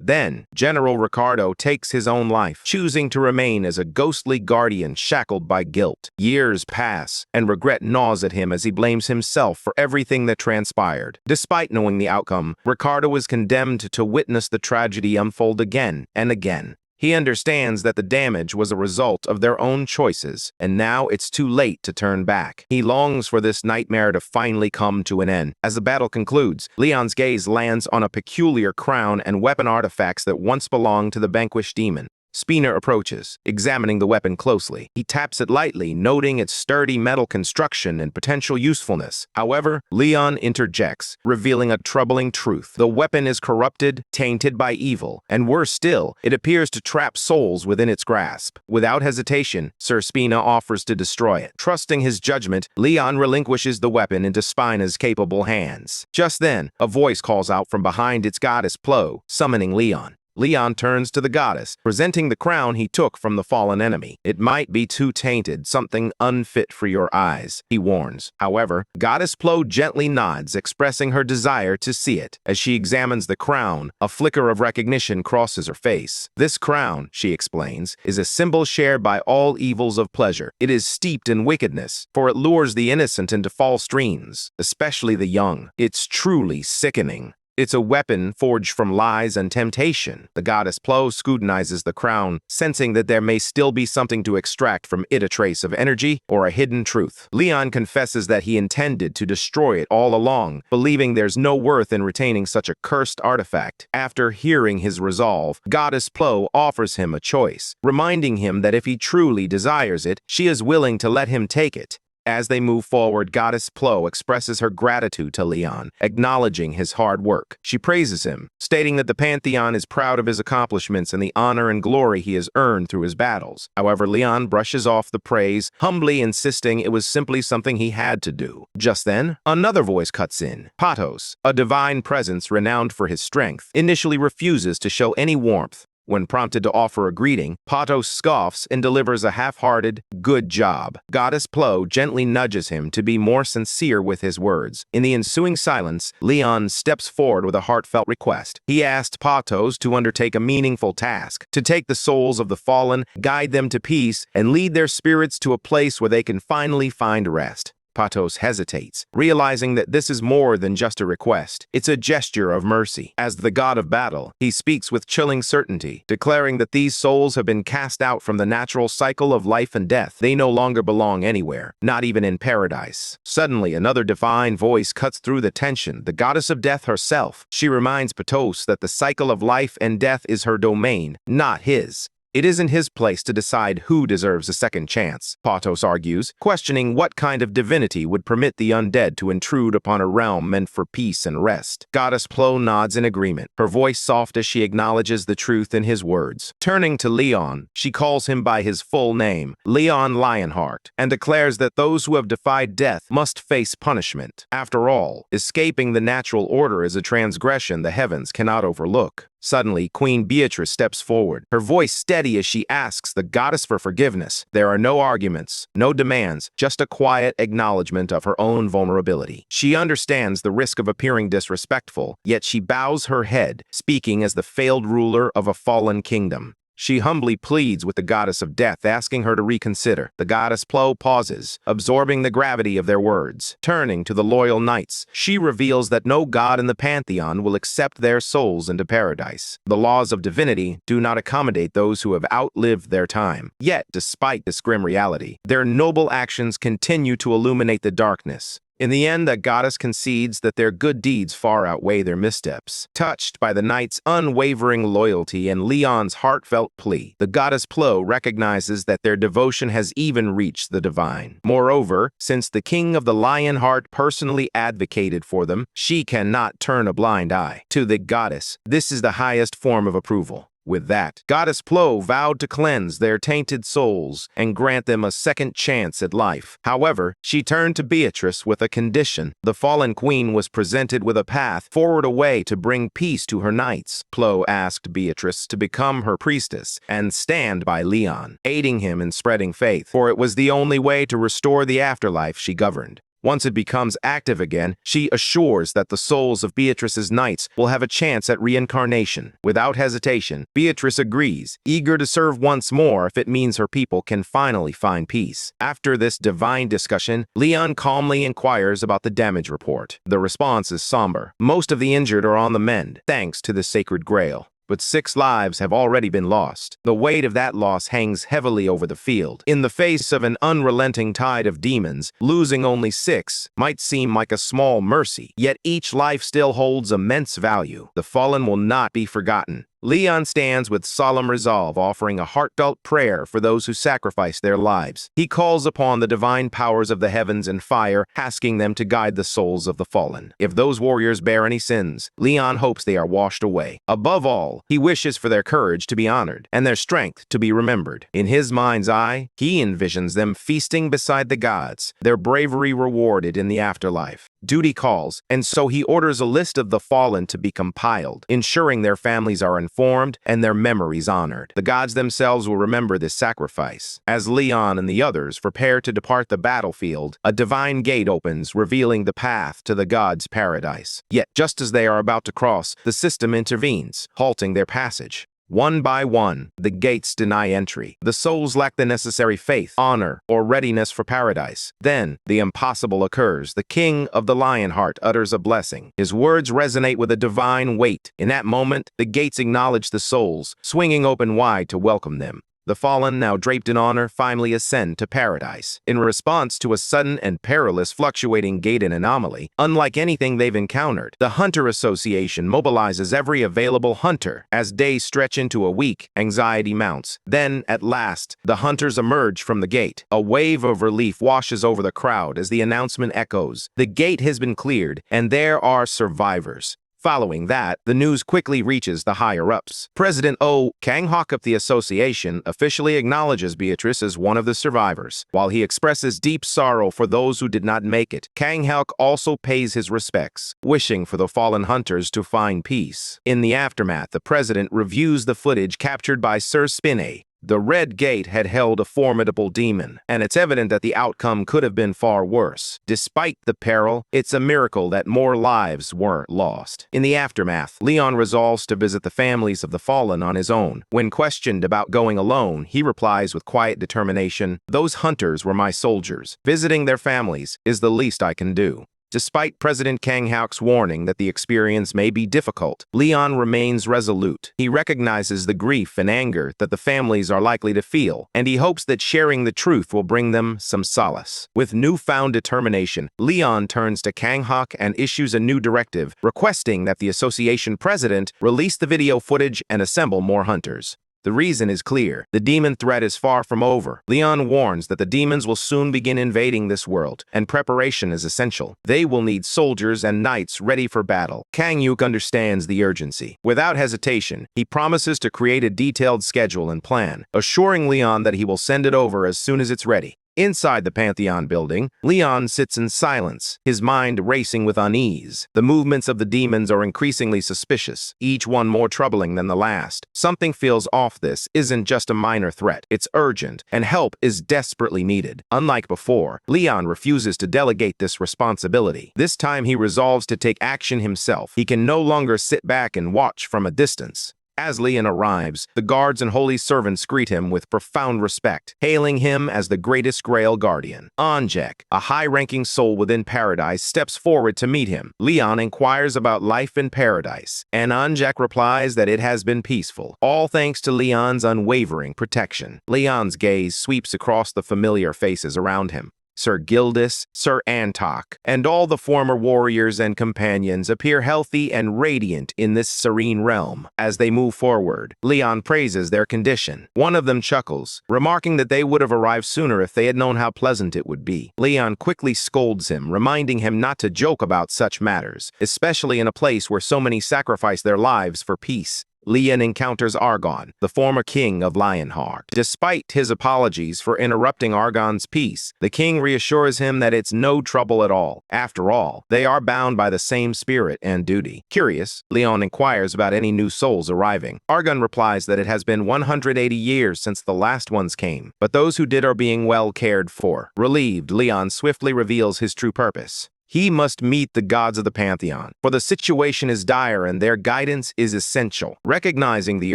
Then, General Ricardo takes his own life, choosing to remain as a ghostly guardian shackled by guilt. Years pass, and regret gnaws at him as he blames himself for everything that transpired. Despite knowing the outcome, Ricardo is condemned to witness the tragedy unfold again and again. He understands that the damage was a result of their own choices, and now it's too late to turn back. He longs for this nightmare to finally come to an end. As the battle concludes, Leon's gaze lands on a peculiar crown and weapon artifacts that once belonged to the vanquished demon. Spina approaches, examining the weapon closely. He taps it lightly, noting its sturdy metal construction and potential usefulness. However, Leon interjects, revealing a troubling truth. The weapon is corrupted, tainted by evil, and worse still, it appears to trap souls within its grasp. Without hesitation, Sir Spina offers to destroy it. Trusting his judgment, Leon relinquishes the weapon into Spina's capable hands. Just then, a voice calls out from behind its goddess Plo, summoning Leon. Leon turns to the goddess, presenting the crown he took from the fallen enemy. It might be too tainted, something unfit for your eyes, he warns. However, Goddess Plo gently nods, expressing her desire to see it. As she examines the crown, a flicker of recognition crosses her face. This crown, she explains, is a symbol shared by all evils of pleasure. It is steeped in wickedness, for it lures the innocent into false dreams, especially the young. It's truly sickening. It's a weapon forged from lies and temptation. The goddess Plo scrutinizes the crown, sensing that there may still be something to extract from it, a trace of energy or a hidden truth. Leon confesses that he intended to destroy it all along, believing there's no worth in retaining such a cursed artifact. After hearing his resolve, Goddess Plo offers him a choice, reminding him that if he truly desires it, she is willing to let him take it. As they move forward, Goddess Plo expresses her gratitude to Leon, acknowledging his hard work. She praises him, stating that the Pantheon is proud of his accomplishments and the honor and glory he has earned through his battles. However, Leon brushes off the praise, humbly insisting it was simply something he had to do. Just then, another voice cuts in. Patos, a divine presence renowned for his strength, initially refuses to show any warmth. When prompted to offer a greeting, Patos scoffs and delivers a half-hearted, "Good job." Goddess Plo gently nudges him to be more sincere with his words. In the ensuing silence, Leon steps forward with a heartfelt request. He asked Patos to undertake a meaningful task, to take the souls of the fallen, guide them to peace, and lead their spirits to a place where they can finally find rest. Patos hesitates, realizing that this is more than just a request. It's a gesture of mercy. As the god of battle, he speaks with chilling certainty, declaring that these souls have been cast out from the natural cycle of life and death. They no longer belong anywhere, not even in paradise. Suddenly, another divine voice cuts through the tension, the goddess of death herself. She reminds Patos that the cycle of life and death is her domain, not his. It isn't his place to decide who deserves a second chance, Patos argues, questioning what kind of divinity would permit the undead to intrude upon a realm meant for peace and rest. Goddess Plo nods in agreement, her voice soft as she acknowledges the truth in his words. Turning to Leon, she calls him by his full name, Leon Lionheart, and declares that those who have defied death must face punishment. After all, escaping the natural order is a transgression the heavens cannot overlook. Suddenly, Queen Beatrice steps forward, her voice steady as she asks the goddess for forgiveness. There are no arguments, no demands, just a quiet acknowledgement of her own vulnerability. She understands the risk of appearing disrespectful, yet she bows her head, speaking as the failed ruler of a fallen kingdom. She humbly pleads with the goddess of death, asking her to reconsider. The goddess Plo pauses, absorbing the gravity of their words. Turning to the loyal knights, she reveals that no god in the Pantheon will accept their souls into paradise. The laws of divinity do not accommodate those who have outlived their time. Yet, despite this grim reality, their noble actions continue to illuminate the darkness. In the end, the goddess concedes that their good deeds far outweigh their missteps. Touched by the knight's unwavering loyalty and Leon's heartfelt plea, the goddess Plo recognizes that their devotion has even reached the divine. Moreover, since the king of the Lionheart personally advocated for them, she cannot turn a blind eye. To the goddess, this is the highest form of approval. With that, Goddess Plo vowed to cleanse their tainted souls and grant them a second chance at life. However, she turned to Beatrice with a condition. The fallen queen was presented with a path forward, a way to bring peace to her knights. Plo asked Beatrice to become her priestess and stand by Leon, aiding him in spreading faith, for it was the only way to restore the afterlife she governed. Once it becomes active again, she assures that the souls of Beatrice's knights will have a chance at reincarnation. Without hesitation, Beatrice agrees, eager to serve once more if it means her people can finally find peace. After this divine discussion, Leon calmly inquires about the damage report. The response is somber. Most of the injured are on the mend, thanks to the Sacred Grail. But 6 lives have already been lost. The weight of that loss hangs heavily over the field. In the face of an unrelenting tide of demons, losing only 6 might seem like a small mercy, yet each life still holds immense value. The fallen will not be forgotten. Leon stands with solemn resolve, offering a heartfelt prayer for those who sacrifice their lives. He calls upon the divine powers of the heavens and fire, asking them to guide the souls of the fallen. If those warriors bear any sins, Leon hopes they are washed away. Above all, he wishes for their courage to be honored and their strength to be remembered. In his mind's eye, he envisions them feasting beside the gods, their bravery rewarded in the afterlife. Duty calls, and so he orders a list of the fallen to be compiled, ensuring their families are informed and their memories honored. The gods themselves will remember this sacrifice. As Leon and the others prepare to depart the battlefield, a divine gate opens, revealing the path to the gods' paradise. Yet, just as they are about to cross, the system intervenes, halting their passage. One by one, the gates deny entry. The souls lack the necessary faith, honor, or readiness for paradise. Then, the impossible occurs. The king of the Lionheart utters a blessing. His words resonate with a divine weight. In that moment, the gates acknowledge the souls, swinging open wide to welcome them. The fallen, now draped in honor, finally ascend to paradise. In response to a sudden and perilous fluctuating gate and anomaly, unlike anything they've encountered, the Hunter Association mobilizes every available hunter. As days stretch into a week, anxiety mounts. Then, at last, the hunters emerge from the gate. A wave of relief washes over the crowd as the announcement echoes. The gate has been cleared, and there are survivors. Following that, the news quickly reaches the higher-ups. President Kang Hawk of the association officially acknowledges Beatrice as one of the survivors. While he expresses deep sorrow for those who did not make it, Kang Hawk also pays his respects, wishing for the fallen hunters to find peace. In the aftermath, the president reviews the footage captured by Sir Spinney. The Red Gate had held a formidable demon, and it's evident that the outcome could have been far worse. Despite the peril, it's a miracle that more lives weren't lost. In the aftermath, Leon resolves to visit the families of the fallen on his own. When questioned about going alone, he replies with quiet determination, "Those hunters were my soldiers. Visiting their families is the least I can do." Despite President Kang Hawk's warning that the experience may be difficult, Leon remains resolute. He recognizes the grief and anger that the families are likely to feel, and he hopes that sharing the truth will bring them some solace. With newfound determination, Leon turns to Kang Hawk and issues a new directive, requesting that the association president release the video footage and assemble more hunters. The reason is clear. The demon threat is far from over. Leon warns that the demons will soon begin invading this world, and preparation is essential. They will need soldiers and knights ready for battle. Kang Hawk understands the urgency. Without hesitation, he promises to create a detailed schedule and plan, assuring Leon that he will send it over as soon as it's ready. Inside the Pantheon building, Leon sits in silence, his mind racing with unease. The movements of the demons are increasingly suspicious, each one more troubling than the last. Something feels off. This isn't just a minor threat, it's urgent, and help is desperately needed. Unlike before, Leon refuses to delegate this responsibility. This time he resolves to take action himself. He can no longer sit back and watch from a distance. As Leon arrives, the guards and holy servants greet him with profound respect, hailing him as the greatest Grail guardian. Anjek, a high-ranking soul within paradise, steps forward to meet him. Leon inquires about life in paradise, and Anjek replies that it has been peaceful, all thanks to Leon's unwavering protection. Leon's gaze sweeps across the familiar faces around him. Sir Gildis, Sir Antok, and all the former warriors and companions appear healthy and radiant in this serene realm. As they move forward, Leon praises their condition. One of them chuckles, remarking that they would have arrived sooner if they had known how pleasant it would be. Leon quickly scolds him, reminding him not to joke about such matters, especially in a place where so many sacrifice their lives for peace. Leon encounters Argon, the former king of Lionheart. Despite his apologies for interrupting Argon's peace, the king reassures him that it's no trouble at all. After all, they are bound by the same spirit and duty. Curious, Leon inquires about any new souls arriving. Argon replies that it has been 180 years since the last ones came, but those who did are being well cared for. Relieved, Leon swiftly reveals his true purpose. He must meet the gods of the Pantheon, for the situation is dire and their guidance is essential. Recognizing the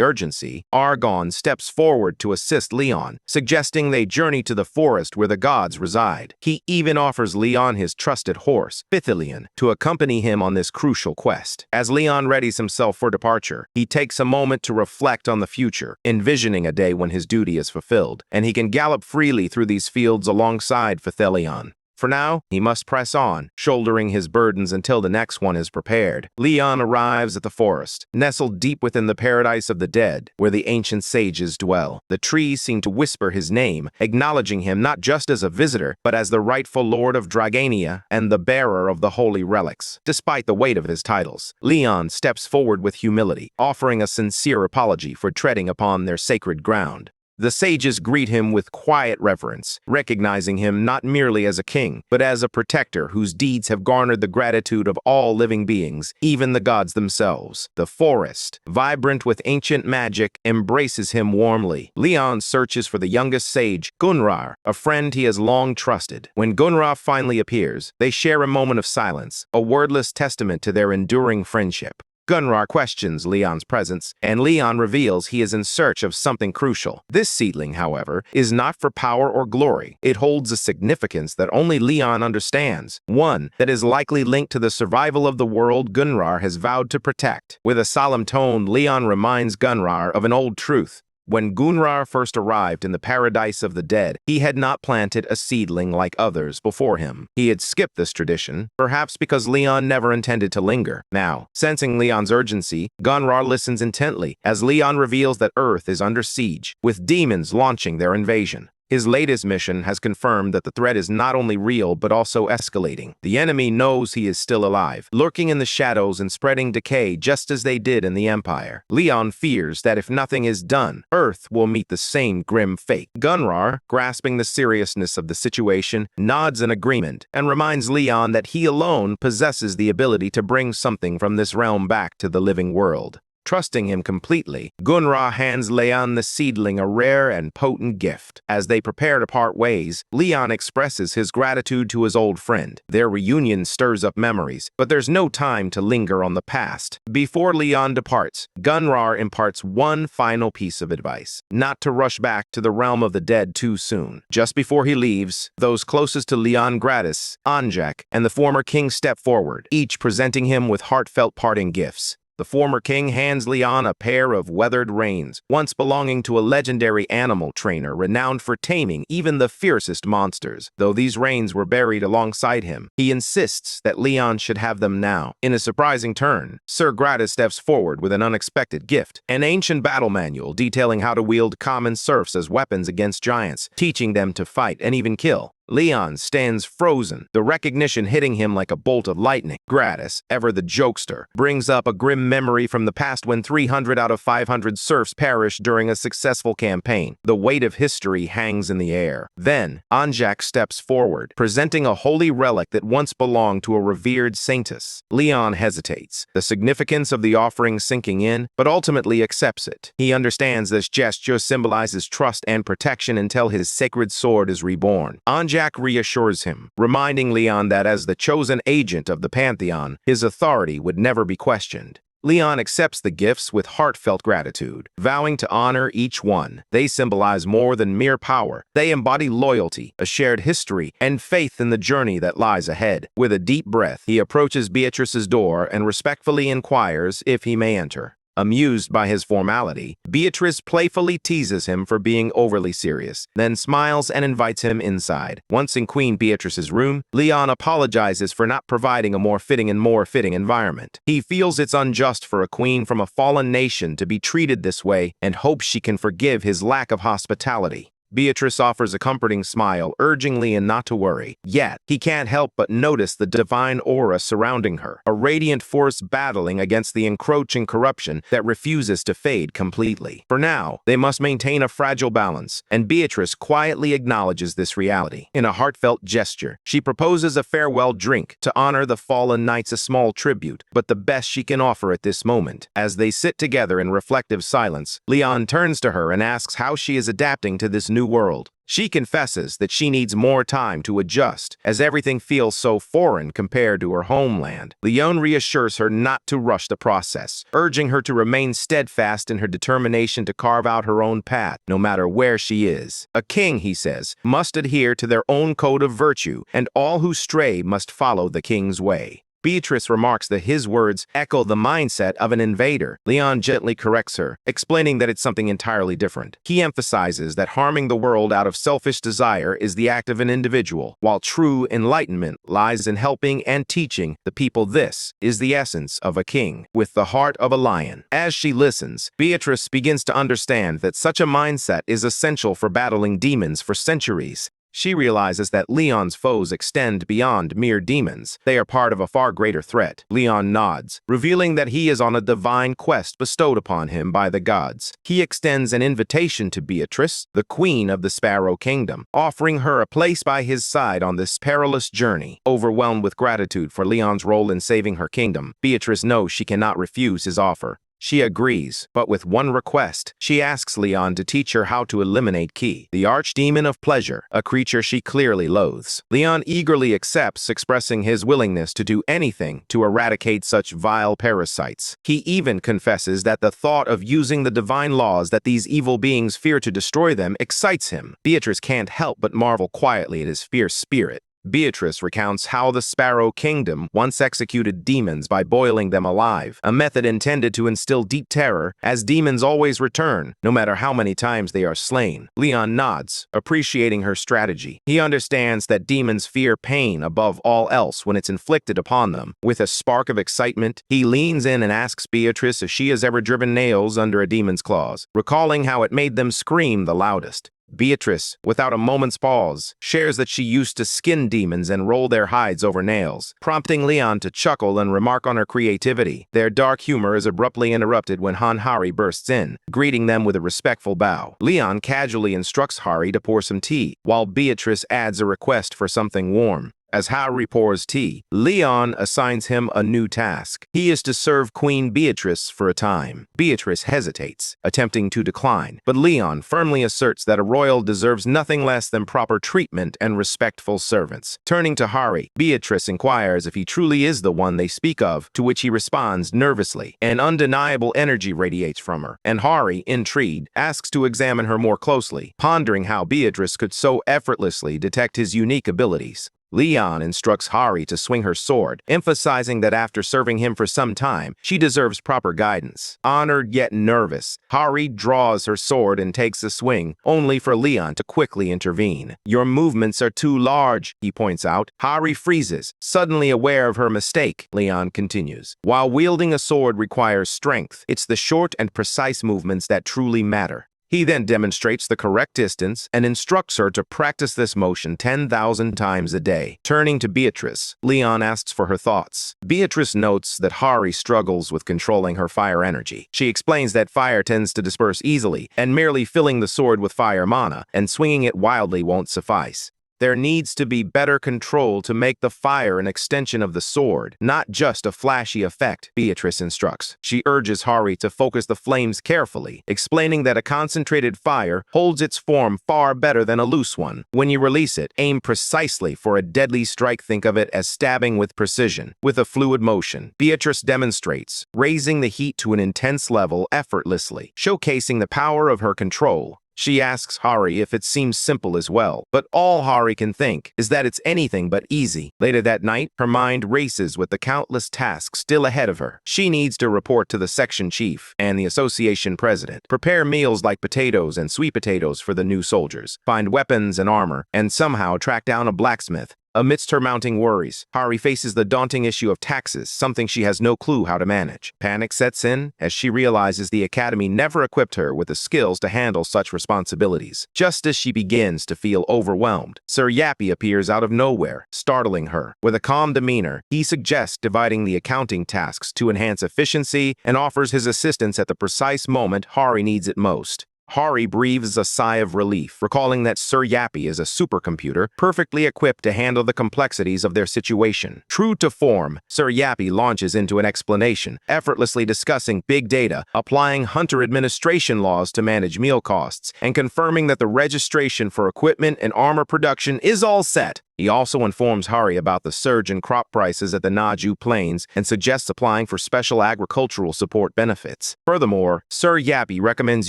urgency, Argon steps forward to assist Leon, suggesting they journey to the forest where the gods reside. He even offers Leon his trusted horse, Pithilion, to accompany him on this crucial quest. As Leon readies himself for departure, he takes a moment to reflect on the future, envisioning a day when his duty is fulfilled, and he can gallop freely through these fields alongside Pithilion. For now, he must press on, shouldering his burdens until the next one is prepared. Leon arrives at the forest, nestled deep within the paradise of the dead, where the ancient sages dwell. The trees seem to whisper his name, acknowledging him not just as a visitor, but as the rightful lord of Dragania and the bearer of the holy relics. Despite the weight of his titles, Leon steps forward with humility, offering a sincere apology for treading upon their sacred ground. The sages greet him with quiet reverence, recognizing him not merely as a king, but as a protector whose deeds have garnered the gratitude of all living beings, even the gods themselves. The forest, vibrant with ancient magic, embraces him warmly. Leon searches for the youngest sage, Gunrar, a friend he has long trusted. When Gunrar finally appears, they share a moment of silence, a wordless testament to their enduring friendship. Gunrar questions Leon's presence, and Leon reveals he is in search of something crucial. This seedling, however, is not for power or glory. It holds a significance that only Leon understands, one that is likely linked to the survival of the world Gunrar has vowed to protect. With a solemn tone, Leon reminds Gunrar of an old truth. When Gunrar first arrived in the paradise of the dead, he had not planted a seedling like others before him. He had skipped this tradition, perhaps because Leon never intended to linger. Now, sensing Leon's urgency, Gunrar listens intently as Leon reveals that Earth is under siege, with demons launching their invasion. His latest mission has confirmed that the threat is not only real but also escalating. The enemy knows he is still alive, lurking in the shadows and spreading decay just as they did in the Empire. Leon fears that if nothing is done, Earth will meet the same grim fate. Gunrar, grasping the seriousness of the situation, nods in agreement and reminds Leon that he alone possesses the ability to bring something from this realm back to the living world. Trusting him completely, Gunrar hands Leon the seedling a rare and potent gift. As they prepare to part ways, Leon expresses his gratitude to his old friend. Their reunion stirs up memories, but there's no time to linger on the past. Before Leon departs, Gunrar imparts one final piece of advice: not to rush back to the realm of the dead too soon. Just before he leaves, those closest to Leon Gratis, Anjak, and the former king step forward, each presenting him with heartfelt parting gifts. The former king hands Leon a pair of weathered reins, once belonging to a legendary animal trainer renowned for taming even the fiercest monsters. Though these reins were buried alongside him, he insists that Leon should have them now. In a surprising turn, Sir Gratis steps forward with an unexpected gift: an ancient battle manual detailing how to wield common serfs as weapons against giants, teaching them to fight and even kill. Leon stands frozen, the recognition hitting him like a bolt of lightning. Gratis, ever the jokester, brings up a grim memory from the past when 300 out of 500 serfs perished during a successful campaign. The weight of history hangs in the air. Then, Anjak steps forward, presenting a holy relic that once belonged to a revered saintess. Leon hesitates, the significance of the offering sinking in, but ultimately accepts it. He understands this gesture symbolizes trust and protection until his sacred sword is reborn. Anjak reassures him, reminding Leon that as the chosen agent of the Pantheon, his authority would never be questioned. Leon accepts the gifts with heartfelt gratitude, vowing to honor each one. They symbolize more than mere power. They embody loyalty, a shared history, and faith in the journey that lies ahead. With a deep breath, he approaches Beatrice's door and respectfully inquires if he may enter. Amused by his formality, Beatrice playfully teases him for being overly serious, then smiles and invites him inside. Once in Queen Beatrice's room, Leon apologizes for not providing a more fitting environment. He feels it's unjust for a queen from a fallen nation to be treated this way and hopes she can forgive his lack of hospitality. Beatrice offers a comforting smile, urging Leon not to worry. Yet, he can't help but notice the divine aura surrounding her, a radiant force battling against the encroaching corruption that refuses to fade completely. For now, they must maintain a fragile balance, and Beatrice quietly acknowledges this reality. In a heartfelt gesture, she proposes a farewell drink to honor the fallen knights, a small tribute, but the best she can offer at this moment. As they sit together in reflective silence, Leon turns to her and asks how she is adapting to this new world. She confesses that she needs more time to adjust, as everything feels so foreign compared to her homeland. Leon reassures her not to rush the process, urging her to remain steadfast in her determination to carve out her own path, no matter where she is. A king, he says, must adhere to their own code of virtue, and all who stray must follow the king's way. Beatrice remarks that his words echo the mindset of an invader. Leon gently corrects her, explaining that it's something entirely different. He emphasizes that harming the world out of selfish desire is the act of an individual, while true enlightenment lies in helping and teaching the people. This is the essence of a king, with the heart of a lion. As she listens, Beatrice begins to understand that such a mindset is essential for battling demons for centuries. She realizes that Leon's foes extend beyond mere demons. They are part of a far greater threat. Leon nods, revealing that he is on a divine quest bestowed upon him by the gods. He extends an invitation to Beatrice, the queen of the Sparrow Kingdom, offering her a place by his side on this perilous journey. Overwhelmed with gratitude for Leon's role in saving her kingdom, Beatrice knows she cannot refuse his offer. She agrees, but with one request. She asks Leon to teach her how to eliminate Ki, the archdemon of pleasure, a creature she clearly loathes. Leon eagerly accepts, expressing his willingness to do anything to eradicate such vile parasites. He even confesses that the thought of using the divine laws that these evil beings fear to destroy them excites him. Beatrice can't help but marvel quietly at his fierce spirit. Beatrice recounts how the Sparrow Kingdom once executed demons by boiling them alive, a method intended to instill deep terror, as demons always return, no matter how many times they are slain. Leon nods, appreciating her strategy. He understands that demons fear pain above all else when it's inflicted upon them. With a spark of excitement, he leans in and asks Beatrice if she has ever driven nails under a demon's claws, recalling how it made them scream the loudest. Beatrice, without a moment's pause, shares that she used to skin demons and roll their hides over nails, prompting Leon to chuckle and remark on her creativity. Their dark humor is abruptly interrupted when Hari bursts in, greeting them with a respectful bow. Leon casually instructs Hari to pour some tea, while Beatrice adds a request for something warm. As Hari pours tea, Leon assigns him a new task. He is to serve Queen Beatrice for a time. Beatrice hesitates, attempting to decline, but Leon firmly asserts that a royal deserves nothing less than proper treatment and respectful servants. Turning to Hari, Beatrice inquires if he truly is the one they speak of, to which he responds nervously. An undeniable energy radiates from her, and Hari, intrigued, asks to examine her more closely, pondering how Beatrice could so effortlessly detect his unique abilities. Leon instructs Hari to swing her sword, emphasizing that after serving him for some time, she deserves proper guidance. Honored yet nervous, Hari draws her sword and takes a swing, only for Leon to quickly intervene. "Your movements are too large," he points out. Hari freezes, suddenly aware of her mistake. Leon continues, "While wielding a sword requires strength, it's the short and precise movements that truly matter." He then demonstrates the correct distance and instructs her to practice this motion 10,000 times a day. Turning to Beatrice, Leon asks for her thoughts. Beatrice notes that Hari struggles with controlling her fire energy. She explains that fire tends to disperse easily, and merely filling the sword with fire mana and swinging it wildly won't suffice. There needs to be better control to make the fire an extension of the sword, not just a flashy effect, Beatrice instructs. She urges Hari to focus the flames carefully, explaining that a concentrated fire holds its form far better than a loose one. When you release it, aim precisely for a deadly strike. Think of it as stabbing with precision. With a fluid motion, Beatrice demonstrates, raising the heat to an intense level effortlessly, showcasing the power of her control. She asks Hari if it seems simple as well, but all Hari can think is that it's anything but easy. Later that night, her mind races with the countless tasks still ahead of her. She needs to report to the section chief and the association president, prepare meals like potatoes and sweet potatoes for the new soldiers, find weapons and armor, and somehow track down a blacksmith. Amidst her mounting worries, Hari faces the daunting issue of taxes, something she has no clue how to manage. Panic sets in as she realizes the academy never equipped her with the skills to handle such responsibilities. Just as she begins to feel overwhelmed, Sir Yappy appears out of nowhere, startling her. With a calm demeanor, he suggests dividing the accounting tasks to enhance efficiency and offers his assistance at the precise moment Hari needs it most. Hari breathes a sigh of relief, recalling that Sir Yappy is a supercomputer perfectly equipped to handle the complexities of their situation. True to form, Sir Yappy launches into an explanation, effortlessly discussing big data, applying hunter administration laws to manage meal costs, and confirming that the registration for equipment and armor production is all set. He also informs Hari about the surge in crop prices at the Naju Plains and suggests applying for special agricultural support benefits. Furthermore, Sir Yappy recommends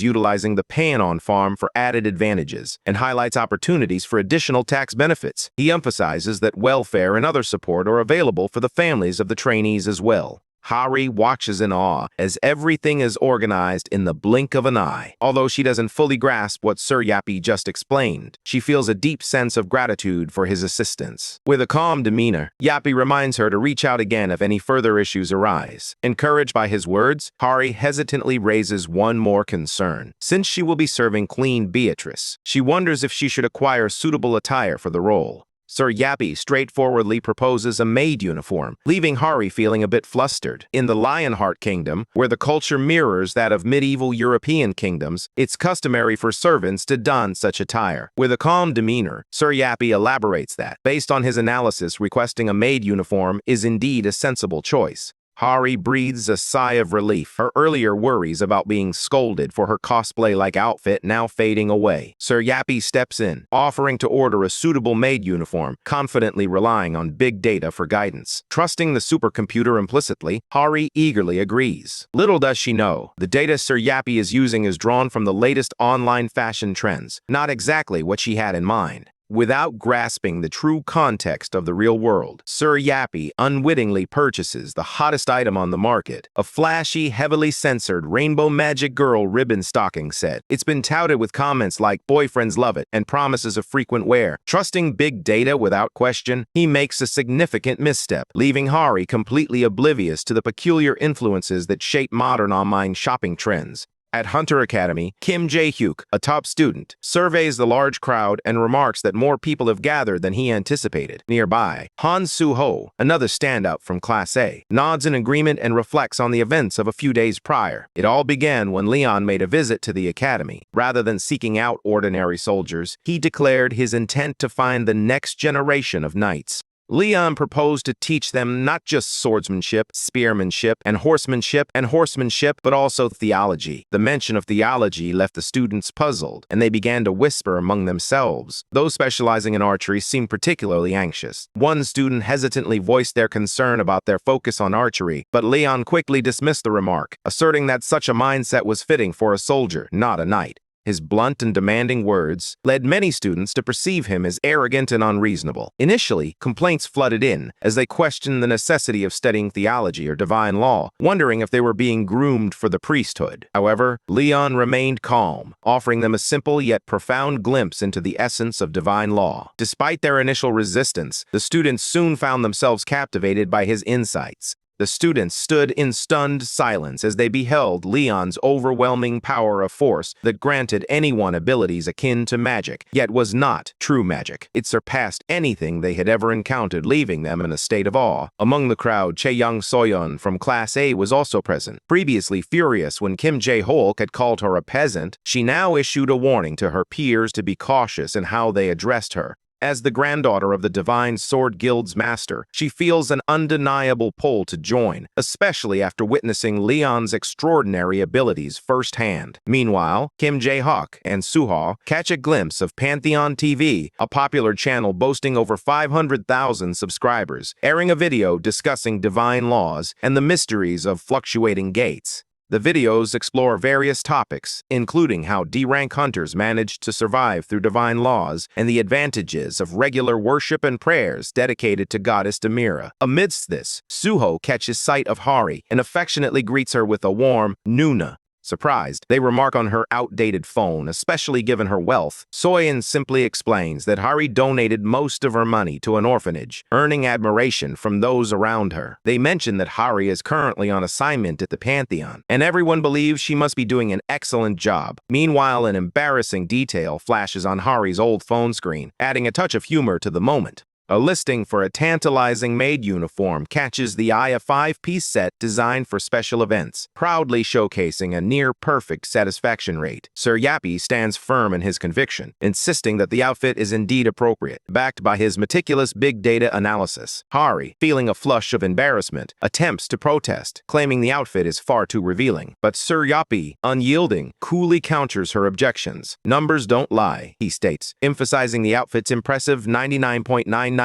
utilizing the Payanon farm for added advantages and highlights opportunities for additional tax benefits. He emphasizes that welfare and other support are available for the families of the trainees as well. Hari watches in awe as everything is organized in the blink of an eye. Although she doesn't fully grasp what Sir Yappy just explained, she feels a deep sense of gratitude for his assistance. With a calm demeanor, Yappy reminds her to reach out again if any further issues arise. Encouraged by his words, Hari hesitantly raises one more concern. Since she will be serving Queen Beatrice, she wonders if she should acquire suitable attire for the role. Sir Yappy straightforwardly proposes a maid uniform, leaving Hari feeling a bit flustered. In the Lionheart Kingdom, where the culture mirrors that of medieval European kingdoms, it's customary for servants to don such attire. With a calm demeanor, Sir Yappy elaborates that, based on his analysis, requesting a maid uniform is indeed a sensible choice. Hari breathes a sigh of relief, her earlier worries about being scolded for her cosplay-like outfit now fading away. Sir Yappy steps in, offering to order a suitable maid uniform, confidently relying on big data for guidance. Trusting the supercomputer implicitly, Hari eagerly agrees. Little does she know, the data Sir Yappy is using is drawn from the latest online fashion trends, not exactly what she had in mind. Without grasping the true context of the real world, Sir Yappy unwittingly purchases the hottest item on the market, a flashy, heavily censored Rainbow Magic Girl ribbon stocking set. It's been touted with comments like "boyfriends love it" and promises of frequent wear. Trusting big data without question, he makes a significant misstep, leaving Hari completely oblivious to the peculiar influences that shape modern online shopping trends. At Hunter Academy, Kim Jae-hyuk, a top student, surveys the large crowd and remarks that more people have gathered than he anticipated. Nearby, Han Soo-ho, another standout from Class A, nods in agreement and reflects on the events of a few days prior. It all began when Leon made a visit to the academy. Rather than seeking out ordinary soldiers, he declared his intent to find the next generation of knights. Leon proposed to teach them not just swordsmanship, spearmanship, and horsemanship, but also theology. The mention of theology left the students puzzled, and they began to whisper among themselves. Those specializing in archery seemed particularly anxious. One student hesitantly voiced their concern about their focus on archery, but Leon quickly dismissed the remark, asserting that such a mindset was fitting for a soldier, not a knight. His blunt and demanding words led many students to perceive him as arrogant and unreasonable. Initially, complaints flooded in as they questioned the necessity of studying theology or divine law, wondering if they were being groomed for the priesthood. However, Leon remained calm, offering them a simple yet profound glimpse into the essence of divine law. Despite their initial resistance, the students soon found themselves captivated by his insights. The students stood in stunned silence as they beheld Leon's overwhelming power of force that granted anyone abilities akin to magic, yet was not true magic. It surpassed anything they had ever encountered, leaving them in a state of awe. Among the crowd, Chae-young Soyeon from Class A was also present. Previously furious when Kim Jae-hyuk had called her a peasant, she now issued a warning to her peers to be cautious in how they addressed her. As the granddaughter of the Divine Sword Guild's master, she feels an undeniable pull to join, especially after witnessing Leon's extraordinary abilities firsthand. Meanwhile, Kim Jae-hyuk and Suho catch a glimpse of Pantheon TV, a popular channel boasting over 500,000 subscribers, airing a video discussing divine laws and the mysteries of fluctuating gates. The videos explore various topics, including how D-rank hunters managed to survive through divine laws and the advantages of regular worship and prayers dedicated to goddess Demira. Amidst this, Suho catches sight of Hari and affectionately greets her with a warm "Nuna." Surprised, they remark on her outdated phone, especially given her wealth. Soyeon simply explains that Hari donated most of her money to an orphanage, earning admiration from those around her. They mention that Hari is currently on assignment at the Pantheon, and everyone believes she must be doing an excellent job. Meanwhile, an embarrassing detail flashes on Hari's old phone screen, adding a touch of humor to the moment. A listing for a tantalizing maid uniform catches the eye, a 5-piece set designed for special events, proudly showcasing a near-perfect satisfaction rate. Sir Yappy stands firm in his conviction, insisting that the outfit is indeed appropriate, backed by his meticulous big data analysis. Hari, feeling a flush of embarrassment, attempts to protest, claiming the outfit is far too revealing. But Sir Yappy, unyielding, coolly counters her objections. "Numbers don't lie," he states, emphasizing the outfit's impressive 99.999%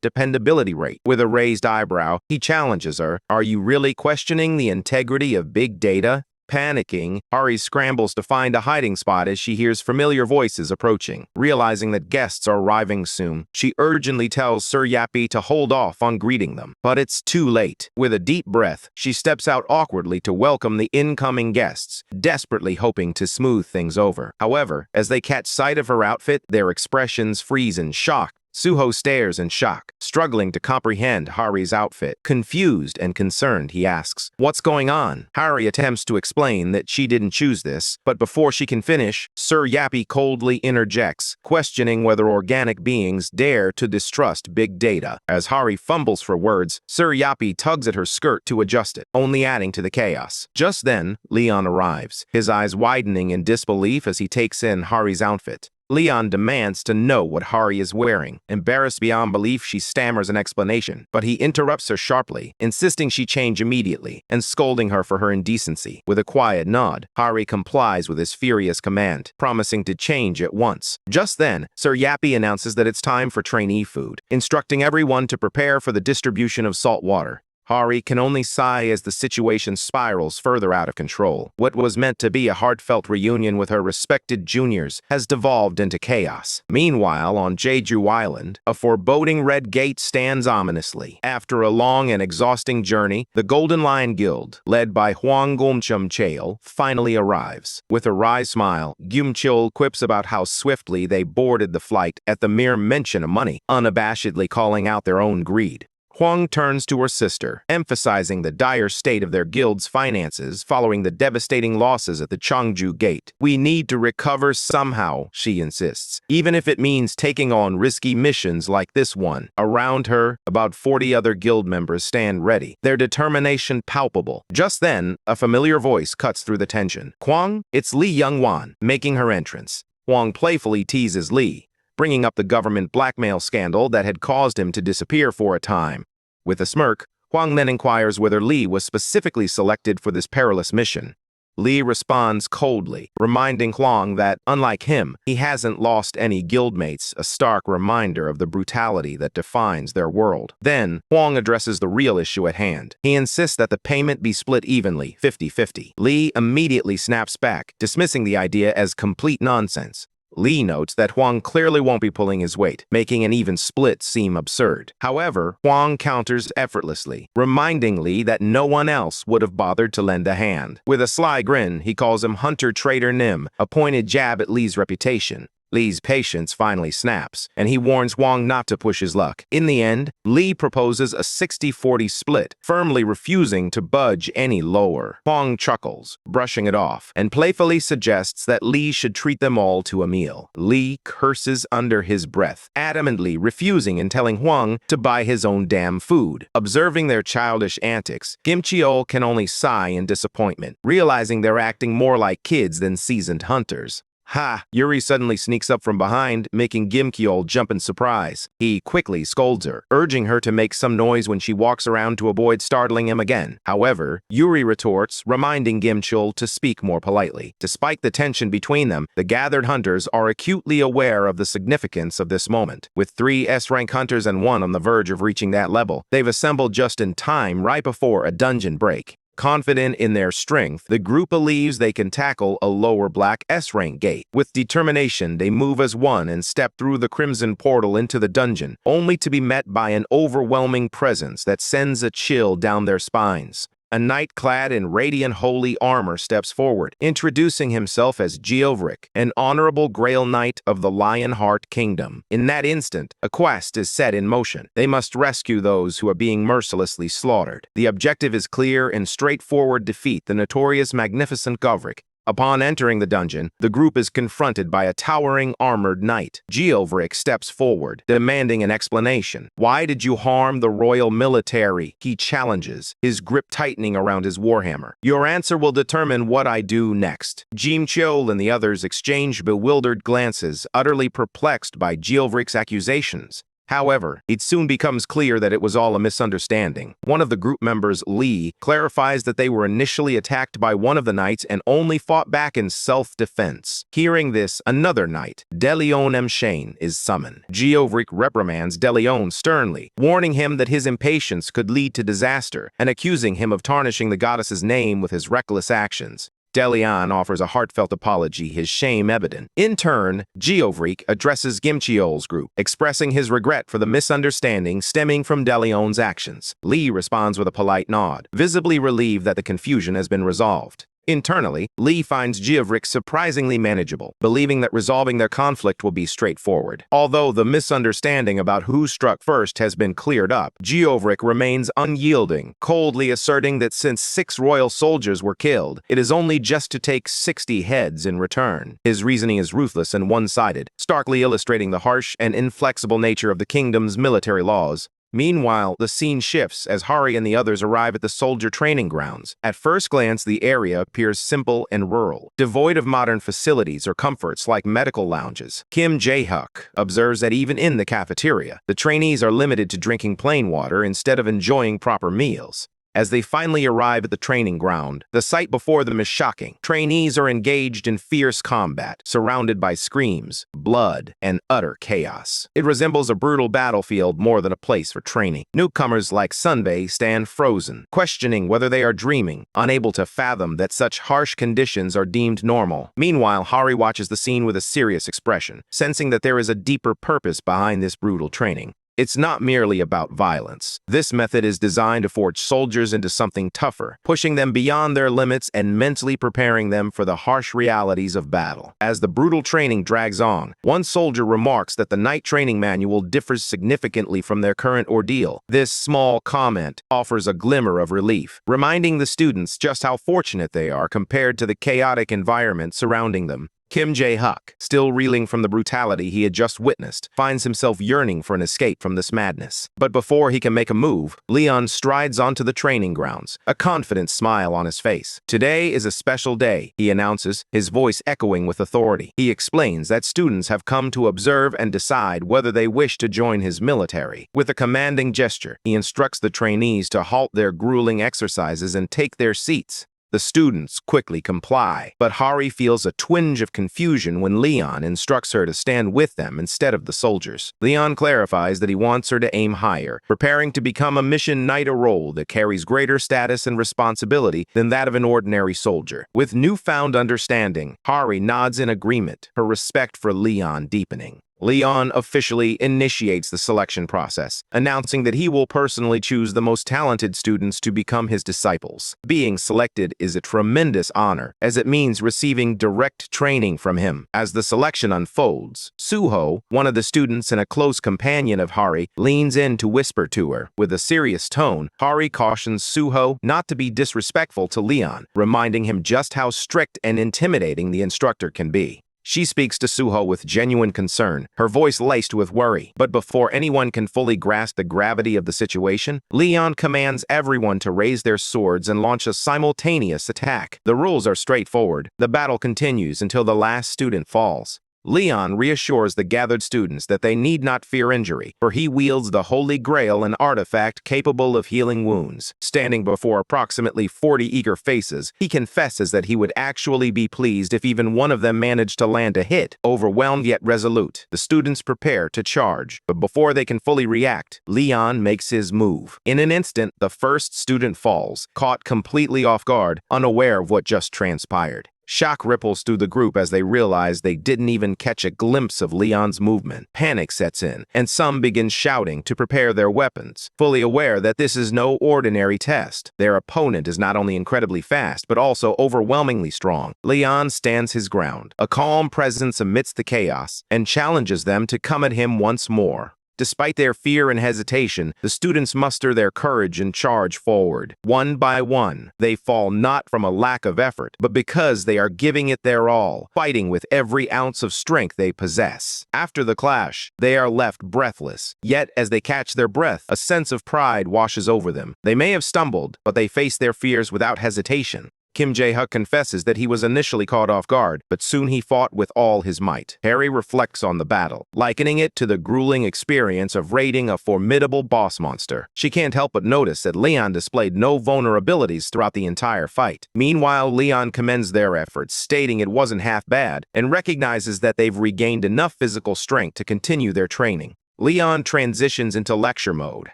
dependability rate. With a raised eyebrow, he challenges her, "Are you really questioning the integrity of big data?" Panicking, Hari scrambles to find a hiding spot as she hears familiar voices approaching. Realizing that guests are arriving soon, she urgently tells Sir Yappy to hold off on greeting them. But it's too late. With a deep breath, she steps out awkwardly to welcome the incoming guests, desperately hoping to smooth things over. However, as they catch sight of her outfit, their expressions freeze in shock. Suho stares in shock, struggling to comprehend Hari's outfit. Confused and concerned, he asks, "What's going on?" Hari attempts to explain that she didn't choose this, but before she can finish, Sir Yappy coldly interjects, questioning whether organic beings dare to distrust big data. As Hari fumbles for words, Sir Yappy tugs at her skirt to adjust it, only adding to the chaos. Just then, Leon arrives, his eyes widening in disbelief as he takes in Hari's outfit. Leon demands to know what Hari is wearing. Embarrassed beyond belief, she stammers an explanation, but he interrupts her sharply, insisting she change immediately, and scolding her for her indecency. With a quiet nod, Hari complies with his furious command, promising to change at once. Just then, Sir Yappy announces that it's time for trainee food, instructing everyone to prepare for the distribution of salt water. Hari can only sigh as the situation spirals further out of control. What was meant to be a heartfelt reunion with her respected juniors has devolved into chaos. Meanwhile, on Jeju Island, a foreboding red gate stands ominously. After a long and exhausting journey, the Golden Lion Guild, led by Hwang Gumchum-cheol, finally arrives. With a wry smile, Gumcheol quips about how swiftly they boarded the flight at the mere mention of money, unabashedly calling out their own greed. Hwang turns to her sister, emphasizing the dire state of their guild's finances following the devastating losses at the Cheongju Gate. "We need to recover somehow," she insists, "even if it means taking on risky missions like this one." Around her, about 40 other guild members stand ready, their determination palpable. Just then, a familiar voice cuts through the tension. "Hwang, it's Lee Young-wan," making her entrance. Hwang playfully teases Lee, bringing up the government blackmail scandal that had caused him to disappear for a time. With a smirk, Hwang then inquires whether Lee was specifically selected for this perilous mission. Lee responds coldly, reminding Hwang that, unlike him, he hasn't lost any guildmates, a stark reminder of the brutality that defines their world. Then, Hwang addresses the real issue at hand. He insists that the payment be split evenly, 50-50. Lee immediately snaps back, dismissing the idea as complete nonsense. Lee notes that Hwang clearly won't be pulling his weight, making an even split seem absurd. However, Hwang counters effortlessly, reminding Lee that no one else would have bothered to lend a hand. With a sly grin, he calls him Hunter Trader Nim, a pointed jab at Lee's reputation. Lee's patience finally snaps, and he warns Hwang not to push his luck. In the end, Lee proposes a 60-40 split, firmly refusing to budge any lower. Hwang chuckles, brushing it off, and playfully suggests that Lee should treat them all to a meal. Lee curses under his breath, adamantly refusing and telling Hwang to buy his own damn food. Observing their childish antics, Gimcheol can only sigh in disappointment, realizing they're acting more like kids than seasoned hunters. Ha! Yuri suddenly sneaks up from behind, making Gimcheol jump in surprise. He quickly scolds her, urging her to make some noise when she walks around to avoid startling him again. However, Yuri retorts, reminding Gimcheol to speak more politely. Despite the tension between them, the gathered hunters are acutely aware of the significance of this moment. With 3 S-rank hunters and 1 on the verge of reaching that level, they've assembled just in time right before a dungeon break. Confident in their strength, the group believes they can tackle a lower black S-rank gate. With determination, they move as one and step through the crimson portal into the dungeon, only to be met by an overwhelming presence that sends a chill down their spines. A knight clad in radiant holy armor steps forward, introducing himself as Geovric, an honorable Grail Knight of the Lionheart Kingdom. In that instant, a quest is set in motion. They must rescue those who are being mercilessly slaughtered. The objective is clear and straightforward: defeat the notorious magnificent Govric. Upon entering the dungeon, the group is confronted by a towering armored knight. Geovric steps forward, demanding an explanation. "Why did you harm the royal military?" he challenges, his grip tightening around his warhammer. "Your answer will determine what I do next." Jimcheol and the others exchange bewildered glances, utterly perplexed by Geovric's accusations. However, it soon becomes clear that it was all a misunderstanding. One of the group members, Lee, clarifies that they were initially attacked by one of the knights and only fought back in self-defense. Hearing this, another knight, Deleon M. Shane, is summoned. Geovric reprimands Deleon sternly, warning him that his impatience could lead to disaster and accusing him of tarnishing the goddess's name with his reckless actions. Deleon offers a heartfelt apology, his shame evident. In turn, Geovric addresses Jimcheol's group, expressing his regret for the misunderstanding stemming from Deleon's actions. Lee responds with a polite nod, visibly relieved that the confusion has been resolved. Internally, Lee finds Geovric surprisingly manageable, believing that resolving their conflict will be straightforward. Although the misunderstanding about who struck first has been cleared up, Geovric remains unyielding, coldly asserting that since 6 royal soldiers were killed, it is only just to take 60 heads in return. His reasoning is ruthless and one-sided, starkly illustrating the harsh and inflexible nature of the kingdom's military laws. Meanwhile, the scene shifts as Hari and the others arrive at the soldier training grounds. At first glance, the area appears simple and rural, devoid of modern facilities or comforts like medical lounges. Kim Jae-hyuk observes that even in the cafeteria, the trainees are limited to drinking plain water instead of enjoying proper meals. As they finally arrive at the training ground, the sight before them is shocking. Trainees are engaged in fierce combat, surrounded by screams, blood, and utter chaos. It resembles a brutal battlefield more than a place for training. Newcomers like Sunbae stand frozen, questioning whether they are dreaming, unable to fathom that such harsh conditions are deemed normal. Meanwhile, Hari watches the scene with a serious expression, sensing that there is a deeper purpose behind this brutal training. It's not merely about violence. This method is designed to forge soldiers into something tougher, pushing them beyond their limits and mentally preparing them for the harsh realities of battle. As the brutal training drags on, one soldier remarks that the Knight training manual differs significantly from their current ordeal. This small comment offers a glimmer of relief, reminding the students just how fortunate they are compared to the chaotic environment surrounding them. Kim Jae-hyuk, still reeling from the brutality he had just witnessed, finds himself yearning for an escape from this madness. But before he can make a move, Leon strides onto the training grounds, a confident smile on his face. "Today is a special day," he announces, his voice echoing with authority. He explains that students have come to observe and decide whether they wish to join his military. With a commanding gesture, he instructs the trainees to halt their grueling exercises and take their seats. The students quickly comply, but Hari feels a twinge of confusion when Leon instructs her to stand with them instead of the soldiers. Leon clarifies that he wants her to aim higher, preparing to become a mission knight, a role that carries greater status and responsibility than that of an ordinary soldier. With newfound understanding, Hari nods in agreement, her respect for Leon deepening. Leon officially initiates the selection process, announcing that he will personally choose the most talented students to become his disciples. Being selected is a tremendous honor, as it means receiving direct training from him. As the selection unfolds, Suho, one of the students and a close companion of Hari, leans in to whisper to her. With a serious tone, Hari cautions Suho not to be disrespectful to Leon, reminding him just how strict and intimidating the instructor can be. She speaks to Suho with genuine concern, her voice laced with worry. But before anyone can fully grasp the gravity of the situation, Leon commands everyone to raise their swords and launch a simultaneous attack. The rules are straightforward. The battle continues until the last student falls. Leon reassures the gathered students that they need not fear injury, for he wields the Holy Grail, an artifact capable of healing wounds. Standing before approximately 40 eager faces, he confesses that he would actually be pleased if even one of them managed to land a hit. Overwhelmed yet resolute, the students prepare to charge, but before they can fully react, Leon makes his move. In an instant, the first student falls, caught completely off guard, unaware of what just transpired. Shock ripples through the group as they realize they didn't even catch a glimpse of Leon's movement. Panic sets in, and some begin shouting to prepare their weapons, fully aware that this is no ordinary test. Their opponent is not only incredibly fast, but also overwhelmingly strong. Leon stands his ground, a calm presence amidst the chaos, and challenges them to come at him once more. Despite their fear and hesitation, the students muster their courage and charge forward. One by one, they fall not from a lack of effort, but because they are giving it their all, fighting with every ounce of strength they possess. After the clash, they are left breathless. Yet, as they catch their breath, a sense of pride washes over them. They may have stumbled, but they face their fears without hesitation. Kim Jae-hyuk confesses that he was initially caught off guard, but soon he fought with all his might. Harry reflects on the battle, likening it to the grueling experience of raiding a formidable boss monster. She can't help but notice that Leon displayed no vulnerabilities throughout the entire fight. Meanwhile, Leon commends their efforts, stating it wasn't half bad, and recognizes that they've regained enough physical strength to continue their training. Leon transitions into lecture mode,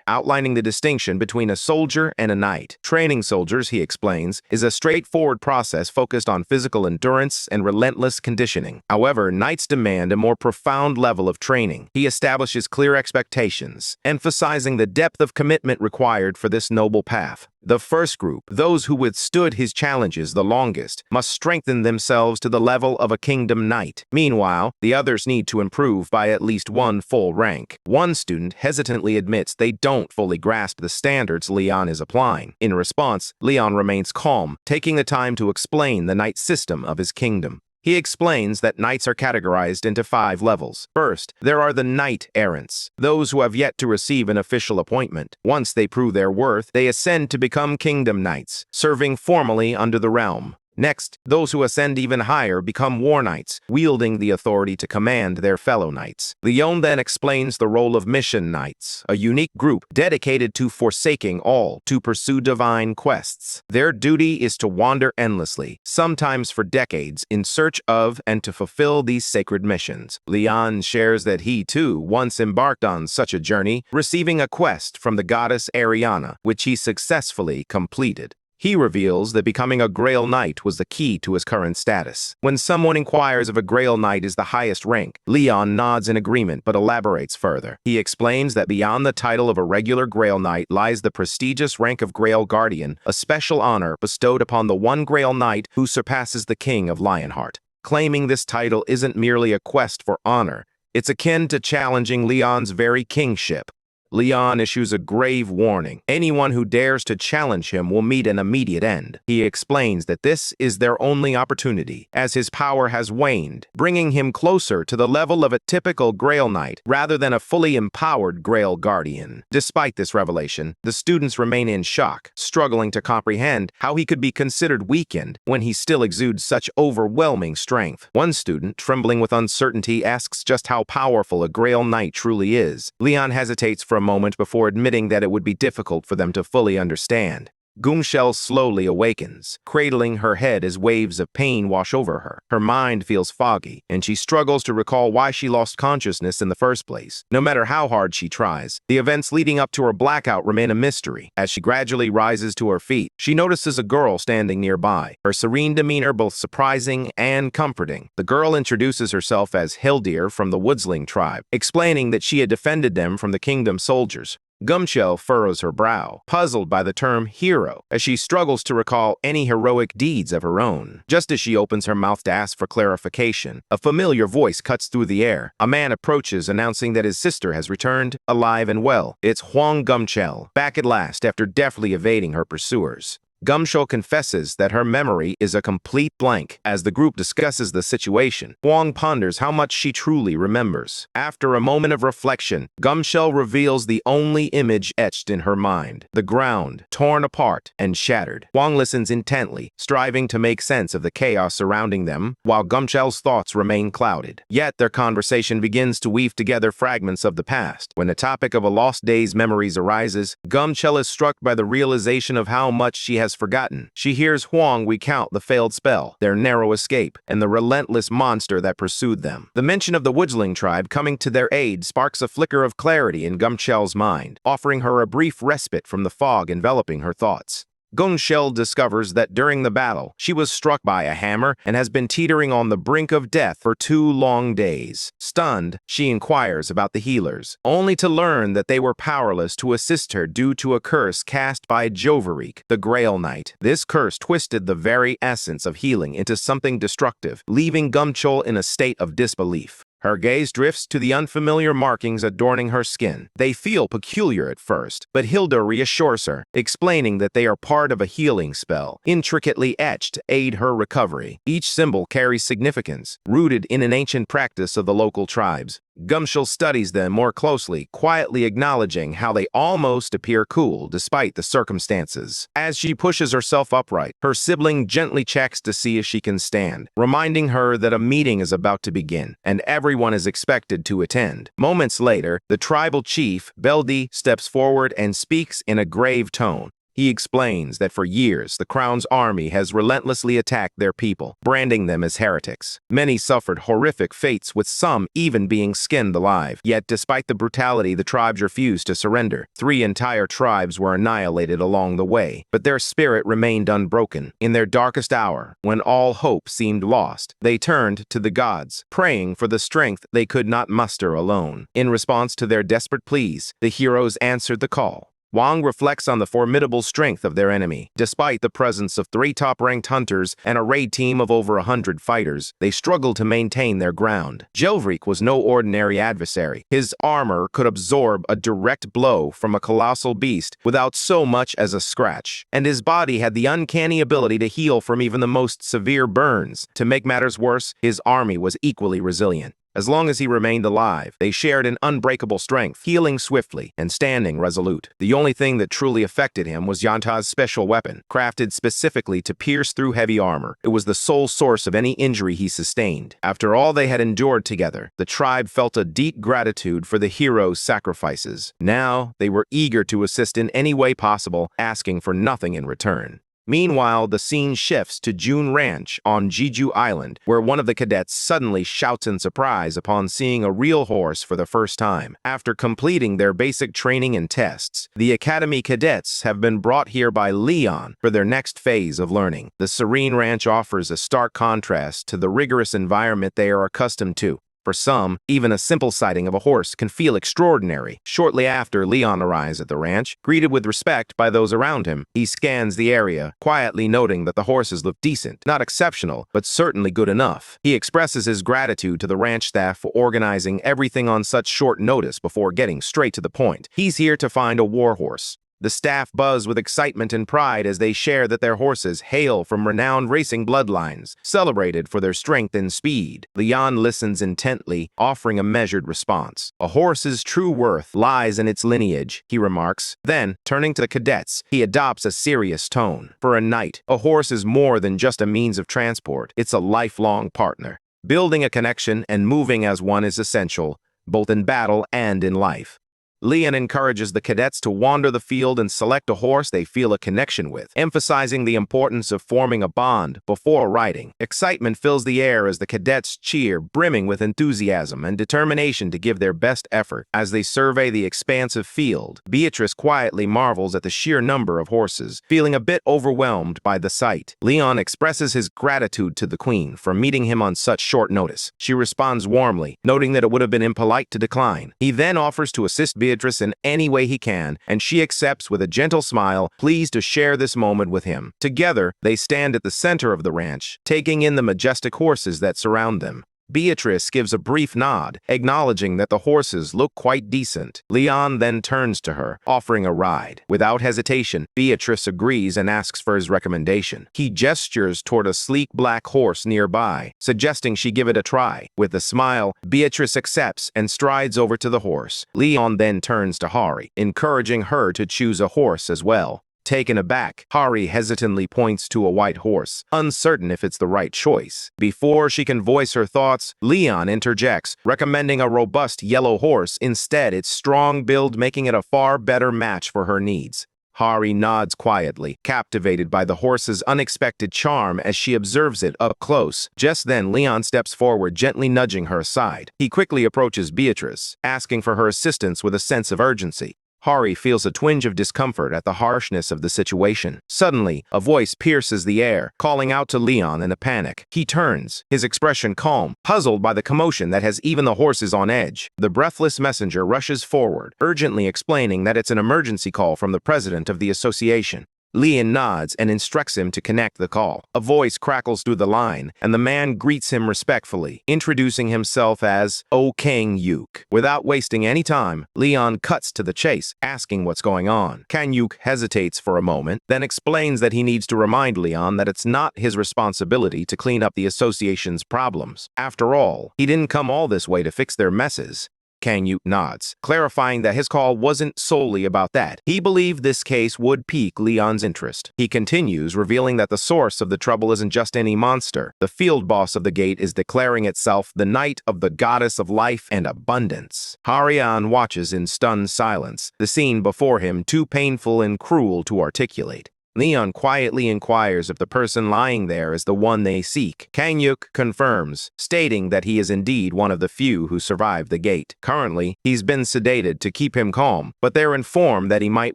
outlining the distinction between a soldier and a knight. Training soldiers, he explains, is a straightforward process focused on physical endurance and relentless conditioning. However, knights demand a more profound level of training. He establishes clear expectations, emphasizing the depth of commitment required for this noble path. The first group, those who withstood his challenges the longest, must strengthen themselves to the level of a kingdom knight. Meanwhile, the others need to improve by at least one full rank. One student hesitantly admits they don't fully grasp the standards Leon is applying. In response, Leon remains calm, taking the time to explain the knight system of his kingdom. He explains that knights are categorized into 5 levels. First, there are the knight-errants, those who have yet to receive an official appointment. Once they prove their worth, they ascend to become kingdom knights, serving formally under the realm. Next, those who ascend even higher become war knights, wielding the authority to command their fellow knights. Leon then explains the role of mission knights, a unique group dedicated to forsaking all to pursue divine quests. Their duty is to wander endlessly, sometimes for decades, in search of and to fulfill these sacred missions. Leon shares that he, too, once embarked on such a journey, receiving a quest from the goddess Ariana, which he successfully completed. He reveals that becoming a Grail Knight was the key to his current status. When someone inquires if a Grail Knight is the highest rank, Leon nods in agreement but elaborates further. He explains that beyond the title of a regular Grail Knight lies the prestigious rank of Grail Guardian, a special honor bestowed upon the one Grail Knight who surpasses the King of Lionheart. Claiming this title isn't merely a quest for honor, it's akin to challenging Leon's very kingship. Leon issues a grave warning. Anyone who dares to challenge him will meet an immediate end. He explains that this is their only opportunity, as his power has waned, bringing him closer to the level of a typical Grail Knight rather than a fully empowered Grail Guardian. Despite this revelation, the students remain in shock, struggling to comprehend how he could be considered weakened when he still exudes such overwhelming strength. One student, trembling with uncertainty, asks just how powerful a Grail Knight truly is. Leon hesitates for a moment before admitting that it would be difficult for them to fully understand. Gumshell slowly awakens, cradling her head as waves of pain wash over her. Her mind feels foggy, and she struggles to recall why she lost consciousness in the first place. No matter how hard she tries, the events leading up to her blackout remain a mystery. As she gradually rises to her feet, she notices a girl standing nearby, her serene demeanor both surprising and comforting. The girl introduces herself as Hildir from the Woodsling tribe, explaining that she had defended them from the kingdom soldiers. Gumshell furrows her brow, puzzled by the term hero, as she struggles to recall any heroic deeds of her own. Just as she opens her mouth to ask for clarification, a familiar voice cuts through the air. A man approaches, announcing that his sister has returned, alive and well. It's Huang Gumshell, back at last after deftly evading her pursuers. Gumshell confesses that her memory is a complete blank. As the group discusses the situation, Huang ponders how much she truly remembers. After a moment of reflection, Gumshell reveals the only image etched in her mind: the ground, torn apart and shattered. Huang listens intently, striving to make sense of the chaos surrounding them, while Gumshell's thoughts remain clouded. Yet their conversation begins to weave together fragments of the past. When the topic of a lost day's memories arises, Gumshell is struck by the realization of how much she has forgotten. She hears Huang recount the failed spell, their narrow escape, and the relentless monster that pursued them. The mention of the Woodsling tribe coming to their aid sparks a flicker of clarity in Gumshell's mind, offering her a brief respite from the fog enveloping her thoughts. Gunshell discovers that during the battle, she was struck by a hammer and has been teetering on the brink of death for 2 long days. Stunned, she inquires about the healers, only to learn that they were powerless to assist her due to a curse cast by Jovaric, the Grail Knight. This curse twisted the very essence of healing into something destructive, leaving Gunshell in a state of disbelief. Her gaze drifts to the unfamiliar markings adorning her skin. They feel peculiar at first, but Hilda reassures her, explaining that they are part of a healing spell, intricately etched to aid her recovery. Each symbol carries significance, rooted in an ancient practice of the local tribes. Gunshell studies them more closely, quietly acknowledging how they almost appear cool despite the circumstances. As she pushes herself upright, her sibling gently checks to see if she can stand, reminding her that a meeting is about to begin, and everyone is expected to attend. Moments later, the tribal chief, Beldi, steps forward and speaks in a grave tone. He explains that for years, the Crown's army has relentlessly attacked their people, branding them as heretics. Many suffered horrific fates, with some even being skinned alive. Yet, despite the brutality, the tribes refused to surrender. 3 entire tribes were annihilated along the way, but their spirit remained unbroken. In their darkest hour, when all hope seemed lost, they turned to the gods, praying for the strength they could not muster alone. In response to their desperate pleas, the heroes answered the call. Wang reflects on the formidable strength of their enemy. Despite the presence of 3 top-ranked hunters and a raid team of over 100 fighters, they struggled to maintain their ground. Jovaric was no ordinary adversary. His armor could absorb a direct blow from a colossal beast without so much as a scratch, and his body had the uncanny ability to heal from even the most severe burns. To make matters worse, his army was equally resilient. As long as he remained alive, they shared an unbreakable strength, healing swiftly and standing resolute. The only thing that truly affected him was Yanta's special weapon, crafted specifically to pierce through heavy armor. It was the sole source of any injury he sustained. After all they had endured together, the tribe felt a deep gratitude for the hero's sacrifices. Now, they were eager to assist in any way possible, asking for nothing in return. Meanwhile, the scene shifts to June Ranch on Jeju Island, where one of the cadets suddenly shouts in surprise upon seeing a real horse for the first time. After completing their basic training and tests, the Academy cadets have been brought here by Leon for their next phase of learning. The serene ranch offers a stark contrast to the rigorous environment they are accustomed to. For some, even a simple sighting of a horse can feel extraordinary. Shortly after Leon arrives at the ranch, greeted with respect by those around him, he scans the area, quietly noting that the horses look decent, not exceptional, but certainly good enough. He expresses his gratitude to the ranch staff for organizing everything on such short notice before getting straight to the point. He's here to find a war horse. The staff buzz with excitement and pride as they share that their horses hail from renowned racing bloodlines, celebrated for their strength and speed. Leon listens intently, offering a measured response. A horse's true worth lies in its lineage, he remarks. Then, turning to the cadets, he adopts a serious tone. For a knight, a horse is more than just a means of transport. It's a lifelong partner. Building a connection and moving as one is essential, both in battle and in life. Leon encourages the cadets to wander the field and select a horse they feel a connection with, emphasizing the importance of forming a bond before riding. Excitement fills the air as the cadets cheer, brimming with enthusiasm and determination to give their best effort. As they survey the expansive field, Beatrice quietly marvels at the sheer number of horses, feeling a bit overwhelmed by the sight. Leon expresses his gratitude to the queen for meeting him on such short notice. She responds warmly, noting that it would have been impolite to decline. He then offers to assist Beatrice in any way he can, and she accepts with a gentle smile, pleased to share this moment with him. Together, they stand at the center of the ranch, taking in the majestic horses that surround them. Beatrice gives a brief nod, acknowledging that the horses look quite decent. Leon then turns to her, offering a ride. Without hesitation, Beatrice agrees and asks for his recommendation. He gestures toward a sleek black horse nearby, suggesting she give it a try. With a smile, Beatrice accepts and strides over to the horse. Leon then turns to Hari, encouraging her to choose a horse as well. Taken aback, Hari hesitantly points to a white horse, uncertain if it's the right choice. Before she can voice her thoughts, Leon interjects, recommending a robust yellow horse instead, its strong build making it a far better match for her needs. Hari nods quietly, captivated by the horse's unexpected charm as she observes it up close. Just then, Leon steps forward, gently nudging her aside. He quickly approaches Beatrice, asking for her assistance with a sense of urgency. Hari feels a twinge of discomfort at the harshness of the situation. Suddenly, a voice pierces the air, calling out to Leon in a panic. He turns, his expression calm, puzzled by the commotion that has even the horses on edge. The breathless messenger rushes forward, urgently explaining that it's an emergency call from the president of the association. Leon nods and instructs him to connect the call. A voice crackles through the line, and the man greets him respectfully, introducing himself as O Kang Yuk. Without wasting any time, Leon cuts to the chase, asking what's going on. Kang Yuk hesitates for a moment, then explains that he needs to remind Leon that it's not his responsibility to clean up the association's problems. After all, he didn't come all this way to fix their messes. Kang Yuk nods, clarifying that his call wasn't solely about that. He believed this case would pique Leon's interest. He continues, revealing that the source of the trouble isn't just any monster. The field boss of the gate is declaring itself the Knight of the Goddess of Life and Abundance. Harian watches in stunned silence, the scene before him too painful and cruel to articulate. Leon quietly inquires if the person lying there is the one they seek. Kang Yuk confirms, stating that he is indeed one of the few who survived the gate. Currently, he's been sedated to keep him calm, but they're informed that he might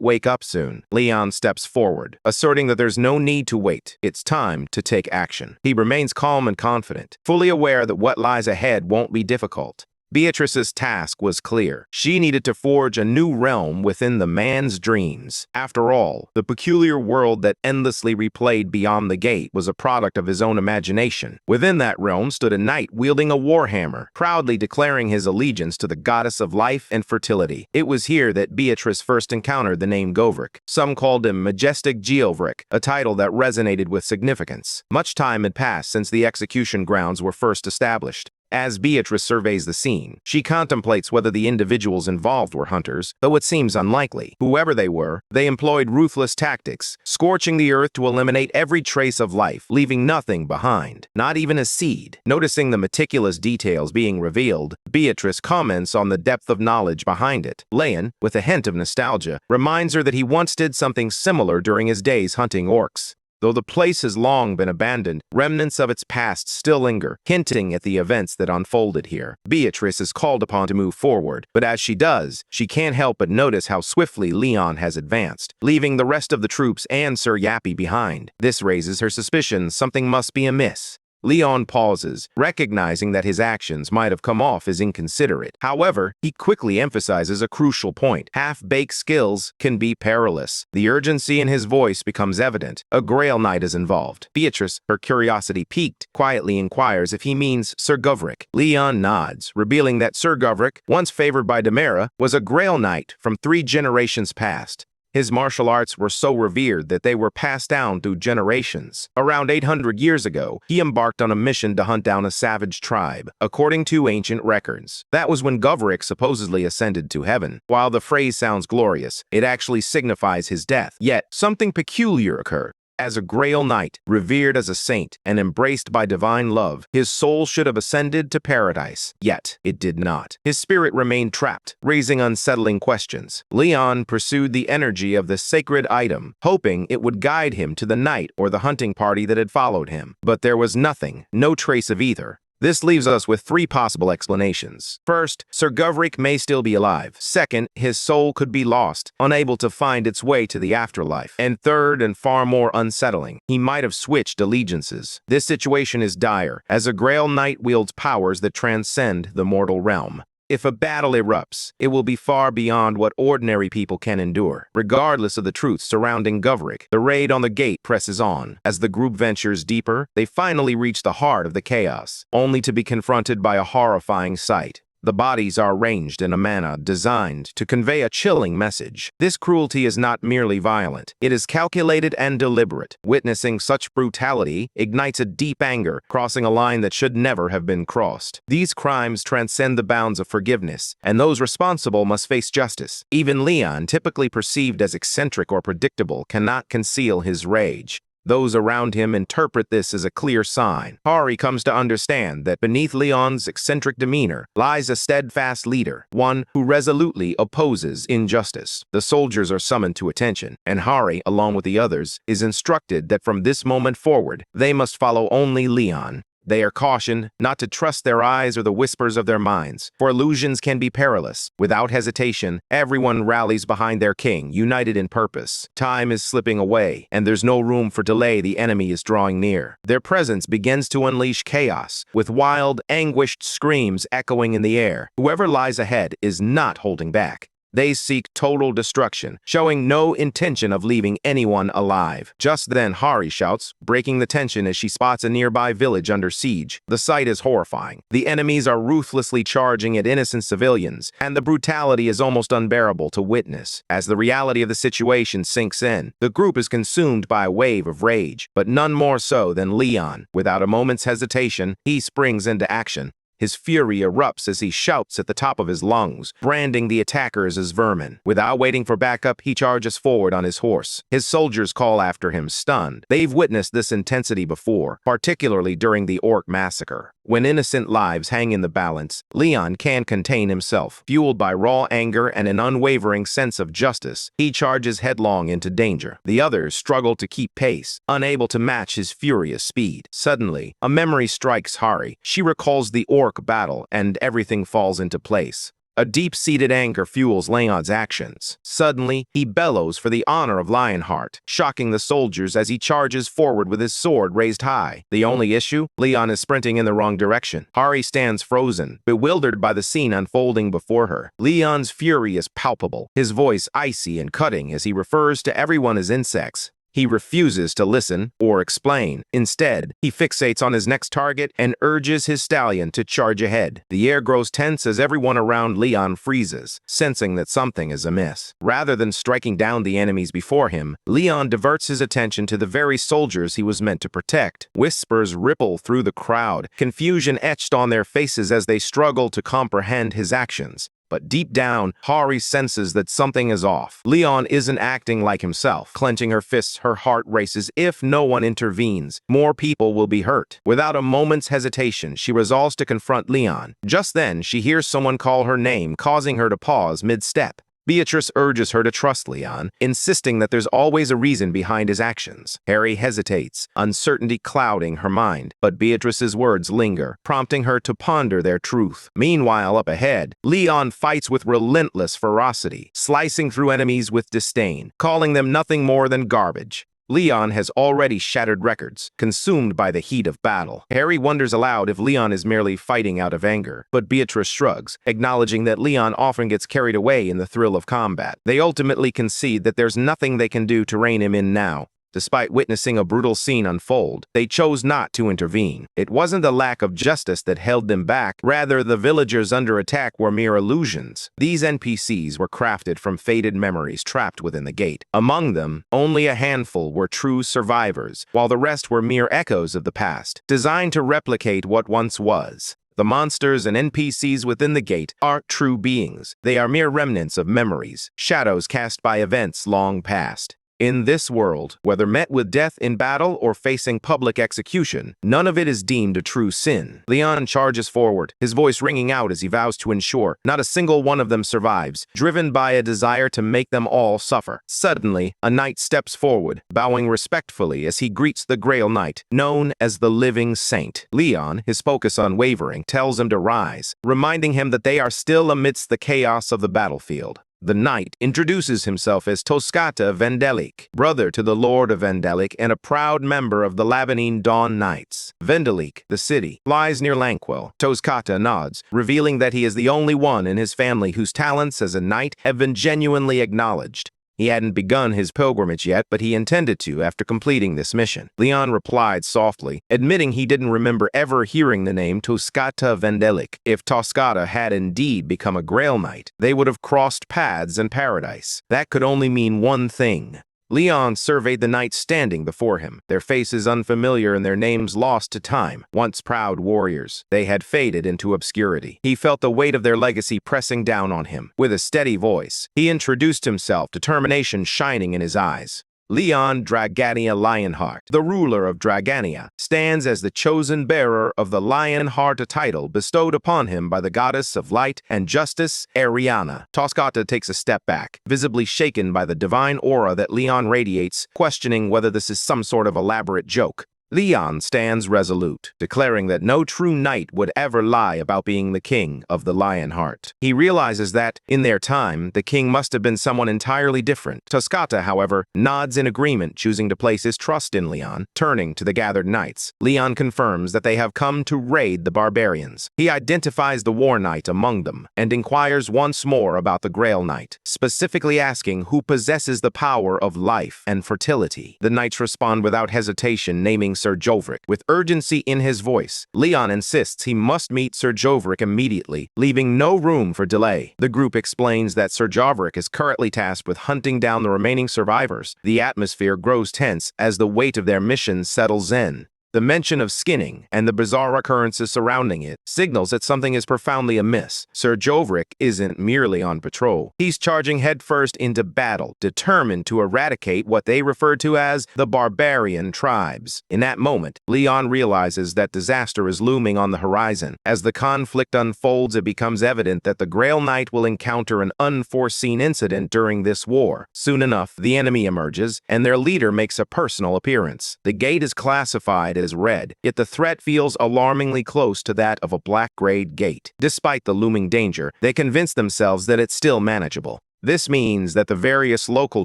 wake up soon. Leon steps forward, asserting that there's no need to wait. It's time to take action. He remains calm and confident, fully aware that what lies ahead won't be difficult. Beatrice's task was clear. She needed to forge a new realm within the man's dreams. After all, the peculiar world that endlessly replayed beyond the gate was a product of his own imagination. Within that realm stood a knight wielding a warhammer, proudly declaring his allegiance to the goddess of life and fertility. It was here that Beatrice first encountered the name Govric. Some called him Majestic Geovric, a title that resonated with significance. Much time had passed since the execution grounds were first established. As Beatrice surveys the scene, she contemplates whether the individuals involved were hunters, though it seems unlikely. Whoever they were, they employed ruthless tactics, scorching the earth to eliminate every trace of life, leaving nothing behind, not even a seed. Noticing the meticulous details being revealed, Beatrice comments on the depth of knowledge behind it. Leon, with a hint of nostalgia, reminds her that he once did something similar during his days hunting orcs. Though the place has long been abandoned, remnants of its past still linger, hinting at the events that unfolded here. Beatrice is called upon to move forward, but as she does, she can't help but notice how swiftly Leon has advanced, leaving the rest of the troops and Sir Yappy behind. This raises her suspicions something must be amiss. Leon pauses, recognizing that his actions might have come off as inconsiderate. However, he quickly emphasizes a crucial point. Half-baked skills can be perilous. The urgency in his voice becomes evident. A Grail Knight is involved. Beatrice, her curiosity piqued, quietly inquires if he means Sir Govric. Leon nods, revealing that Sir Govric, once favored by Demera, was a Grail Knight from 3 generations past. His martial arts were so revered that they were passed down through generations. Around 800 years ago, he embarked on a mission to hunt down a savage tribe, according to ancient records. That was when Govric supposedly ascended to heaven. While the phrase sounds glorious, it actually signifies his death. Yet, something peculiar occurred. As a Grail Knight, revered as a saint, and embraced by divine love, his soul should have ascended to paradise. Yet, it did not. His spirit remained trapped, raising unsettling questions. Leon pursued the energy of the sacred item, hoping it would guide him to the knight or the hunting party that had followed him. But there was nothing, no trace of either. This leaves us with 3 possible explanations. First, Sir Govric may still be alive. Second, his soul could be lost, unable to find its way to the afterlife. And third, and far more unsettling, he might have switched allegiances. This situation is dire, as a Grail Knight wields powers that transcend the mortal realm. If a battle erupts, it will be far beyond what ordinary people can endure. Regardless of the truth surrounding Govric, the raid on the gate presses on. As the group ventures deeper, they finally reach the heart of the chaos, only to be confronted by a horrifying sight. The bodies are arranged in a manner designed to convey a chilling message. This cruelty is not merely violent. It is calculated and deliberate. Witnessing such brutality ignites a deep anger, crossing a line that should never have been crossed. These crimes transcend the bounds of forgiveness, and those responsible must face justice. Even Leon, typically perceived as eccentric or predictable, cannot conceal his rage. Those around him interpret this as a clear sign. Hari comes to understand that beneath Leon's eccentric demeanor lies a steadfast leader, one who resolutely opposes injustice. The soldiers are summoned to attention, and Hari, along with the others, is instructed that from this moment forward, they must follow only Leon. They are cautioned not to trust their eyes or the whispers of their minds, for illusions can be perilous. Without hesitation, everyone rallies behind their king, united in purpose. Time is slipping away, and there's no room for delay. The enemy is drawing near. Their presence begins to unleash chaos, with wild, anguished screams echoing in the air. Whoever lies ahead is not holding back. They seek total destruction, showing no intention of leaving anyone alive. Just then, Hari shouts, breaking the tension as she spots a nearby village under siege. The sight is horrifying. The enemies are ruthlessly charging at innocent civilians, and the brutality is almost unbearable to witness. As the reality of the situation sinks in, the group is consumed by a wave of rage, but none more so than Leon. Without a moment's hesitation, he springs into action. His fury erupts as he shouts at the top of his lungs, branding the attackers as vermin. Without waiting for backup, he charges forward on his horse. His soldiers call after him, stunned. They've witnessed this intensity before, particularly during the Orc massacre. When innocent lives hang in the balance, Leon can't contain himself. Fueled by raw anger and an unwavering sense of justice, he charges headlong into danger. The others struggle to keep pace, unable to match his furious speed. Suddenly, a memory strikes Hari. She recalls the Orc battle, and everything falls into place. A deep-seated anger fuels Leon's actions. Suddenly, he bellows for the honor of Lionheart, shocking the soldiers as he charges forward with his sword raised high. The only issue? Leon is sprinting in the wrong direction. Hari stands frozen, bewildered by the scene unfolding before her. Leon's fury is palpable, his voice icy and cutting as he refers to everyone as insects. He refuses to listen or explain. Instead, he fixates on his next target and urges his stallion to charge ahead. The air grows tense as everyone around Leon freezes, sensing that something is amiss. Rather than striking down the enemies before him, Leon diverts his attention to the very soldiers he was meant to protect. Whispers ripple through the crowd, confusion etched on their faces as they struggle to comprehend his actions. But deep down, Hari senses that something is off. Leon isn't acting like himself. Clenching her fists, her heart races. If no one intervenes, more people will be hurt. Without a moment's hesitation, she resolves to confront Leon. Just then, she hears someone call her name, causing her to pause mid-step. Beatrice urges her to trust Leon, insisting that there's always a reason behind his actions. Harry hesitates, uncertainty clouding her mind, but Beatrice's words linger, prompting her to ponder their truth. Meanwhile, up ahead, Leon fights with relentless ferocity, slicing through enemies with disdain, calling them nothing more than garbage. Leon has already shattered records, consumed by the heat of battle. Harry wonders aloud if Leon is merely fighting out of anger, but Beatrice shrugs, acknowledging that Leon often gets carried away in the thrill of combat. They ultimately concede that there's nothing they can do to rein him in now. Despite witnessing a brutal scene unfold, they chose not to intervene. It wasn't the lack of justice that held them back, rather the villagers under attack were mere illusions. These NPCs were crafted from faded memories trapped within the gate. Among them, only a handful were true survivors, while the rest were mere echoes of the past, designed to replicate what once was. The monsters and NPCs within the gate aren't true beings. They are mere remnants of memories, shadows cast by events long past. In this world, whether met with death in battle or facing public execution, none of it is deemed a true sin. Leon charges forward, his voice ringing out as he vows to ensure not a single one of them survives, driven by a desire to make them all suffer. Suddenly, a knight steps forward, bowing respectfully as he greets the Grail Knight, known as the Living Saint. Leon, his focus unwavering, tells him to rise, reminding him that they are still amidst the chaos of the battlefield. The knight introduces himself as Toscata Vendelic, brother to the Lord of Vendelic and a proud member of the Labanine Dawn Knights. Vendelic, the city, lies near Lanquil. Toscata nods, revealing that he is the only one in his family whose talents as a knight have been genuinely acknowledged. He hadn't begun his pilgrimage yet, but he intended to after completing this mission. Leon replied softly, admitting he didn't remember ever hearing the name Toscata Vendelic. If Toscata had indeed become a Grail Knight, they would have crossed paths in paradise. That could only mean one thing. Leon surveyed the knights standing before him, their faces unfamiliar and their names lost to time. Once proud warriors, they had faded into obscurity. He felt the weight of their legacy pressing down on him. With a steady voice, he introduced himself, determination shining in his eyes. Leon Dragania Lionheart, the ruler of Dragania, stands as the chosen bearer of the Lionheart, a title bestowed upon him by the goddess of light and justice, Ariana. Toscata takes a step back, visibly shaken by the divine aura that Leon radiates, questioning whether this is some sort of elaborate joke. Leon stands resolute, declaring that no true knight would ever lie about being the king of the Lionheart. He realizes that, in their time, the king must have been someone entirely different. Toscata, however, nods in agreement, choosing to place his trust in Leon. Turning to the gathered knights, Leon confirms that they have come to raid the barbarians. He identifies the war knight among them, and inquires once more about the Grail Knight, specifically asking who possesses the power of life and fertility. The knights respond without hesitation, naming Sir Jovrik. With urgency in his voice, Leon insists he must meet Sir Jovrik immediately, leaving no room for delay. The group explains that Sir Jovrik is currently tasked with hunting down the remaining survivors. The atmosphere grows tense as the weight of their mission settles in. The mention of skinning and the bizarre occurrences surrounding it signals that something is profoundly amiss. Sir Jovrik isn't merely on patrol. He's charging headfirst into battle, determined to eradicate what they refer to as the barbarian tribes. In that moment, Leon realizes that disaster is looming on the horizon. As the conflict unfolds, it becomes evident that the Grail Knight will encounter an unforeseen incident during this war. Soon enough, the enemy emerges, and their leader makes a personal appearance. The gate is classified as red, yet the threat feels alarmingly close to that of a black-grade gate. Despite the looming danger, they convince themselves that it's still manageable. This means that the various local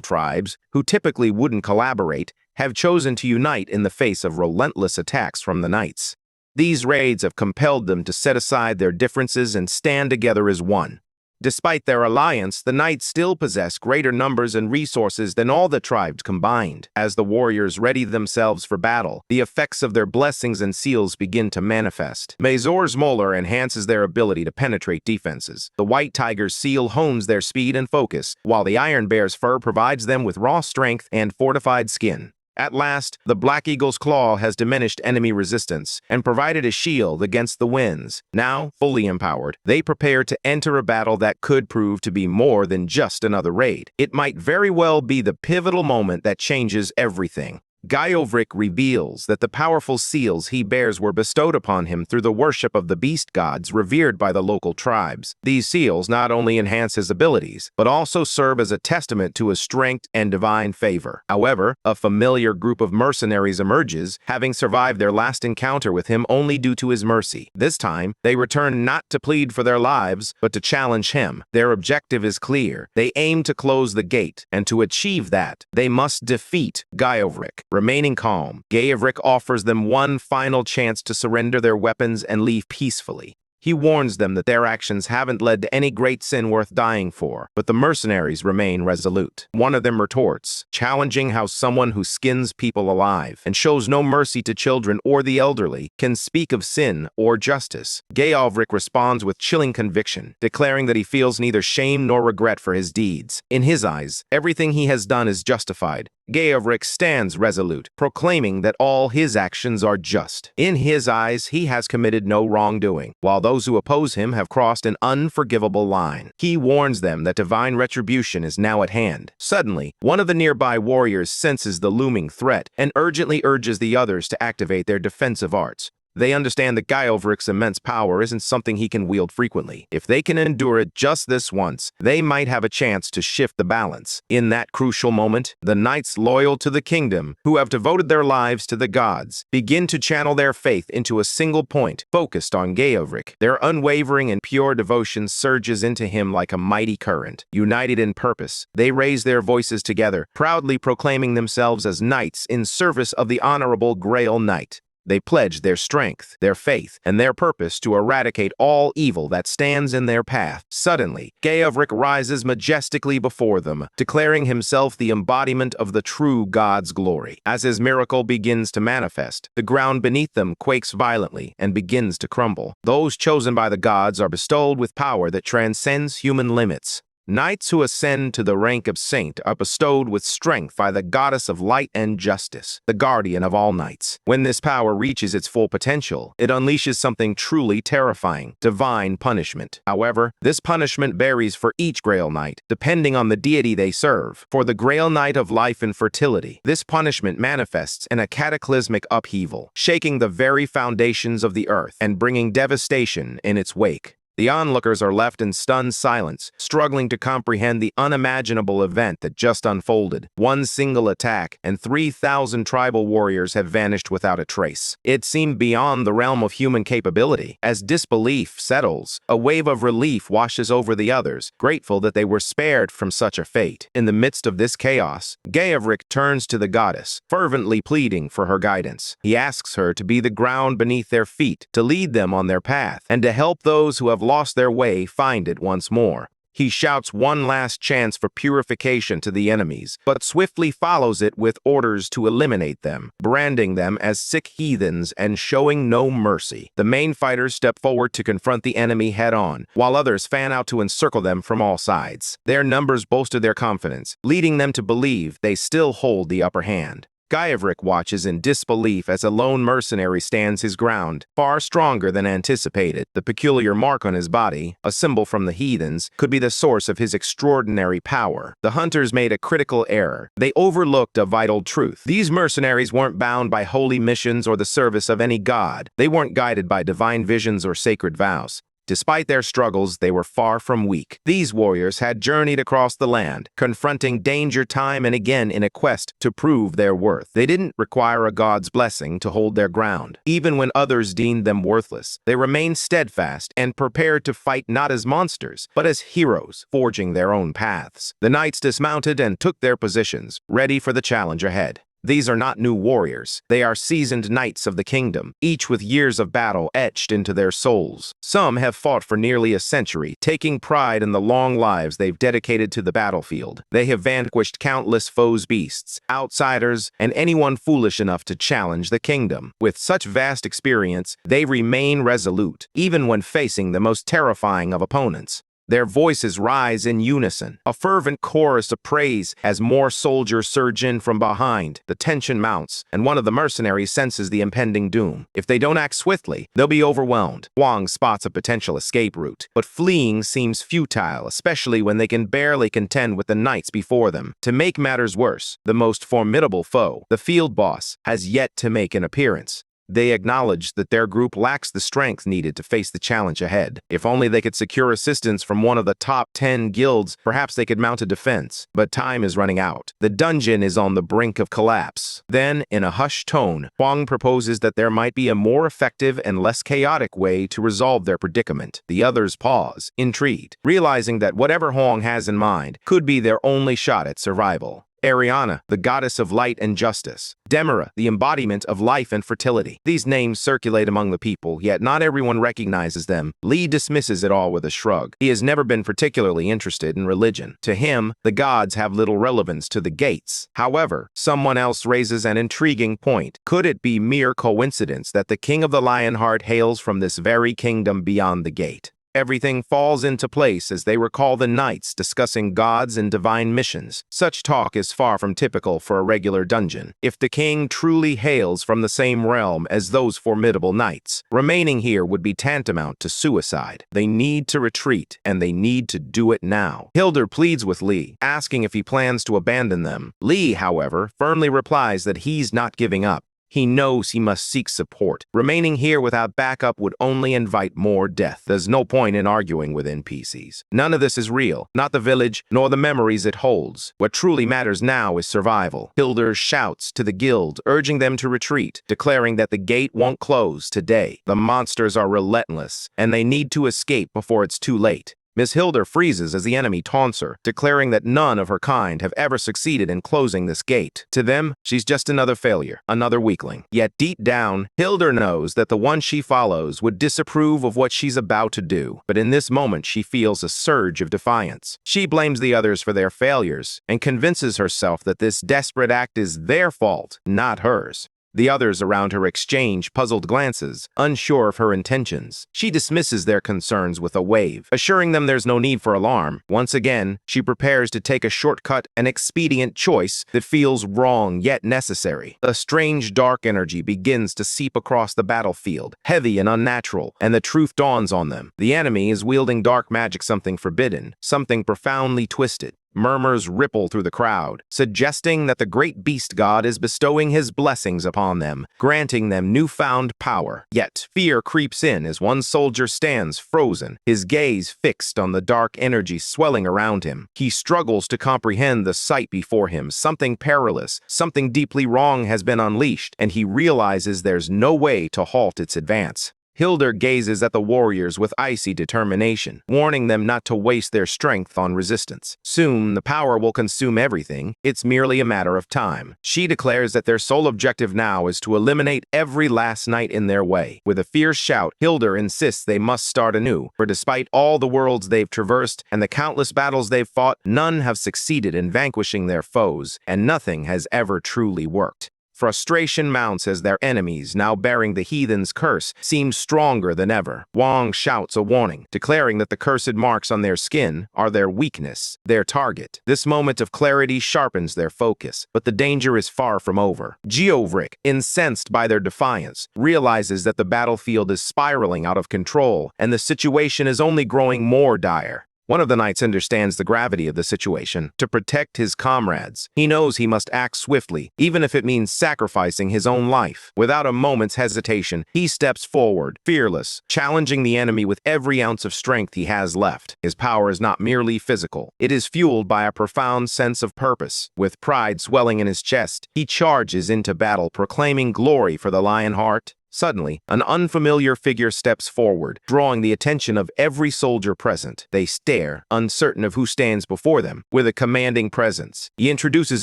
tribes, who typically wouldn't collaborate, have chosen to unite in the face of relentless attacks from the knights. These raids have compelled them to set aside their differences and stand together as one. Despite their alliance, the knights still possess greater numbers and resources than all the tribes combined. As the warriors ready themselves for battle, the effects of their blessings and seals begin to manifest. Mazor's Molar enhances their ability to penetrate defenses. The White Tiger's seal hones their speed and focus, while the Iron Bear's fur provides them with raw strength and fortified skin. At last, the Black Eagle's claw has diminished enemy resistance and provided a shield against the winds. Now, fully empowered, they prepare to enter a battle that could prove to be more than just another raid. It might very well be the pivotal moment that changes everything. Gaiovrik reveals that the powerful seals he bears were bestowed upon him through the worship of the beast gods revered by the local tribes. These seals not only enhance his abilities, but also serve as a testament to his strength and divine favor. However, a familiar group of mercenaries emerges, having survived their last encounter with him only due to his mercy. This time, they return not to plead for their lives, but to challenge him. Their objective is clear. They aim to close the gate, and to achieve that, they must defeat Gaiovrik. Remaining calm, Gaiovrik offers them one final chance to surrender their weapons and leave peacefully. He warns them that their actions haven't led to any great sin worth dying for, but the mercenaries remain resolute. One of them retorts, challenging how someone who skins people alive and shows no mercy to children or the elderly can speak of sin or justice. Gaiovrik responds with chilling conviction, declaring that he feels neither shame nor regret for his deeds. In his eyes, everything he has done is justified. Gaiovrik stands resolute, proclaiming that all his actions are just. In his eyes, he has committed no wrongdoing, while those who oppose him have crossed an unforgivable line. He warns them that divine retribution is now at hand. Suddenly, one of the nearby warriors senses the looming threat and urgently urges the others to activate their defensive arts. They understand that Gaiovrik's immense power isn't something he can wield frequently. If they can endure it just this once, they might have a chance to shift the balance. In that crucial moment, the knights loyal to the kingdom, who have devoted their lives to the gods, begin to channel their faith into a single point, focused on Gaiovrik. Their unwavering and pure devotion surges into him like a mighty current. United in purpose, they raise their voices together, proudly proclaiming themselves as knights in service of the honorable Grail Knight. They pledge their strength, their faith, and their purpose to eradicate all evil that stands in their path. Suddenly, Gaiovrik rises majestically before them, declaring himself the embodiment of the true God's glory. As his miracle begins to manifest, the ground beneath them quakes violently and begins to crumble. Those chosen by the gods are bestowed with power that transcends human limits. Knights who ascend to the rank of saint are bestowed with strength by the goddess of light and justice, the guardian of all knights. When this power reaches its full potential, it unleashes something truly terrifying, divine punishment. However, this punishment varies for each Grail Knight, depending on the deity they serve. For the Grail Knight of life and fertility, this punishment manifests in a cataclysmic upheaval, shaking the very foundations of the earth and bringing devastation in its wake. The onlookers are left in stunned silence, struggling to comprehend the unimaginable event that just unfolded. One single attack, and 3,000 tribal warriors have vanished without a trace. It seemed beyond the realm of human capability. As disbelief settles, a wave of relief washes over the others, grateful that they were spared from such a fate. In the midst of this chaos, Gayavrik turns to the goddess, fervently pleading for her guidance. He asks her to be the ground beneath their feet, to lead them on their path, and to help those who have lost their way find it once more. He shouts one last chance for purification to the enemies, but swiftly follows it with orders to eliminate them, branding them as sick heathens and showing no mercy. The main fighters step forward to confront the enemy head-on, while others fan out to encircle them from all sides. Their numbers bolster their confidence, leading them to believe they still hold the upper hand. Gayavrik watches in disbelief as a lone mercenary stands his ground, far stronger than anticipated. The peculiar mark on his body, a symbol from the heathens, could be the source of his extraordinary power. The hunters made a critical error. They overlooked a vital truth. These mercenaries weren't bound by holy missions or the service of any god. They weren't guided by divine visions or sacred vows. Despite their struggles, they were far from weak. These warriors had journeyed across the land, confronting danger time and again in a quest to prove their worth. They didn't require a god's blessing to hold their ground. Even when others deemed them worthless, they remained steadfast and prepared to fight not as monsters, but as heroes, forging their own paths. The knights dismounted and took their positions, ready for the challenge ahead. These are not new warriors. They are seasoned knights of the kingdom, each with years of battle etched into their souls. Some have fought for nearly a century, taking pride in the long lives they've dedicated to the battlefield. They have vanquished countless foes, beasts, outsiders, and anyone foolish enough to challenge the kingdom. With such vast experience, they remain resolute, even when facing the most terrifying of opponents. Their voices rise in unison, a fervent chorus of praise as more soldiers surge in from behind. The tension mounts, and one of the mercenaries senses the impending doom. If they don't act swiftly, they'll be overwhelmed. Huang spots a potential escape route, but fleeing seems futile, especially when they can barely contend with the knights before them. To make matters worse, the most formidable foe, the field boss, has yet to make an appearance. They acknowledge that their group lacks the strength needed to face the challenge ahead. If only they could secure assistance from one of the top 10 guilds, perhaps they could mount a defense. But time is running out. The dungeon is on the brink of collapse. Then, in a hushed tone, Huang proposes that there might be a more effective and less chaotic way to resolve their predicament. The others pause, intrigued, realizing that whatever Huang has in mind could be their only shot at survival. Ariana, the goddess of light and justice. Demira, the embodiment of life and fertility. These names circulate among the people, yet not everyone recognizes them. Lee dismisses it all with a shrug. He has never been particularly interested in religion. To him, the gods have little relevance to the gates. However, someone else raises an intriguing point. Could it be mere coincidence that the king of the Lionheart hails from this very kingdom beyond the gate? Everything falls into place as they recall the knights discussing gods and divine missions. Such talk is far from typical for a regular dungeon. If the king truly hails from the same realm as those formidable knights, remaining here would be tantamount to suicide. They need to retreat, and they need to do it now. Hildur pleads with Lee, asking if he plans to abandon them. Lee, however, firmly replies that he's not giving up. He knows he must seek support. Remaining here without backup would only invite more death. There's no point in arguing with NPCs. None of this is real, not the village, nor the memories it holds. What truly matters now is survival. Hildur shouts to the guild, urging them to retreat, declaring that the gate won't close today. The monsters are relentless, and they need to escape before it's too late. Miss Hildur freezes as the enemy taunts her, declaring that none of her kind have ever succeeded in closing this gate. To them, she's just another failure, another weakling. Yet deep down, Hildur knows that the one she follows would disapprove of what she's about to do. But in this moment, she feels a surge of defiance. She blames the others for their failures and convinces herself that this desperate act is their fault, not hers. The others around her exchange puzzled glances, unsure of her intentions. She dismisses their concerns with a wave, assuring them there's no need for alarm. Once again, she prepares to take a shortcut, an expedient choice that feels wrong yet necessary. A strange dark energy begins to seep across the battlefield, heavy and unnatural, and the truth dawns on them. The enemy is wielding dark magic, something forbidden, something profoundly twisted. Murmurs ripple through the crowd, suggesting that the great beast god is bestowing his blessings upon them, granting them newfound power. Yet fear creeps in as one soldier stands frozen, his gaze fixed on the dark energy swelling around him. He struggles to comprehend the sight before him. Something perilous, something deeply wrong has been unleashed, and he realizes there's no way to halt its advance. Hildur gazes at the warriors with icy determination, warning them not to waste their strength on resistance. Soon, the power will consume everything. It's merely a matter of time. She declares that their sole objective now is to eliminate every last knight in their way. With a fierce shout, Hildur insists they must start anew, for despite all the worlds they've traversed and the countless battles they've fought, none have succeeded in vanquishing their foes, and nothing has ever truly worked. Frustration mounts as their enemies, now bearing the heathen's curse, seem stronger than ever. Wang shouts a warning, declaring that the cursed marks on their skin are their weakness, their target. This moment of clarity sharpens their focus, but the danger is far from over. Geovric, incensed by their defiance, realizes that the battlefield is spiraling out of control, and the situation is only growing more dire. One of the knights understands the gravity of the situation. To protect his comrades, he knows he must act swiftly, even if it means sacrificing his own life. Without a moment's hesitation, he steps forward, fearless, challenging the enemy with every ounce of strength he has left. His power is not merely physical. It is fueled by a profound sense of purpose. With pride swelling in his chest, he charges into battle, proclaiming glory for the Lionheart. Suddenly, an unfamiliar figure steps forward, drawing the attention of every soldier present. They stare, uncertain of who stands before them, with a commanding presence. He introduces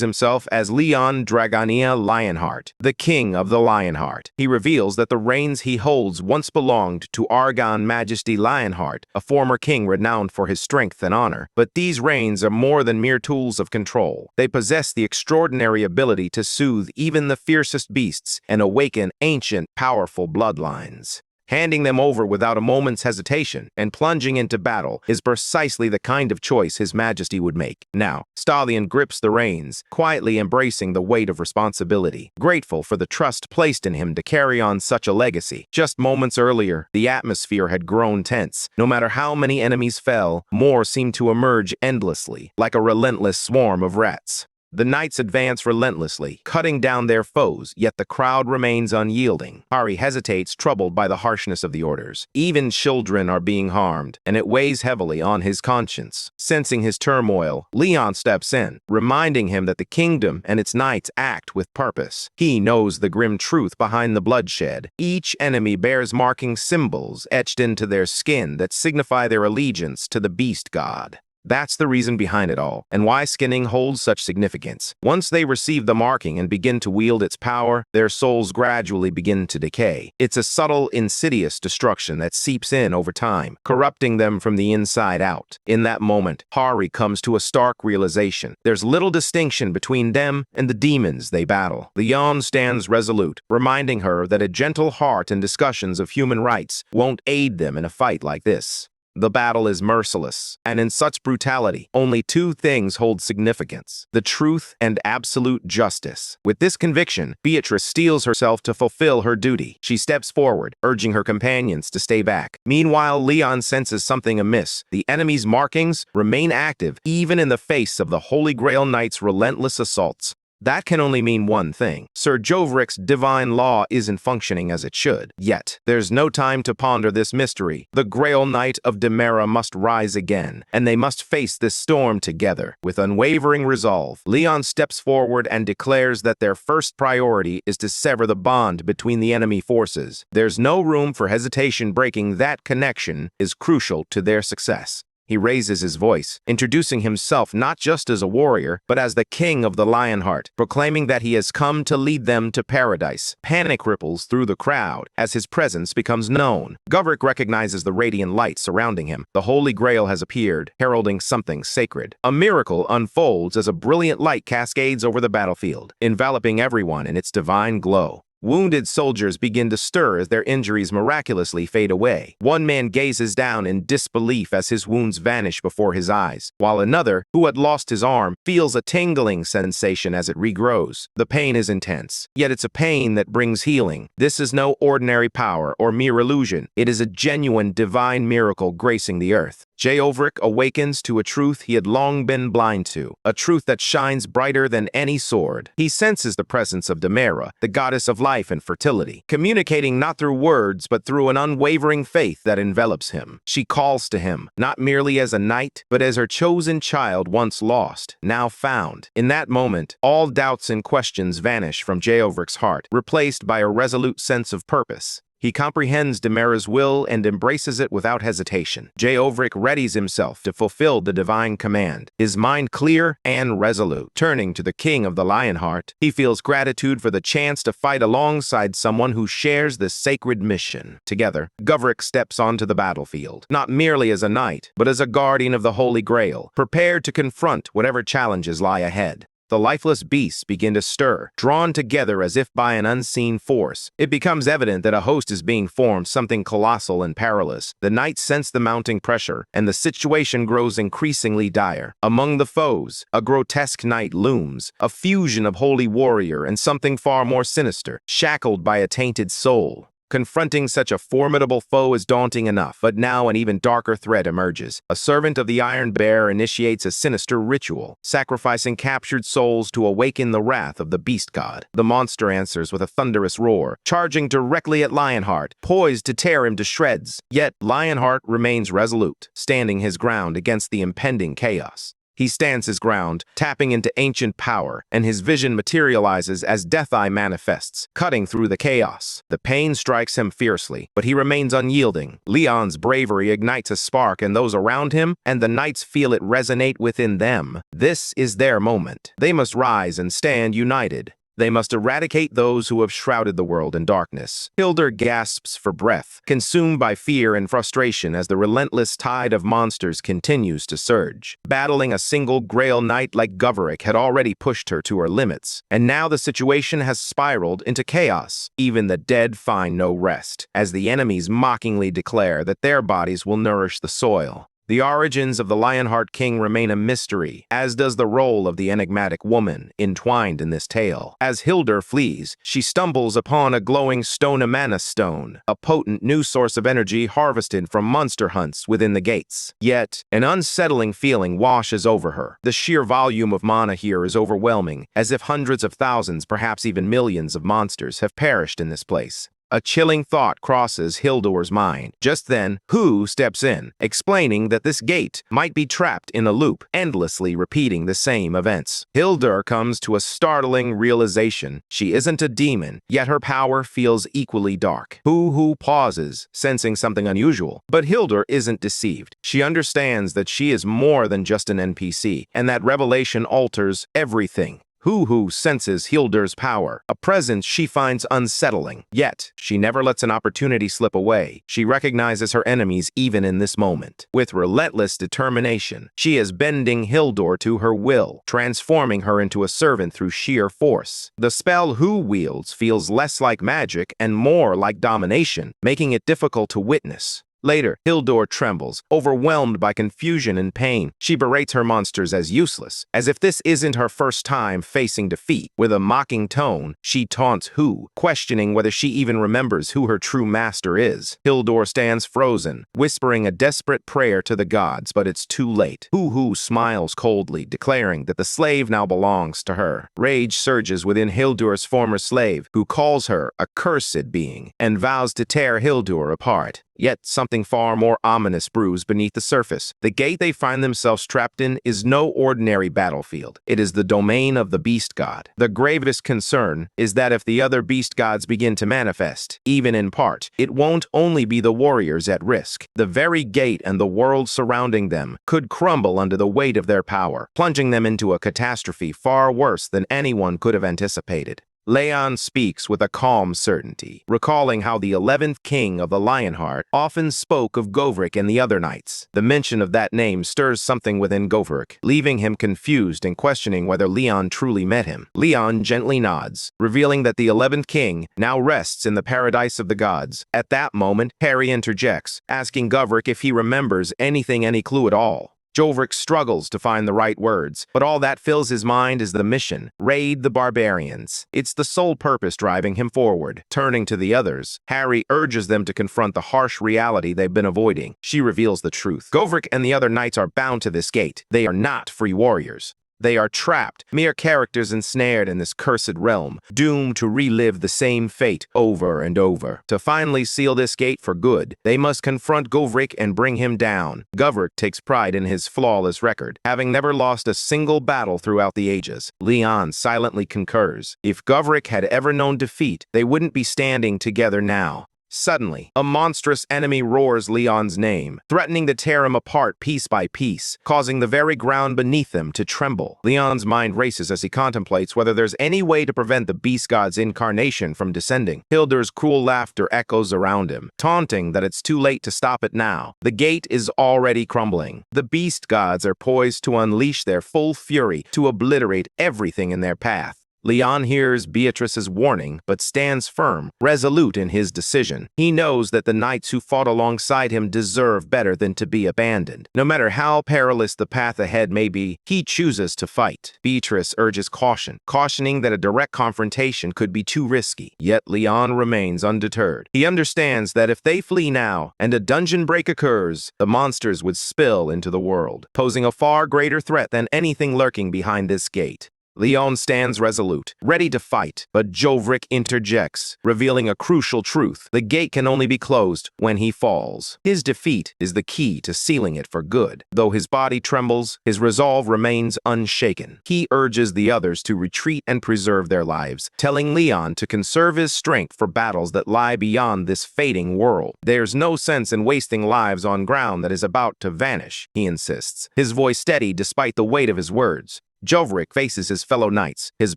himself as Leon Dragania Lionheart, the king of the Lionheart. He reveals that the reins he holds once belonged to Argon Majesty Lionheart, a former king renowned for his strength and honor. But these reins are more than mere tools of control. They possess the extraordinary ability to soothe even the fiercest beasts and awaken ancient, powerful bloodlines. Handing them over without a moment's hesitation and plunging into battle is precisely the kind of choice His Majesty would make. Now, Stallion grips the reins, quietly embracing the weight of responsibility, grateful for the trust placed in him to carry on such a legacy. Just moments earlier, the atmosphere had grown tense. No matter how many enemies fell, more seemed to emerge endlessly, like a relentless swarm of rats. The knights advance relentlessly, cutting down their foes, yet the crowd remains unyielding. Hari hesitates, troubled by the harshness of the orders. Even children are being harmed, and it weighs heavily on his conscience. Sensing his turmoil, Leon steps in, reminding him that the kingdom and its knights act with purpose. He knows the grim truth behind the bloodshed. Each enemy bears marking symbols etched into their skin that signify their allegiance to the beast god. That's the reason behind it all, and why skinning holds such significance. Once they receive the marking and begin to wield its power, their souls gradually begin to decay. It's a subtle, insidious destruction that seeps in over time, corrupting them from the inside out. In that moment, Hari comes to a stark realization. There's little distinction between them and the demons they battle. Leon stands resolute, reminding her that a gentle heart and discussions of human rights won't aid them in a fight like this. The battle is merciless, and in such brutality, only two things hold significance: the truth and absolute justice. With this conviction, Beatrice steels herself to fulfill her duty. She steps forward, urging her companions to stay back. Meanwhile, Leon senses something amiss. The enemy's markings remain active, even in the face of the Holy Grail Knight's relentless assaults. That can only mean one thing. Sir Jovric's divine law isn't functioning as it should. Yet, there's no time to ponder this mystery. The Grail Knight of Demera must rise again, and they must face this storm together. With unwavering resolve, Leon steps forward and declares that their first priority is to sever the bond between the enemy forces. There's no room for hesitation. Breaking that connection is crucial to their success. He raises his voice, introducing himself not just as a warrior, but as the king of the Lionheart, proclaiming that he has come to lead them to paradise. Panic ripples through the crowd as his presence becomes known. Govric recognizes the radiant light surrounding him. The Holy Grail has appeared, heralding something sacred. A miracle unfolds as a brilliant light cascades over the battlefield, enveloping everyone in its divine glow. Wounded soldiers begin to stir as their injuries miraculously fade away. One man gazes down in disbelief as his wounds vanish before his eyes, while another, who had lost his arm, feels a tingling sensation as it regrows. The pain is intense, yet it's a pain that brings healing. This is no ordinary power or mere illusion. It is a genuine divine miracle gracing the earth. Jeovrik awakens to a truth he had long been blind to, a truth that shines brighter than any sword. He senses the presence of Demera, the goddess of life and fertility, communicating not through words but through an unwavering faith that envelops him. She calls to him, not merely as a knight, but as her chosen child once lost, now found. In that moment, all doubts and questions vanish from Jeovrik's heart, replaced by a resolute sense of purpose. He comprehends Demera's will and embraces it without hesitation. Jeovrik readies himself to fulfill the divine command, his mind clear and resolute. Turning to the king of the Lionheart, he feels gratitude for the chance to fight alongside someone who shares this sacred mission. Together, Gavrik steps onto the battlefield, not merely as a knight, but as a guardian of the Holy Grail, prepared to confront whatever challenges lie ahead. The lifeless beasts begin to stir, drawn together as if by an unseen force. It becomes evident that a host is being formed, something colossal and perilous. The knights sense the mounting pressure, and the situation grows increasingly dire. Among the foes, a grotesque knight looms, a fusion of holy warrior and something far more sinister, shackled by a tainted soul. Confronting such a formidable foe is daunting enough, but now an even darker threat emerges. A servant of the Iron Bear initiates a sinister ritual, sacrificing captured souls to awaken the wrath of the beast god. The monster answers with a thunderous roar, charging directly at Lionheart, poised to tear him to shreds. Yet Lionheart remains resolute, standing his ground against the impending chaos. He stands his ground, tapping into ancient power, and his vision materializes as Death Eye manifests, cutting through the chaos. The pain strikes him fiercely, but he remains unyielding. Leon's bravery ignites a spark in those around him, and the knights feel it resonate within them. This is their moment. They must rise and stand united. They must eradicate those who have shrouded the world in darkness. Hildur gasps for breath, consumed by fear and frustration as the relentless tide of monsters continues to surge. Battling a single Grail knight like Gavrik had already pushed her to her limits, and now the situation has spiraled into chaos. Even the dead find no rest, as the enemies mockingly declare that their bodies will nourish the soil. The origins of the Lionheart King remain a mystery, as does the role of the enigmatic woman entwined in this tale. As Hildur flees, she stumbles upon a glowing Stonemana stone, a potent new source of energy harvested from monster hunts within the gates. Yet, an unsettling feeling washes over her. The sheer volume of mana here is overwhelming, as if hundreds of thousands, perhaps even millions of monsters have perished in this place. A chilling thought crosses Hildur's mind. Just then, Hu steps in, explaining that this gate might be trapped in a loop, endlessly repeating the same events. Hildur comes to a startling realization. She isn't a demon, yet her power feels equally dark. Hu pauses, sensing something unusual. But Hildur isn't deceived. She understands that she is more than just an NPC, and that revelation alters everything. Hu senses Hildur's power, a presence she finds unsettling. Yet, she never lets an opportunity slip away. She recognizes her enemies even in this moment. With relentless determination, she is bending Hildur to her will, transforming her into a servant through sheer force. The spell Hu wields feels less like magic and more like domination, making it difficult to witness. Later, Hildur trembles, overwhelmed by confusion and pain. She berates her monsters as useless, as if this isn't her first time facing defeat. With a mocking tone, she taunts Hu, questioning whether she even remembers who her true master is. Hildur stands frozen, whispering a desperate prayer to the gods, but it's too late. Hu smiles coldly, declaring that the slave now belongs to her. Rage surges within Hildur's former slave, who calls her a cursed being, and vows to tear Hildur apart. Yet something far more ominous brews beneath the surface. The gate they find themselves trapped in is no ordinary battlefield. It is the domain of the beast god. The gravest concern is that if the other beast gods begin to manifest, even in part, it won't only be the warriors at risk. The very gate and the world surrounding them could crumble under the weight of their power, plunging them into a catastrophe far worse than anyone could have anticipated. Leon speaks with a calm certainty, recalling how the 11th king of the Lionheart often spoke of Govrik and the other knights. The mention of that name stirs something within Govrik, leaving him confused and questioning whether Leon truly met him. Leon gently nods, revealing that the 11th king now rests in the paradise of the gods. At that moment, Harry interjects, asking Govrik if he remembers any clue at all. Govrik struggles to find the right words, but all that fills his mind is the mission: raid the barbarians. It's the sole purpose driving him forward. Turning to the others, Harry urges them to confront the harsh reality they've been avoiding. She reveals the truth. Govrik and the other knights are bound to this gate. They are not free warriors. They are trapped, mere characters ensnared in this cursed realm, doomed to relive the same fate over and over. To finally seal this gate for good, they must confront Govrik and bring him down. Govrik takes pride in his flawless record, having never lost a single battle throughout the ages. Leon silently concurs. If Govrik had ever known defeat, they wouldn't be standing together now. Suddenly, a monstrous enemy roars Leon's name, threatening to tear him apart piece by piece, causing the very ground beneath them to tremble. Leon's mind races as he contemplates whether there's any way to prevent the beast god's incarnation from descending. Hilder's cruel laughter echoes around him, taunting that it's too late to stop it now. The gate is already crumbling. The beast gods are poised to unleash their full fury to obliterate everything in their path. Leon hears Beatrice's warning, but stands firm, resolute in his decision. He knows that the knights who fought alongside him deserve better than to be abandoned. No matter how perilous the path ahead may be, he chooses to fight. Beatrice urges caution, cautioning that a direct confrontation could be too risky. Yet Leon remains undeterred. He understands that if they flee now, and a dungeon break occurs, the monsters would spill into the world, posing a far greater threat than anything lurking behind this gate. Leon stands resolute, ready to fight, but Govrik interjects, revealing a crucial truth. The gate can only be closed when he falls. His defeat is the key to sealing it for good. Though his body trembles, his resolve remains unshaken. He urges the others to retreat and preserve their lives, telling Leon to conserve his strength for battles that lie beyond this fading world. There's no sense in wasting lives on ground that is about to vanish, he insists, his voice steady despite the weight of his words. Govrik faces his fellow knights, his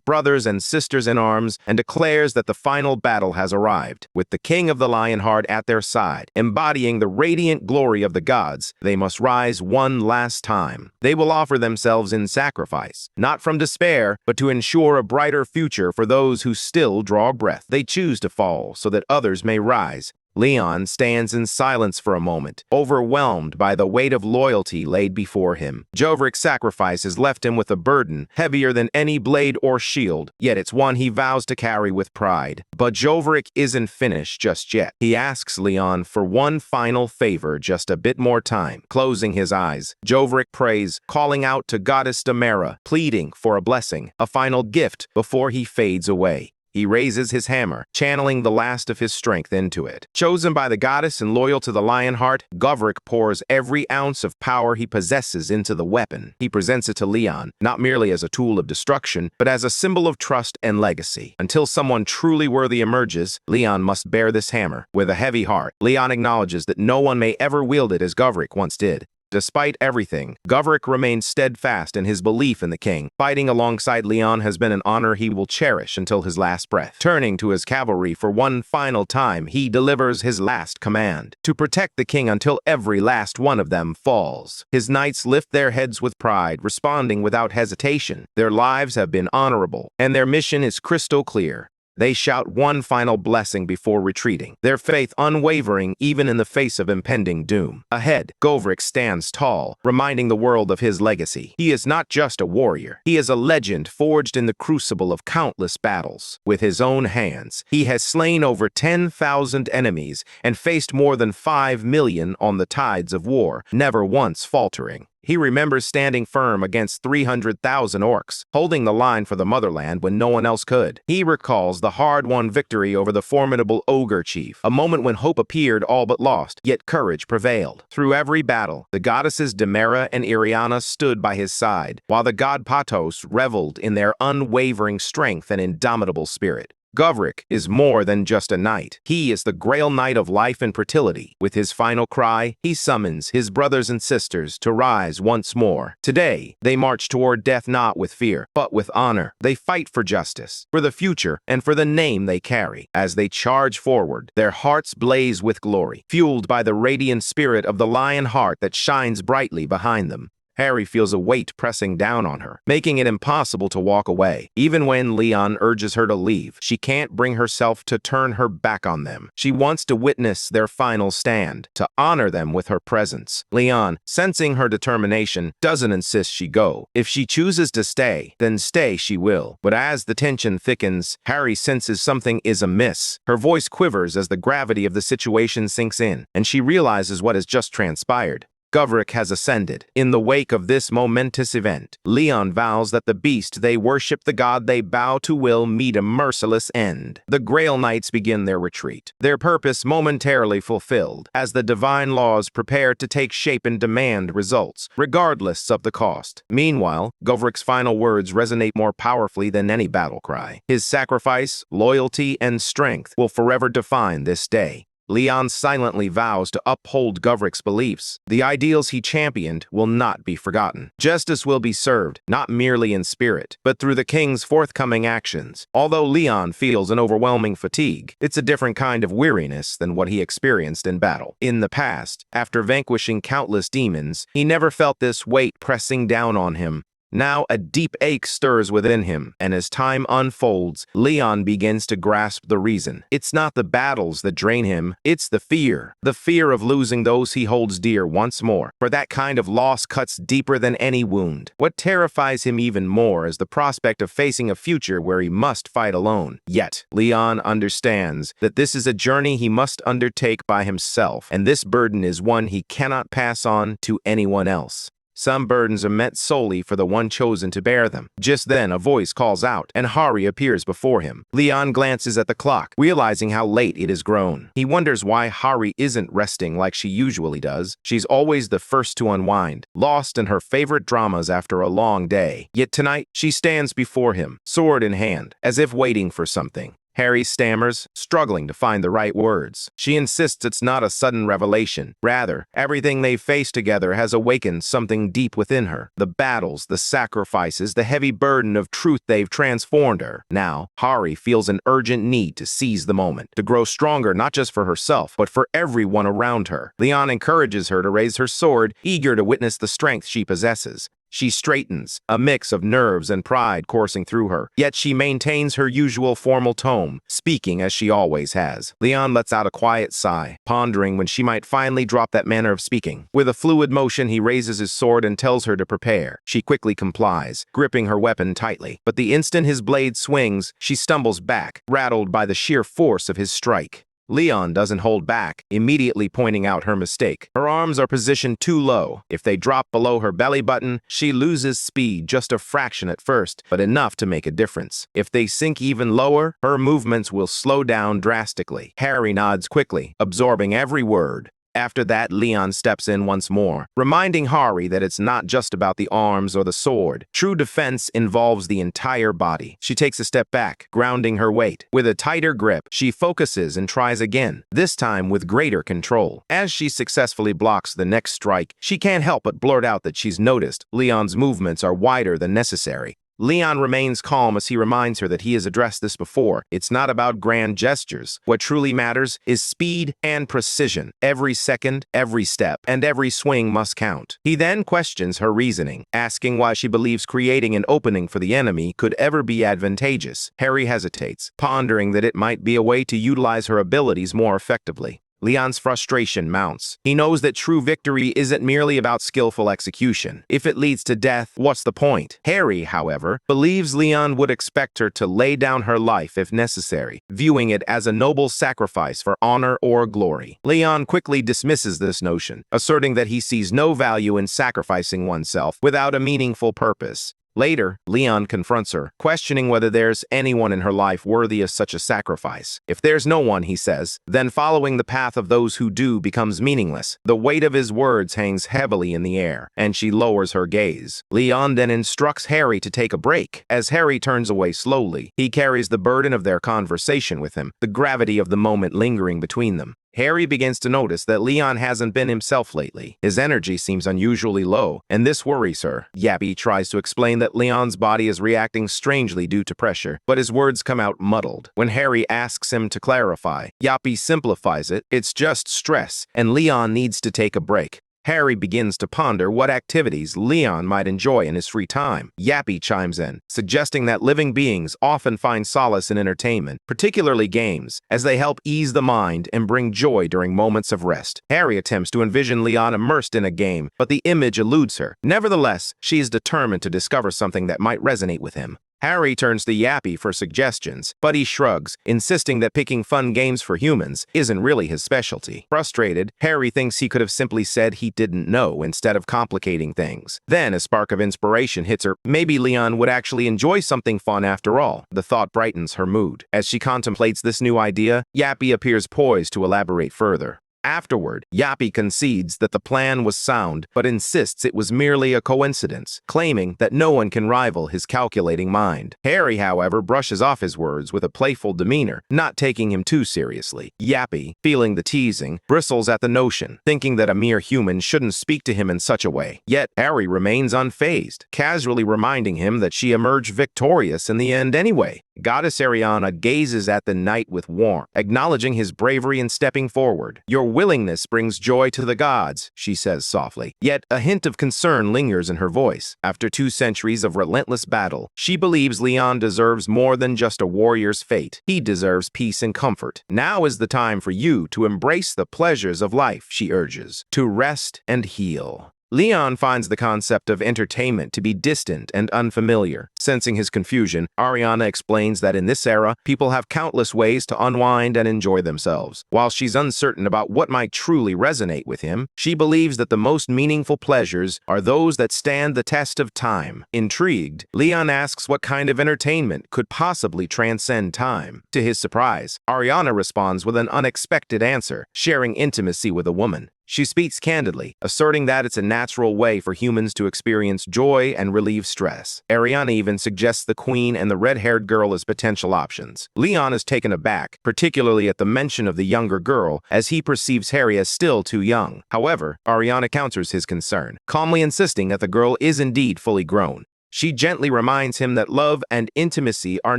brothers and sisters in arms, and declares that the final battle has arrived. With the King of the Lionheart at their side, embodying the radiant glory of the gods, they must rise one last time. They will offer themselves in sacrifice, not from despair, but to ensure a brighter future for those who still draw breath. They choose to fall so that others may rise. Leon stands in silence for a moment, overwhelmed by the weight of loyalty laid before him. Govrik's sacrifice has left him with a burden heavier than any blade or shield, yet it's one he vows to carry with pride. But Govrik isn't finished just yet. He asks Leon for one final favor, just a bit more time. Closing his eyes, Govrik prays, calling out to Goddess Damara, pleading for a blessing, a final gift before he fades away. He raises his hammer, channeling the last of his strength into it. Chosen by the goddess and loyal to the Lionheart, Govrik pours every ounce of power he possesses into the weapon. He presents it to Leon, not merely as a tool of destruction, but as a symbol of trust and legacy. Until someone truly worthy emerges, Leon must bear this hammer. With a heavy heart, Leon acknowledges that no one may ever wield it as Govrik once did. Despite everything, Govrik remains steadfast in his belief in the king. Fighting alongside Leon has been an honor he will cherish until his last breath. Turning to his cavalry for one final time, he delivers his last command: to protect the king until every last one of them falls. His knights lift their heads with pride, responding without hesitation. Their lives have been honorable, and their mission is crystal clear. They shout one final blessing before retreating, their faith unwavering even in the face of impending doom. Ahead, Govrik stands tall, reminding the world of his legacy. He is not just a warrior. He is a legend forged in the crucible of countless battles. With his own hands, he has slain over 10,000 enemies and faced more than 5 million on the tides of war, never once faltering. He remembers standing firm against 300,000 orcs, holding the line for the motherland when no one else could. He recalls the hard-won victory over the formidable ogre chief, a moment when hope appeared all but lost, yet courage prevailed. Through every battle, the goddesses Damara and Iriana stood by his side, while the god Patos reveled in their unwavering strength and indomitable spirit. Govrick is more than just a knight. He is the Grail Knight of life and fertility. With his final cry, he summons his brothers and sisters to rise once more. Today, they march toward death not with fear, but with honor. They fight for justice, for the future, and for the name they carry. As they charge forward, their hearts blaze with glory, fueled by the radiant spirit of the lion heart that shines brightly behind them. Harry feels a weight pressing down on her, making it impossible to walk away. Even when Leon urges her to leave, she can't bring herself to turn her back on them. She wants to witness their final stand, to honor them with her presence. Leon, sensing her determination, doesn't insist she go. If she chooses to stay, then stay she will. But as the tension thickens, Harry senses something is amiss. Her voice quivers as the gravity of the situation sinks in, and she realizes what has just transpired. Govrick has ascended. In the wake of this momentous event, Leon vows that the beast they worship, the god they bow to, will meet a merciless end. The Grail Knights begin their retreat, their purpose momentarily fulfilled, as the divine laws prepare to take shape and demand results, regardless of the cost. Meanwhile, Govrick's final words resonate more powerfully than any battle cry. His sacrifice, loyalty, and strength will forever define this day. Leon silently vows to uphold Govrick's beliefs. The ideals he championed will not be forgotten. Justice will be served, not merely in spirit, but through the king's forthcoming actions. Although Leon feels an overwhelming fatigue, it's a different kind of weariness than what he experienced in battle. In the past, after vanquishing countless demons, he never felt this weight pressing down on him. Now a deep ache stirs within him, and as time unfolds, Leon begins to grasp the reason. It's not the battles that drain him, it's the fear of losing those he holds dear once more. For that kind of loss cuts deeper than any wound. What terrifies him even more is the prospect of facing a future where he must fight alone. Yet, Leon understands that this is a journey he must undertake by himself, and this burden is one he cannot pass on to anyone else. Some burdens are meant solely for the one chosen to bear them. Just then, a voice calls out, and Harry appears before him. Leon glances at the clock, realizing how late it has grown. He wonders why Harry isn't resting like she usually does. She's always the first to unwind, lost in her favorite dramas after a long day. Yet tonight, she stands before him, sword in hand, as if waiting for something. Harry stammers, struggling to find the right words. She insists it's not a sudden revelation. Rather, everything they've faced together has awakened something deep within her. The battles, the sacrifices, the heavy burden of truth, they've transformed her. Now, Harry feels an urgent need to seize the moment, to grow stronger not just for herself, but for everyone around her. Leon encourages her to raise her sword, eager to witness the strength she possesses. She straightens, a mix of nerves and pride coursing through her, yet she maintains her usual formal tone, speaking as she always has. Leon lets out a quiet sigh, pondering when she might finally drop that manner of speaking. With a fluid motion, he raises his sword and tells her to prepare. She quickly complies, gripping her weapon tightly. But the instant his blade swings, she stumbles back, rattled by the sheer force of his strike. Leon doesn't hold back, immediately pointing out her mistake. Her arms are positioned too low. If they drop below her belly button, she loses speed just a fraction at first, but enough to make a difference. If they sink even lower, her movements will slow down drastically. Harry nods quickly, absorbing every word. After that, Leon steps in once more, reminding Harry that it's not just about the arms or the sword. True defense involves the entire body. She takes a step back, grounding her weight. With a tighter grip, she focuses and tries again, this time with greater control. As she successfully blocks the next strike, she can't help but blurt out that she's noticed Leon's movements are wider than necessary. Leon remains calm as he reminds her that he has addressed this before. It's not about grand gestures. What truly matters is speed and precision. Every second, every step, and every swing must count. He then questions her reasoning, asking why she believes creating an opening for the enemy could ever be advantageous. Harry hesitates, pondering that it might be a way to utilize her abilities more effectively. Leon's frustration mounts. He knows that true victory isn't merely about skillful execution. If it leads to death, what's the point? Harry, however, believes Leon would expect her to lay down her life if necessary, viewing it as a noble sacrifice for honor or glory. Leon quickly dismisses this notion, asserting that he sees no value in sacrificing oneself without a meaningful purpose. Later, Leon confronts her, questioning whether there's anyone in her life worthy of such a sacrifice. If there's no one, he says, then following the path of those who do becomes meaningless. The weight of his words hangs heavily in the air, and she lowers her gaze. Leon then instructs Harry to take a break. As Harry turns away slowly, he carries the burden of their conversation with him, the gravity of the moment lingering between them. Harry begins to notice that Leon hasn't been himself lately. His energy seems unusually low, and this worries her. Yappy tries to explain that Leon's body is reacting strangely due to pressure, but his words come out muddled. When Harry asks him to clarify, Yappy simplifies it. It's just stress, and Leon needs to take a break. Harry begins to ponder what activities Leon might enjoy in his free time. Yappy chimes in, suggesting that living beings often find solace in entertainment, particularly games, as they help ease the mind and bring joy during moments of rest. Harry attempts to envision Leon immersed in a game, but the image eludes her. Nevertheless, she is determined to discover something that might resonate with him. Harry turns to Yappy for suggestions, but he shrugs, insisting that picking fun games for humans isn't really his specialty. Frustrated, Harry thinks he could have simply said he didn't know instead of complicating things. Then a spark of inspiration hits her. Maybe Leon would actually enjoy something fun after all. The thought brightens her mood. As she contemplates this new idea, Yappy appears poised to elaborate further. Afterward, Yappy concedes that the plan was sound, but insists it was merely a coincidence, claiming that no one can rival his calculating mind. Harry, however, brushes off his words with a playful demeanor, not taking him too seriously. Yappy, feeling the teasing, bristles at the notion, thinking that a mere human shouldn't speak to him in such a way. Yet, Harry remains unfazed, casually reminding him that she emerged victorious in the end anyway. Goddess Ariana gazes at the knight with warmth, acknowledging his bravery in stepping forward. "Your willingness brings joy to the gods," she says softly. Yet a hint of concern lingers in her voice. After 2 centuries of relentless battle, she believes Leon deserves more than just a warrior's fate. He deserves peace and comfort. "Now is the time for you to embrace the pleasures of life," she urges, "to rest and heal." Leon finds the concept of entertainment to be distant and unfamiliar. Sensing his confusion, Ariana explains that in this era, people have countless ways to unwind and enjoy themselves. While she's uncertain about what might truly resonate with him, she believes that the most meaningful pleasures are those that stand the test of time. Intrigued, Leon asks what kind of entertainment could possibly transcend time. To his surprise, Ariana responds with an unexpected answer, sharing intimacy with a woman. She speaks candidly, asserting that it's a natural way for humans to experience joy and relieve stress. Ariana even suggests the queen and the red-haired girl as potential options. Leon is taken aback, particularly at the mention of the younger girl, as he perceives Harry as still too young. However, Ariana counters his concern, calmly insisting that the girl is indeed fully grown. She gently reminds him that love and intimacy are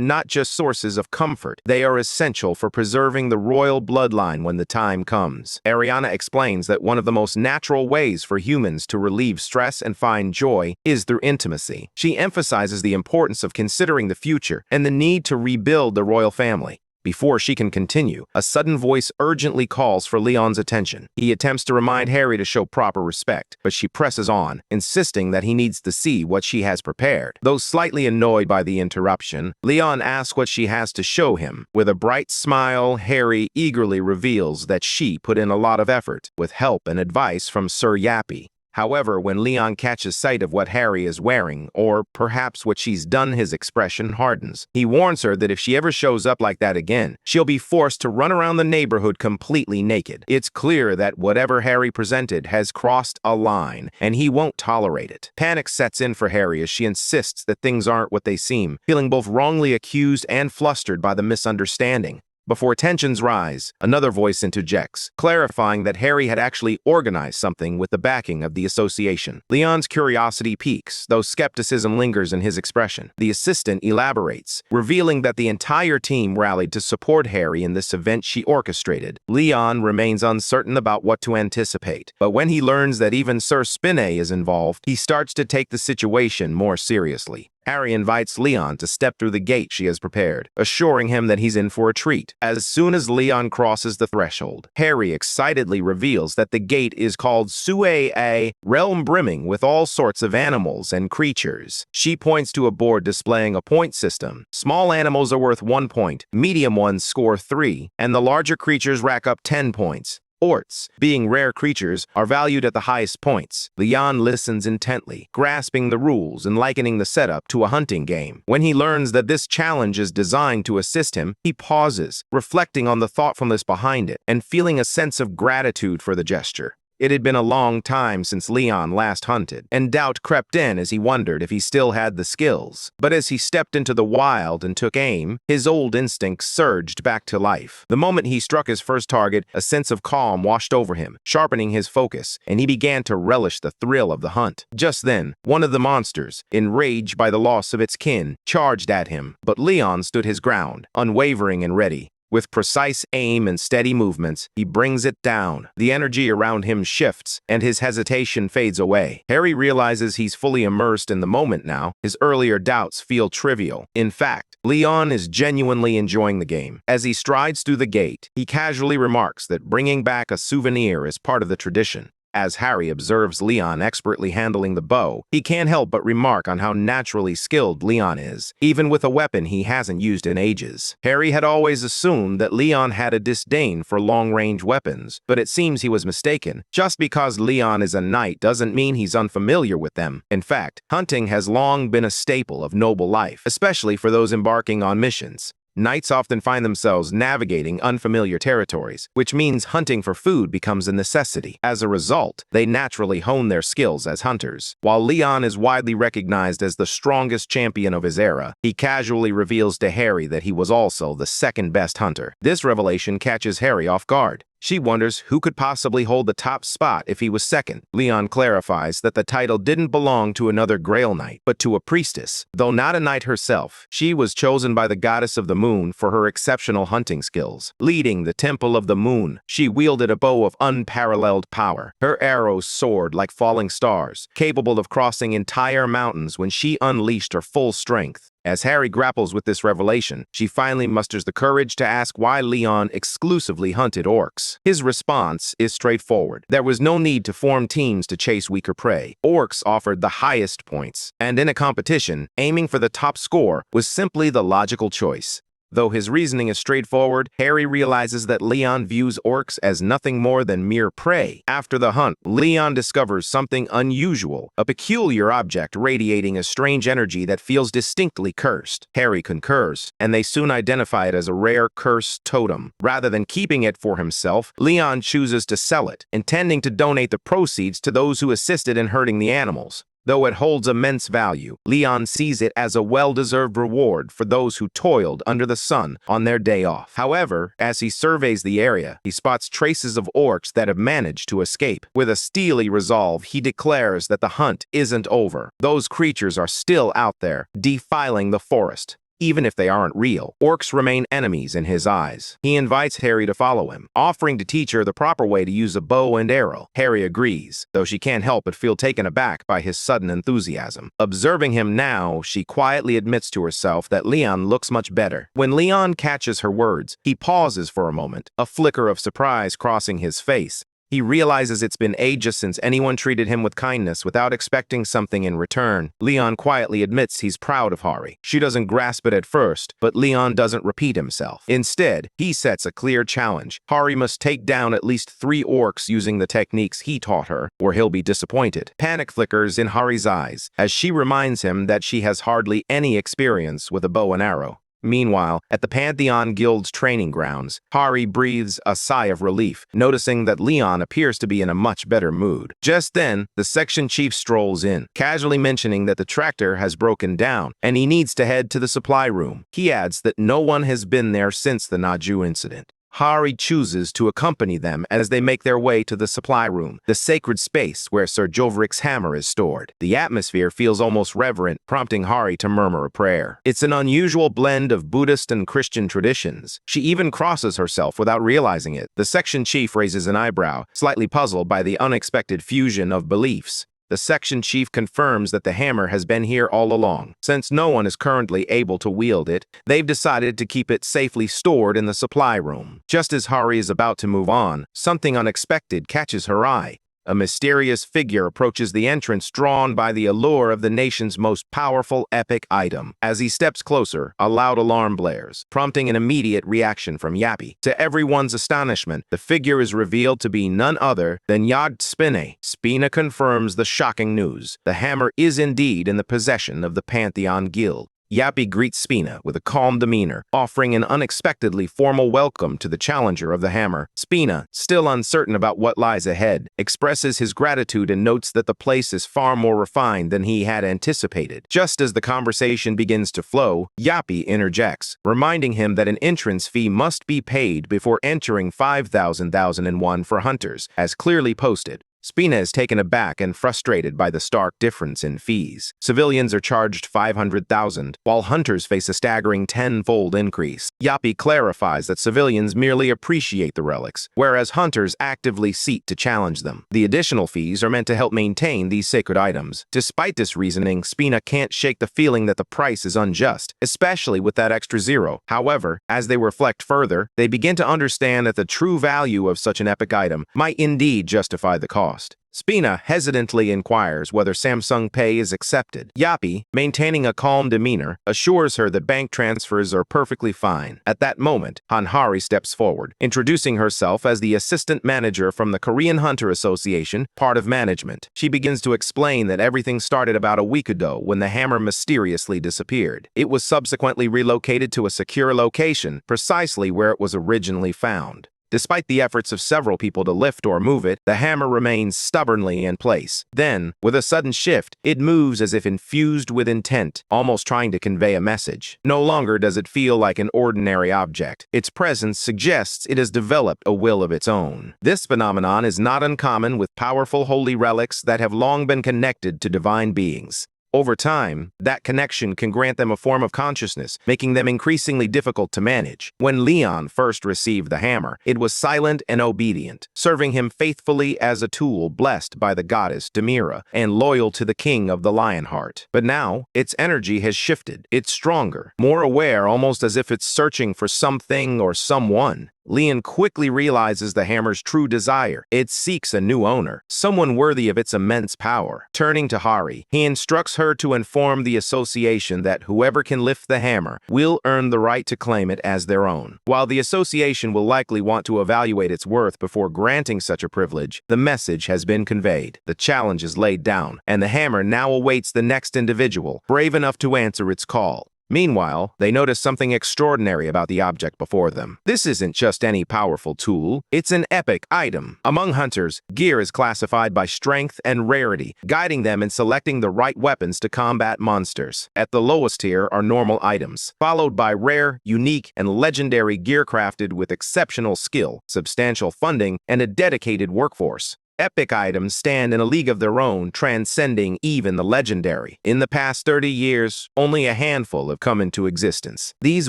not just sources of comfort. They are essential for preserving the royal bloodline when the time comes. Ariana explains that one of the most natural ways for humans to relieve stress and find joy is through intimacy. She emphasizes the importance of considering the future and the need to rebuild the royal family. Before she can continue, a sudden voice urgently calls for Leon's attention. He attempts to remind Harry to show proper respect, but she presses on, insisting that he needs to see what she has prepared. Though slightly annoyed by the interruption, Leon asks what she has to show him. With a bright smile, Harry eagerly reveals that she put in a lot of effort, with help and advice from Sir Yappy. However, when Leon catches sight of what Harry is wearing, or perhaps what she's done, his expression hardens. He warns her that if she ever shows up like that again, she'll be forced to run around the neighborhood completely naked. It's clear that whatever Harry presented has crossed a line, and he won't tolerate it. Panic sets in for Harry as she insists that things aren't what they seem, feeling both wrongly accused and flustered by the misunderstanding. Before tensions rise, another voice interjects, clarifying that Harry had actually organized something with the backing of the association. Leon's curiosity peaks, though skepticism lingers in his expression. The assistant elaborates, revealing that the entire team rallied to support Harry in this event she orchestrated. Leon remains uncertain about what to anticipate, but when he learns that even Sir Spinney is involved, he starts to take the situation more seriously. Harry invites Leon to step through the gate she has prepared, assuring him that he's in for a treat. As soon as Leon crosses the threshold, Harry excitedly reveals that the gate is called Sue, a realm brimming with all sorts of animals and creatures. She points to a board displaying a point system. Small animals are worth 1 point, medium ones score 3, and the larger creatures rack up 10 points. Orcs, being rare creatures, are valued at the highest points. Leon listens intently, grasping the rules and likening the setup to a hunting game. When he learns that this challenge is designed to assist him, he pauses, reflecting on the thoughtfulness behind it and feeling a sense of gratitude for the gesture. It had been a long time since Leon last hunted, and doubt crept in as he wondered if he still had the skills. But as he stepped into the wild and took aim, his old instincts surged back to life. The moment he struck his first target, a sense of calm washed over him, sharpening his focus, and he began to relish the thrill of the hunt. Just then, one of the monsters, enraged by the loss of its kin, charged at him, but Leon stood his ground, unwavering and ready. With precise aim and steady movements, he brings it down. The energy around him shifts, and his hesitation fades away. Harry realizes he's fully immersed in the moment now. His earlier doubts feel trivial. In fact, Leon is genuinely enjoying the game. As he strides through the gate, he casually remarks that bringing back a souvenir is part of the tradition. As Harry observes Leon expertly handling the bow, he can't help but remark on how naturally skilled Leon is, even with a weapon he hasn't used in ages. Harry had always assumed that Leon had a disdain for long-range weapons, but it seems he was mistaken. Just because Leon is a knight doesn't mean he's unfamiliar with them. In fact, hunting has long been a staple of noble life, especially for those embarking on missions. Knights often find themselves navigating unfamiliar territories, which means hunting for food becomes a necessity. As a result, they naturally hone their skills as hunters. While Leon is widely recognized as the strongest champion of his era, he casually reveals to Harry that he was also the second-best hunter. This revelation catches Harry off guard. She wonders who could possibly hold the top spot if he was second. Leon clarifies that the title didn't belong to another Grail Knight, but to a priestess. Though not a knight herself, she was chosen by the goddess of the moon for her exceptional hunting skills. Leading the Temple of the Moon, she wielded a bow of unparalleled power. Her arrows soared like falling stars, capable of crossing entire mountains when she unleashed her full strength. As Harry grapples with this revelation, she finally musters the courage to ask why Leon exclusively hunted orcs. His response is straightforward. There was no need to form teams to chase weaker prey. Orcs offered the highest points, and in a competition, aiming for the top score was simply the logical choice. Though his reasoning is straightforward, Harry realizes that Leon views orcs as nothing more than mere prey. After the hunt, Leon discovers something unusual, a peculiar object radiating a strange energy that feels distinctly cursed. Harry concurs, and they soon identify it as a rare cursed totem. Rather than keeping it for himself, Leon chooses to sell it, intending to donate the proceeds to those who assisted in hurting the animals. Though it holds immense value, Leon sees it as a well-deserved reward for those who toiled under the sun on their day off. However, as he surveys the area, he spots traces of orcs that have managed to escape. With a steely resolve, he declares that the hunt isn't over. Those creatures are still out there, defiling the forest. Even if they aren't real, orcs remain enemies in his eyes. He invites Harry to follow him, offering to teach her the proper way to use a bow and arrow. Harry agrees, though she can't help but feel taken aback by his sudden enthusiasm. Observing him now, she quietly admits to herself that Leon looks much better. When Leon catches her words, he pauses for a moment, a flicker of surprise crossing his face. He realizes it's been ages since anyone treated him with kindness without expecting something in return. Leon quietly admits he's proud of Hari. She doesn't grasp it at first, but Leon doesn't repeat himself. Instead, he sets a clear challenge. Hari must take down at least 3 orcs using the techniques he taught her, or he'll be disappointed. Panic flickers in Hari's eyes, as she reminds him that she has hardly any experience with a bow and arrow. Meanwhile, at the Pantheon Guild's training grounds, Hari breathes a sigh of relief, noticing that Leon appears to be in a much better mood. Just then, the section chief strolls in, casually mentioning that the tractor has broken down and he needs to head to the supply room. He adds that no one has been there since the Naju incident. Hari chooses to accompany them as they make their way to the supply room, the sacred space where Sir Jovric's hammer is stored. The atmosphere feels almost reverent, prompting Hari to murmur a prayer. It's an unusual blend of Buddhist and Christian traditions. She even crosses herself without realizing it. The section chief raises an eyebrow, slightly puzzled by the unexpected fusion of beliefs. The section chief confirms that the hammer has been here all along. Since no one is currently able to wield it, they've decided to keep it safely stored in the supply room. Just as Hari is about to move on, something unexpected catches her eye. A mysterious figure approaches the entrance, drawn by the allure of the nation's most powerful epic item. As he steps closer, a loud alarm blares, prompting an immediate reaction from Yappy. To everyone's astonishment, the figure is revealed to be none other than Yogg Spine. Spina confirms the shocking news. The hammer is indeed in the possession of the Pantheon Guild. Yappy greets Spina with a calm demeanor, offering an unexpectedly formal welcome to the challenger of the hammer. Spina, still uncertain about what lies ahead, expresses his gratitude and notes that the place is far more refined than he had anticipated. Just as the conversation begins to flow, Yappy interjects, reminding him that an entrance fee must be paid before entering 5,001 for hunters, as clearly posted. Spina is taken aback and frustrated by the stark difference in fees. Civilians are charged 500,000, while hunters face a staggering 10-fold increase. Yappy clarifies that civilians merely appreciate the relics, whereas hunters actively seek to challenge them. The additional fees are meant to help maintain these sacred items. Despite this reasoning, Spina can't shake the feeling that the price is unjust, especially with that extra zero. However, as they reflect further, they begin to understand that the true value of such an epic item might indeed justify the cost. Spina hesitantly inquires whether Samsung Pay is accepted. Yappy, maintaining a calm demeanor, assures her that bank transfers are perfectly fine. At that moment, Hanhari steps forward, introducing herself as the assistant manager from the Korean Hunter Association, part of management. She begins to explain that everything started about a week ago when the hammer mysteriously disappeared. It was subsequently relocated to a secure location, precisely where it was originally found. Despite the efforts of several people to lift or move it, the hammer remains stubbornly in place. Then, with a sudden shift, it moves as if infused with intent, almost trying to convey a message. No longer does it feel like an ordinary object. Its presence suggests it has developed a will of its own. This phenomenon is not uncommon with powerful holy relics that have long been connected to divine beings. Over time, that connection can grant them a form of consciousness, making them increasingly difficult to manage. When Leon first received the hammer, it was silent and obedient, serving him faithfully as a tool blessed by the goddess Demira and loyal to the king of the Lionheart. But now, its energy has shifted. It's stronger, more aware, almost as if it's searching for something or someone. Leon quickly realizes the hammer's true desire. It seeks a new owner, someone worthy of its immense power. Turning to Hari, he instructs her to inform the association that whoever can lift the hammer will earn the right to claim it as their own. While the association will likely want to evaluate its worth before granting such a privilege, the message has been conveyed. The challenge is laid down, and the hammer now awaits the next individual, brave enough to answer its call. Meanwhile, they notice something extraordinary about the object before them. This isn't just any powerful tool, it's an epic item. Among hunters, gear is classified by strength and rarity, guiding them in selecting the right weapons to combat monsters. At the lowest tier are normal items, followed by rare, unique, and legendary gear crafted with exceptional skill, substantial funding, and a dedicated workforce. Epic items stand in a league of their own, transcending even the legendary. In the past 30 years, only a handful have come into existence. These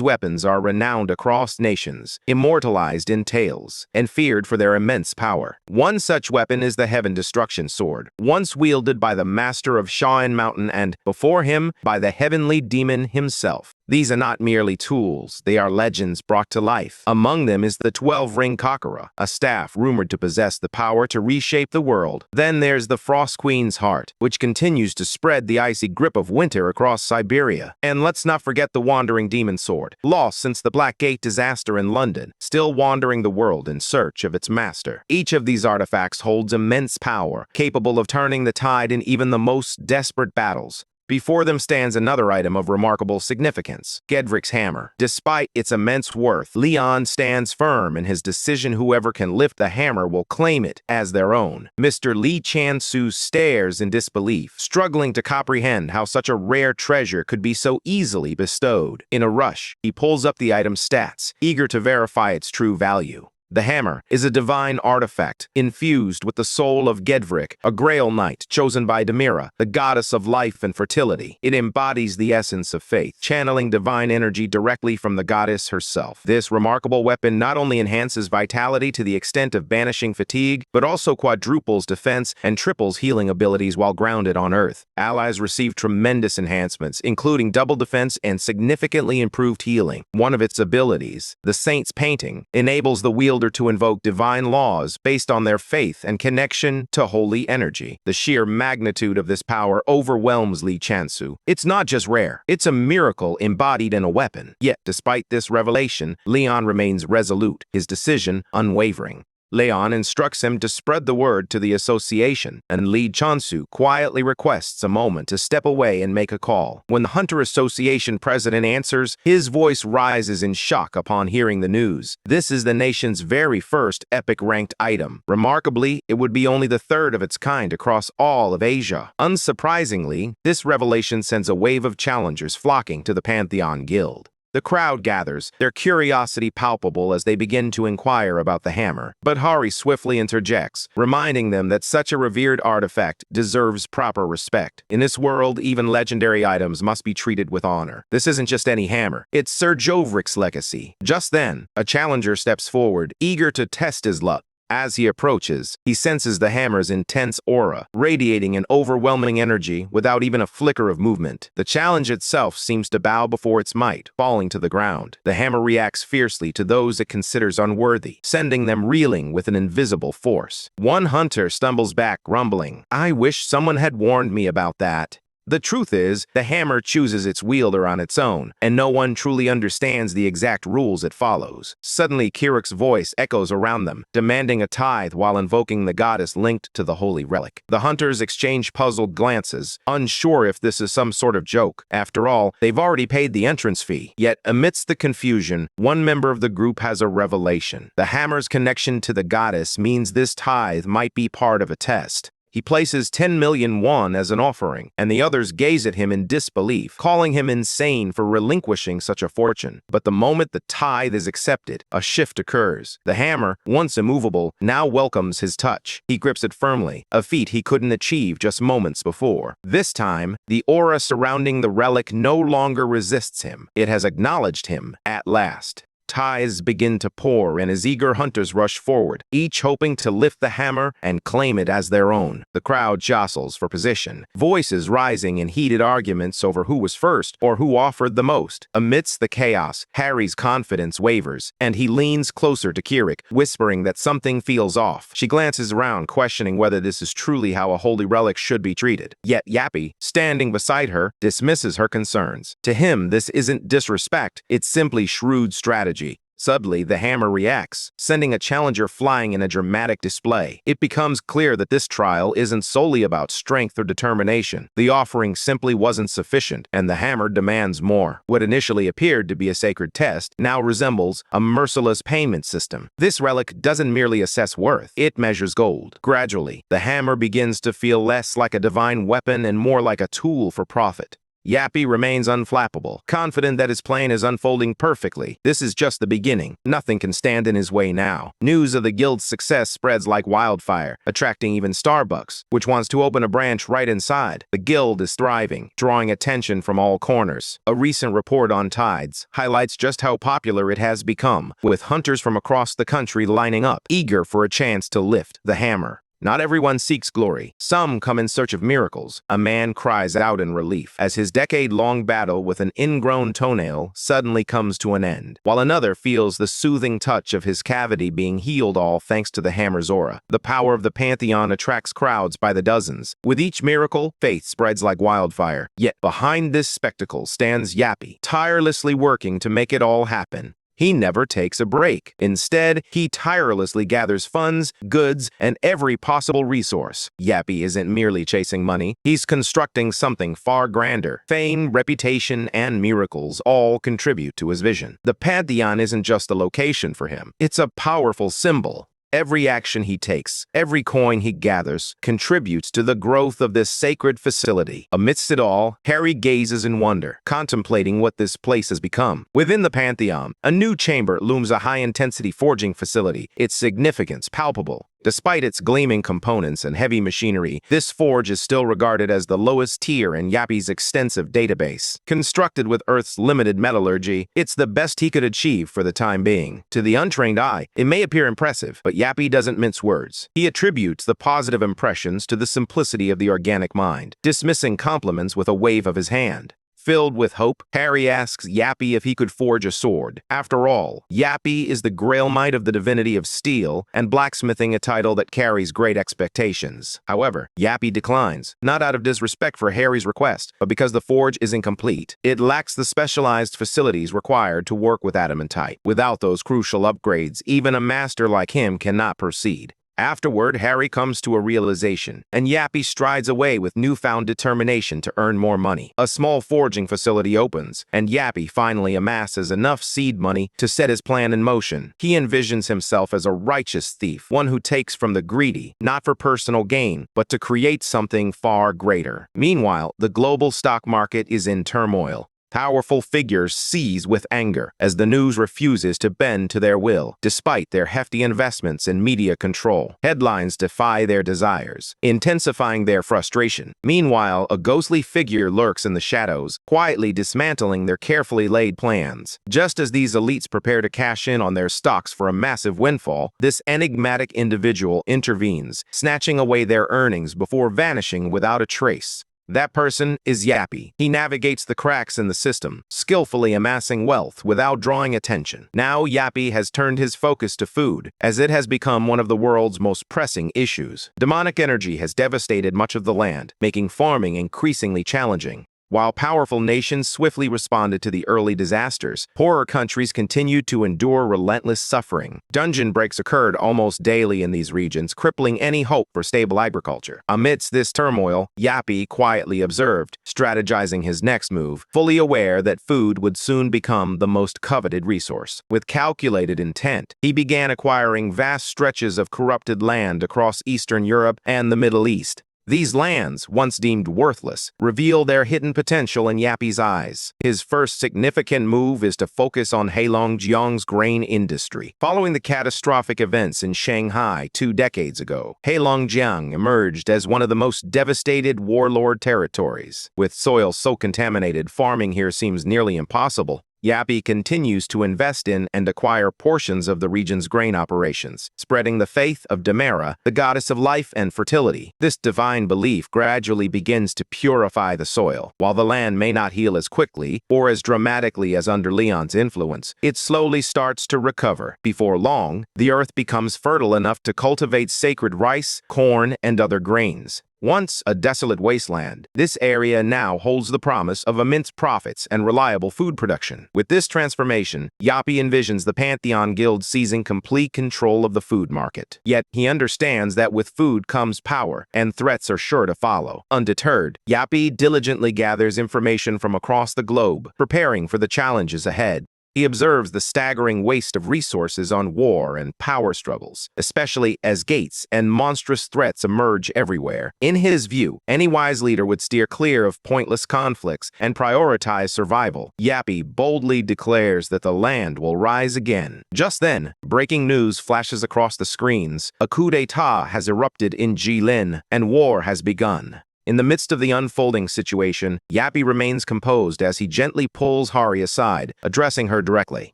weapons are renowned across nations, immortalized in tales, and feared for their immense power. One such weapon is the Heaven Destruction Sword, once wielded by the master of Shawn Mountain and, before him, by the heavenly demon himself. These are not merely tools, they are legends brought to life. Among them is the 12-ring Kakara, a staff rumored to possess the power to reshape the world. Then there's the Frost Queen's Heart, which continues to spread the icy grip of winter across Siberia. And let's not forget the Wandering Demon Sword, lost since the Black Gate disaster in London, still wandering the world in search of its master. Each of these artifacts holds immense power, capable of turning the tide in even the most desperate battles. Before them stands another item of remarkable significance, Gedvrik's hammer. Despite its immense worth, Leon stands firm in his decision whoever can lift the hammer will claim it as their own. Mr. Lee Chan-su stares in disbelief, struggling to comprehend how such a rare treasure could be so easily bestowed. In a rush, he pulls up the item's stats, eager to verify its true value. The hammer is a divine artifact infused with the soul of Gedvrik, a Grail Knight chosen by Demira, the goddess of life and fertility. It embodies the essence of faith, channeling divine energy directly from the goddess herself. This remarkable weapon not only enhances vitality to the extent of banishing fatigue, but also quadruples defense and triples healing abilities while grounded on Earth. Allies receive tremendous enhancements, including double defense and significantly improved healing. One of its abilities, the Saint's Painting, enables the wielder wielder to invoke divine laws based on their faith and connection to holy energy. The sheer magnitude of this power overwhelms Li Chansu. It's not just rare, it's a miracle embodied in a weapon. Yet, despite this revelation, Leon remains resolute, his decision unwavering. Leon instructs him to spread the word to the association, and Li Chansu quietly requests a moment to step away and make a call. When the Hunter Association president answers, his voice rises in shock upon hearing the news. This is the nation's very first epic-ranked item. Remarkably, it would be only the third of its kind across all of Asia. Unsurprisingly, this revelation sends a wave of challengers flocking to the Pantheon Guild. The crowd gathers, their curiosity palpable as they begin to inquire about the hammer. But Hari swiftly interjects, reminding them that such a revered artifact deserves proper respect. In this world, even legendary items must be treated with honor. This isn't just any hammer, it's Sir Jovric's legacy. Just then, a challenger steps forward, eager to test his luck. As he approaches, he senses the hammer's intense aura, radiating an overwhelming energy without even a flicker of movement. The challenge itself seems to bow before its might, falling to the ground. The hammer reacts fiercely to those it considers unworthy, sending them reeling with an invisible force. One hunter stumbles back, grumbling, "I wish someone had warned me about that." The truth is, the hammer chooses its wielder on its own, and no one truly understands the exact rules it follows. Suddenly, Kirik's voice echoes around them, demanding a tithe while invoking the goddess linked to the holy relic. The hunters exchange puzzled glances, unsure if this is some sort of joke. After all, they've already paid the entrance fee. Yet, amidst the confusion, one member of the group has a revelation. The hammer's connection to the goddess means this tithe might be part of a test. He places 10 million won as an offering, and the others gaze at him in disbelief, calling him insane for relinquishing such a fortune. But the moment the tithe is accepted, a shift occurs. The hammer, once immovable, now welcomes his touch. He grips it firmly, a feat he couldn't achieve just moments before. This time, the aura surrounding the relic no longer resists him. It has acknowledged him at last. Tithes begin to pour, and his eager hunters rush forward, each hoping to lift the hammer and claim it as their own. The crowd jostles for position, voices rising in heated arguments over who was first or who offered the most. Amidst the chaos, Harry's confidence wavers, and he leans closer to Kirik, whispering that something feels off. She glances around, questioning whether this is truly how a holy relic should be treated. Yet Yappy, standing beside her, dismisses her concerns. To him, this isn't disrespect, it's simply shrewd strategy. Suddenly, the hammer reacts, sending a challenger flying in a dramatic display. It becomes clear that this trial isn't solely about strength or determination. The offering simply wasn't sufficient, and the hammer demands more. What initially appeared to be a sacred test now resembles a merciless payment system. This relic doesn't merely assess worth, it measures gold. Gradually, the hammer begins to feel less like a divine weapon and more like a tool for profit. Yappy remains unflappable, confident that his plan is unfolding perfectly. This is just the beginning. Nothing can stand in his way now. News of the guild's success spreads like wildfire, attracting even Starbucks, which wants to open a branch right inside. The guild is thriving, drawing attention from all corners. A recent report on tithes highlights just how popular it has become, with hunters from across the country lining up, eager for a chance to lift the hammer. Not everyone seeks glory. Some come in search of miracles. A man cries out in relief as his decade-long battle with an ingrown toenail suddenly comes to an end, while another feels the soothing touch of his cavity being healed, all thanks to the hammer's aura. The power of the Pantheon attracts crowds by the dozens. With each miracle, faith spreads like wildfire. Yet behind this spectacle stands Yappy, tirelessly working to make it all happen. He never takes a break. Instead, he tirelessly gathers funds, goods, and every possible resource. Yappy isn't merely chasing money. He's constructing something far grander. Fame, reputation, and miracles all contribute to his vision. The Pantheon isn't just a location for him. It's a powerful symbol. Every action he takes, every coin he gathers, contributes to the growth of this sacred facility. Amidst it all, Harry gazes in wonder, contemplating what this place has become. Within the Pantheon, a new chamber looms, a high-intensity forging facility, its significance palpable. Despite its gleaming components and heavy machinery, this forge is still regarded as the lowest tier in Yappy's extensive database. Constructed with Earth's limited metallurgy, it's the best he could achieve for the time being. To the untrained eye, it may appear impressive, but Yappy doesn't mince words. He attributes the positive impressions to the simplicity of the organic mind, dismissing compliments with a wave of his hand. Filled with hope, Harry asks Yappy if he could forge a sword. After all, Yappy is the grailmite of the divinity of steel, and blacksmithing a title that carries great expectations. However, Yappy declines, not out of disrespect for Harry's request, but because the forge is incomplete. It lacks the specialized facilities required to work with adamantite. Without those crucial upgrades, even a master like him cannot proceed. Afterward, Harry comes to a realization, and Yappy strides away with newfound determination to earn more money. A small forging facility opens, and Yappy finally amasses enough seed money to set his plan in motion. He envisions himself as a righteous thief, one who takes from the greedy, not for personal gain, but to create something far greater. Meanwhile, the global stock market is in turmoil. Powerful figures seize with anger as the news refuses to bend to their will, despite their hefty investments in media control. Headlines defy their desires, intensifying their frustration. Meanwhile, a ghostly figure lurks in the shadows, quietly dismantling their carefully laid plans. Just as these elites prepare to cash in on their stocks for a massive windfall, this enigmatic individual intervenes, snatching away their earnings before vanishing without a trace. That person is Yappy. He navigates the cracks in the system, skillfully amassing wealth without drawing attention. Now Yappy has turned his focus to food, as it has become one of the world's most pressing issues. Demonic energy has devastated much of the land, making farming increasingly challenging. While powerful nations swiftly responded to the early disasters, poorer countries continued to endure relentless suffering. Dungeon breaks occurred almost daily in these regions, crippling any hope for stable agriculture. Amidst this turmoil, Yappy quietly observed, strategizing his next move, fully aware that food would soon become the most coveted resource. With calculated intent, he began acquiring vast stretches of corrupted land across Eastern Europe and the Middle East. These lands, once deemed worthless, reveal their hidden potential in Yappy's eyes. His first significant move is to focus on Heilongjiang's grain industry. Following the catastrophic events in Shanghai 2 decades ago, Heilongjiang emerged as one of the most devastated warlord territories. With soil so contaminated, farming here seems nearly impossible. Yappy continues to invest in and acquire portions of the region's grain operations, spreading the faith of Demera, the goddess of life and fertility. This divine belief gradually begins to purify the soil. While the land may not heal as quickly or as dramatically as under Leon's influence, it slowly starts to recover. Before long, the earth becomes fertile enough to cultivate sacred rice, corn, and other grains. Once a desolate wasteland, this area now holds the promise of immense profits and reliable food production. With this transformation, Yappy envisions the Pantheon Guild seizing complete control of the food market. Yet, he understands that with food comes power, and threats are sure to follow. Undeterred, Yappy diligently gathers information from across the globe, preparing for the challenges ahead. He observes the staggering waste of resources on war and power struggles, especially as gates and monstrous threats emerge everywhere. In his view, any wise leader would steer clear of pointless conflicts and prioritize survival. Yappy boldly declares that the land will rise again. Just then, breaking news flashes across the screens. A coup d'etat has erupted in Jilin, and war has begun. In the midst of the unfolding situation, Yappy remains composed as he gently pulls Hari aside, addressing her directly.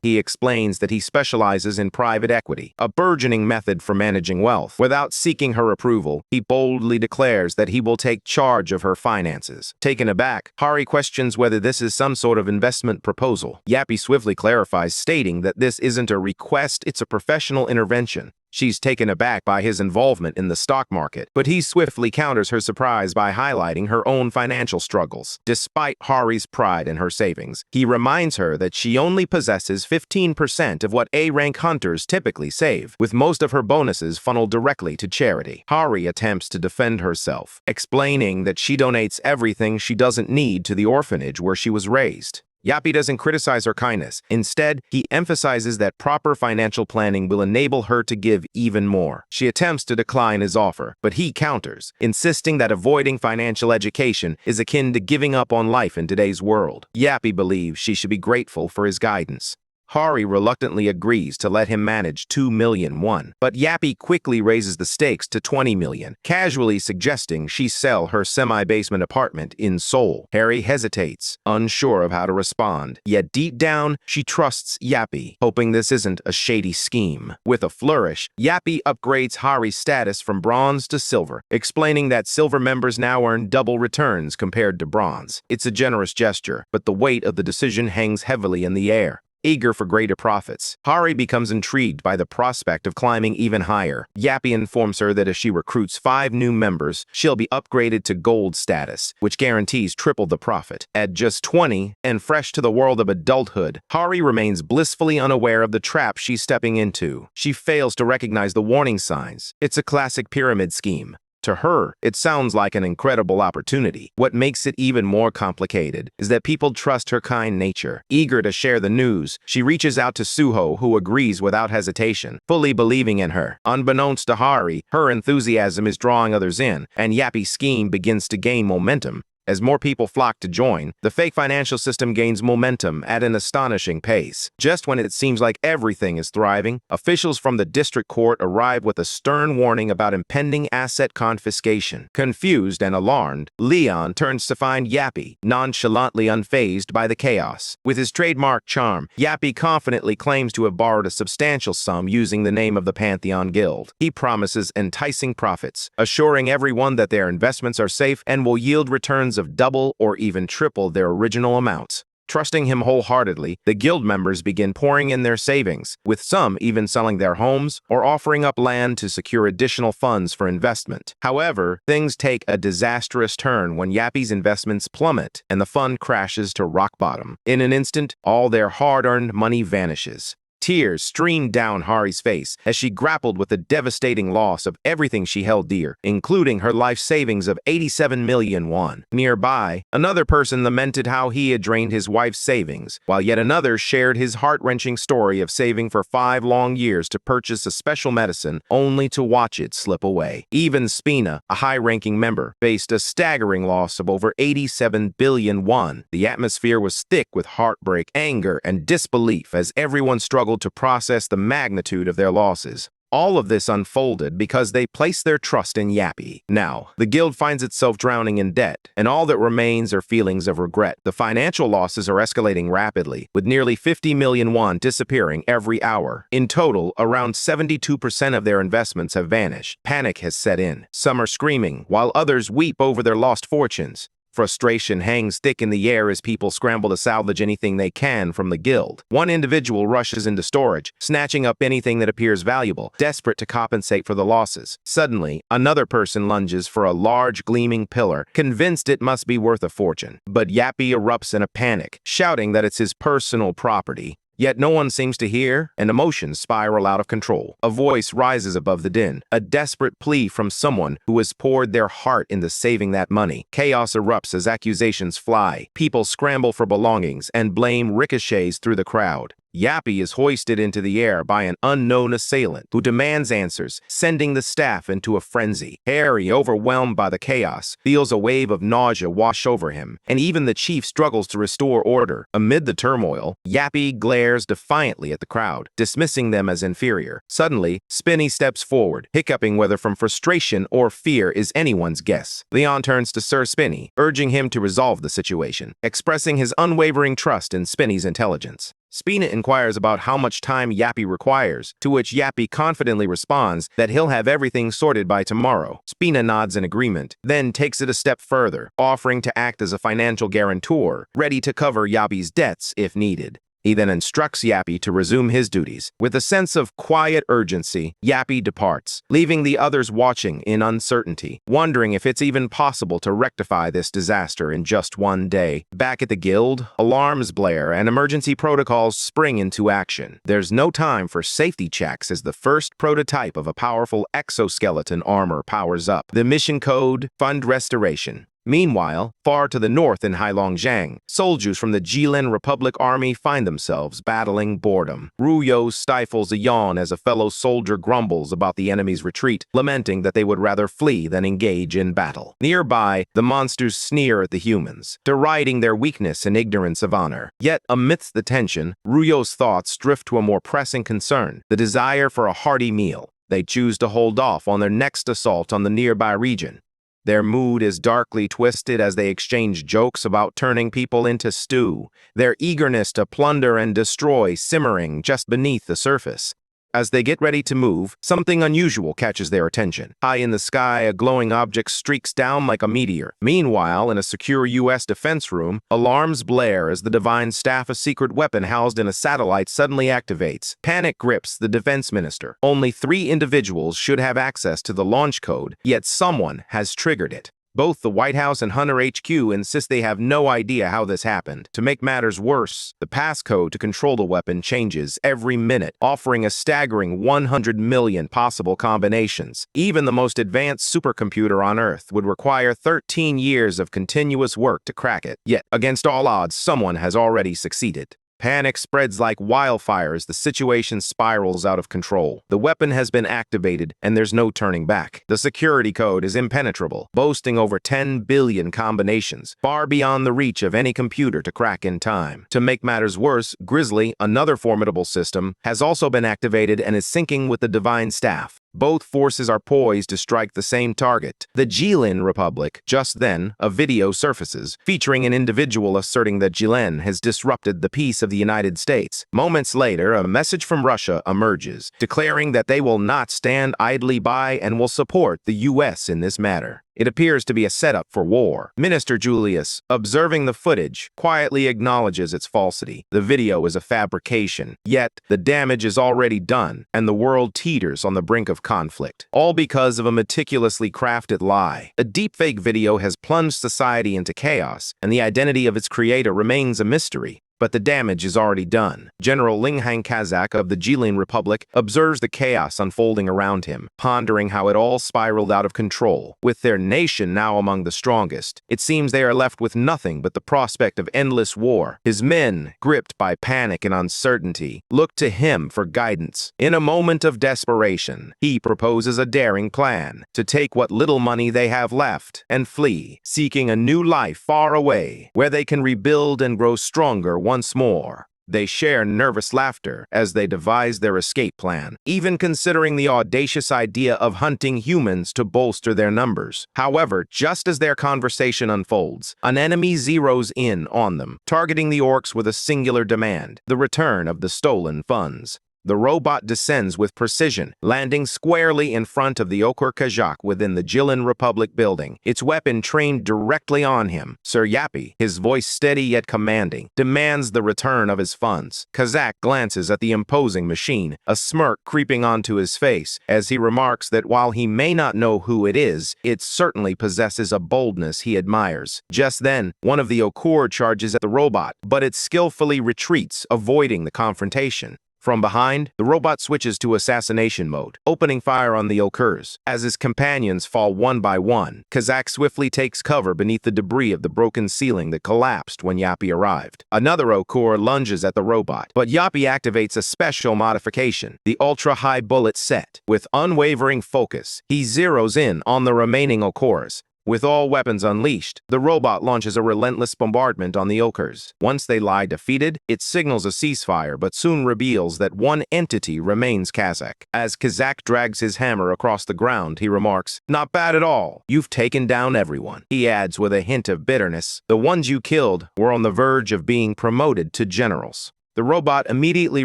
He explains that he specializes in private equity, a burgeoning method for managing wealth. Without seeking her approval, he boldly declares that he will take charge of her finances. Taken aback, Hari questions whether this is some sort of investment proposal. Yappy swiftly clarifies, stating that this isn't a request, it's a professional intervention. She's taken aback by his involvement in the stock market, but he swiftly counters her surprise by highlighting her own financial struggles. Despite Hari's pride in her savings, he reminds her that she only possesses 15% of what A-rank hunters typically save, with most of her bonuses funneled directly to charity. Hari attempts to defend herself, explaining that she donates everything she doesn't need to the orphanage where she was raised. Yappy doesn't criticize her kindness. Instead, he emphasizes that proper financial planning will enable her to give even more. She attempts to decline his offer, but he counters, insisting that avoiding financial education is akin to giving up on life in today's world. Yappy believes she should be grateful for his guidance. Hari reluctantly agrees to let him manage 2 million won, but Yappy quickly raises the stakes to 20 million, casually suggesting she sell her semi-basement apartment in Seoul. Harry hesitates, unsure of how to respond, yet deep down, she trusts Yappy, hoping this isn't a shady scheme. With a flourish, Yappy upgrades Hari's status from bronze to silver, explaining that silver members now earn double returns compared to bronze. It's a generous gesture, but the weight of the decision hangs heavily in the air. Eager for greater profits, Hari becomes intrigued by the prospect of climbing even higher. Yappy informs her that if she recruits 5 new members, she'll be upgraded to gold status, which guarantees triple the profit. At just 20, and fresh to the world of adulthood, Hari remains blissfully unaware of the trap she's stepping into. She fails to recognize the warning signs. It's a classic pyramid scheme. To her, it sounds like an incredible opportunity. What makes it even more complicated is that people trust her kind nature. Eager to share the news, she reaches out to Suho, who agrees without hesitation, fully believing in her. Unbeknownst to Hari, her enthusiasm is drawing others in, and Yappy's scheme begins to gain momentum. As more people flock to join, the fake financial system gains momentum at an astonishing pace. Just when it seems like everything is thriving, officials from the district court arrive with a stern warning about impending asset confiscation. Confused and alarmed, Leon turns to find Yappy, nonchalantly unfazed by the chaos. With his trademark charm, Yappy confidently claims to have borrowed a substantial sum using the name of the Pantheon Guild. He promises enticing profits, assuring everyone that their investments are safe and will yield returns of double or even triple their original amounts. Trusting him wholeheartedly, the guild members begin pouring in their savings, with some even selling their homes or offering up land to secure additional funds for investment. However, things take a disastrous turn when Yappy's investments plummet and the fund crashes to rock bottom. In an instant, all their hard-earned money vanishes. Tears streamed down Hari's face as she grappled with the devastating loss of everything she held dear, including her life savings of 87 million won. Nearby, another person lamented how he had drained his wife's savings, while yet another shared his heart-wrenching story of saving for 5 long years to purchase a special medicine only to watch it slip away. Even Spina, a high-ranking member, faced a staggering loss of over 87 billion won. The atmosphere was thick with heartbreak, anger, and disbelief as everyone struggled to process the magnitude of their losses. All of this unfolded because they placed their trust in Yappy. Now, the guild finds itself drowning in debt, and all that remains are feelings of regret. The financial losses are escalating rapidly, with nearly 50 million won disappearing every hour. In total, around 72% of their investments have vanished. Panic has set in. Some are screaming, while others weep over their lost fortunes. Frustration hangs thick in the air as people scramble to salvage anything they can from the guild. One individual rushes into storage, snatching up anything that appears valuable, desperate to compensate for the losses. Suddenly, another person lunges for a large gleaming pillar, convinced it must be worth a fortune. But Yappy erupts in a panic, shouting that it's his personal property. Yet no one seems to hear, and emotions spiral out of control. A voice rises above the din, a desperate plea from someone who has poured their heart into saving that money. Chaos erupts as accusations fly. People scramble for belongings, and blame ricochets through the crowd. Yappy is hoisted into the air by an unknown assailant who demands answers, sending the staff into a frenzy. Harry, overwhelmed by the chaos, feels a wave of nausea wash over him, and even the chief struggles to restore order. Amid the turmoil, Yappy glares defiantly at the crowd, dismissing them as inferior. Suddenly, Spinny steps forward, hiccuping whether from frustration or fear is anyone's guess. Leon turns to Sir Spinny, urging him to resolve the situation, expressing his unwavering trust in Spinny's intelligence. Spina inquires about how much time Yappy requires, to which Yappy confidently responds that he'll have everything sorted by tomorrow. Spina nods in agreement, then takes it a step further, offering to act as a financial guarantor, ready to cover Yappy's debts if needed. He then instructs Yappy to resume his duties. With a sense of quiet urgency, Yappy departs, leaving the others watching in uncertainty, wondering if it's even possible to rectify this disaster in just one day. Back at the guild, alarms blare and emergency protocols spring into action. There's no time for safety checks as the first prototype of a powerful exoskeleton armor powers up. The mission code, Fund Restoration. Meanwhile, far to the north in Heilongjiang, soldiers from the Jilin Republic Army find themselves battling boredom. Ruyo stifles a yawn as a fellow soldier grumbles about the enemy's retreat, lamenting that they would rather flee than engage in battle. Nearby, the monsters sneer at the humans, deriding their weakness and ignorance of honor. Yet, amidst the tension, Ruyo's thoughts drift to a more pressing concern, the desire for a hearty meal. They choose to hold off on their next assault on the nearby region. Their mood is darkly twisted as they exchange jokes about turning people into stew, their eagerness to plunder and destroy simmering just beneath the surface. As they get ready to move, something unusual catches their attention. High in the sky, a glowing object streaks down like a meteor. Meanwhile, in a secure U.S. defense room, alarms blare as the Divine Staff, a secret weapon housed in a satellite, suddenly activates. Panic grips the defense minister. Only 3 individuals should have access to the launch code, yet someone has triggered it. Both the White House and Hunter HQ insist they have no idea how this happened. To make matters worse, the passcode to control the weapon changes every minute, offering a staggering 100 million possible combinations. Even the most advanced supercomputer on Earth would require 13 years of continuous work to crack it. Yet, against all odds, someone has already succeeded. Panic spreads like wildfire as the situation spirals out of control. The weapon has been activated, and there's no turning back. The security code is impenetrable, boasting over 10 billion combinations, far beyond the reach of any computer to crack in time. To make matters worse, Grizzly, another formidable system, has also been activated and is syncing with the Divine Staff. Both forces are poised to strike the same target, the Jilin Republic. Just then, a video surfaces, featuring an individual asserting that Jilin has disrupted the peace of the United States. Moments later, a message from Russia emerges, declaring that they will not stand idly by and will support the U.S. in this matter. It appears to be a setup for war. Minister Julius, observing the footage, quietly acknowledges its falsity. The video is a fabrication, yet the damage is already done, and the world teeters on the brink of conflict. All because of a meticulously crafted lie. A deepfake video has plunged society into chaos, and the identity of its creator remains a mystery. But the damage is already done. General Linghang Kazak of the Jilin Republic observes the chaos unfolding around him, pondering how it all spiraled out of control. With their nation now among the strongest, it seems they are left with nothing but the prospect of endless war. His men, gripped by panic and uncertainty, look to him for guidance. In a moment of desperation, he proposes a daring plan to take what little money they have left and flee, seeking a new life far away, where they can rebuild and grow stronger once more. They share nervous laughter as they devise their escape plan, even considering the audacious idea of hunting humans to bolster their numbers. However, just as their conversation unfolds, an enemy zeroes in on them, targeting the orcs with a singular demand: the return of the stolen funds. The robot descends with precision, landing squarely in front of the Okur Kazak within the Jilin Republic building, its weapon trained directly on him. Sir Yappy, his voice steady yet commanding, demands the return of his funds. Kazak glances at the imposing machine, a smirk creeping onto his face, as he remarks that while he may not know who it is, it certainly possesses a boldness he admires. Just then, one of the Okur charges at the robot, but it skillfully retreats, avoiding the confrontation. From behind, the robot switches to assassination mode, opening fire on the Okurs. As his companions fall one by one, Kazak swiftly takes cover beneath the debris of the broken ceiling that collapsed when Yappy arrived. Another Okur lunges at the robot, but Yappy activates a special modification, the ultra-high bullet set. With unwavering focus, he zeroes in on the remaining Okurs. With all weapons unleashed, the robot launches a relentless bombardment on the Okurs. Once they lie defeated, it signals a ceasefire but soon reveals that one entity remains Kazak. As Kazak drags his hammer across the ground, he remarks, "Not bad at all. You've taken down everyone." He adds with a hint of bitterness, "The ones you killed were on the verge of being promoted to generals." The robot immediately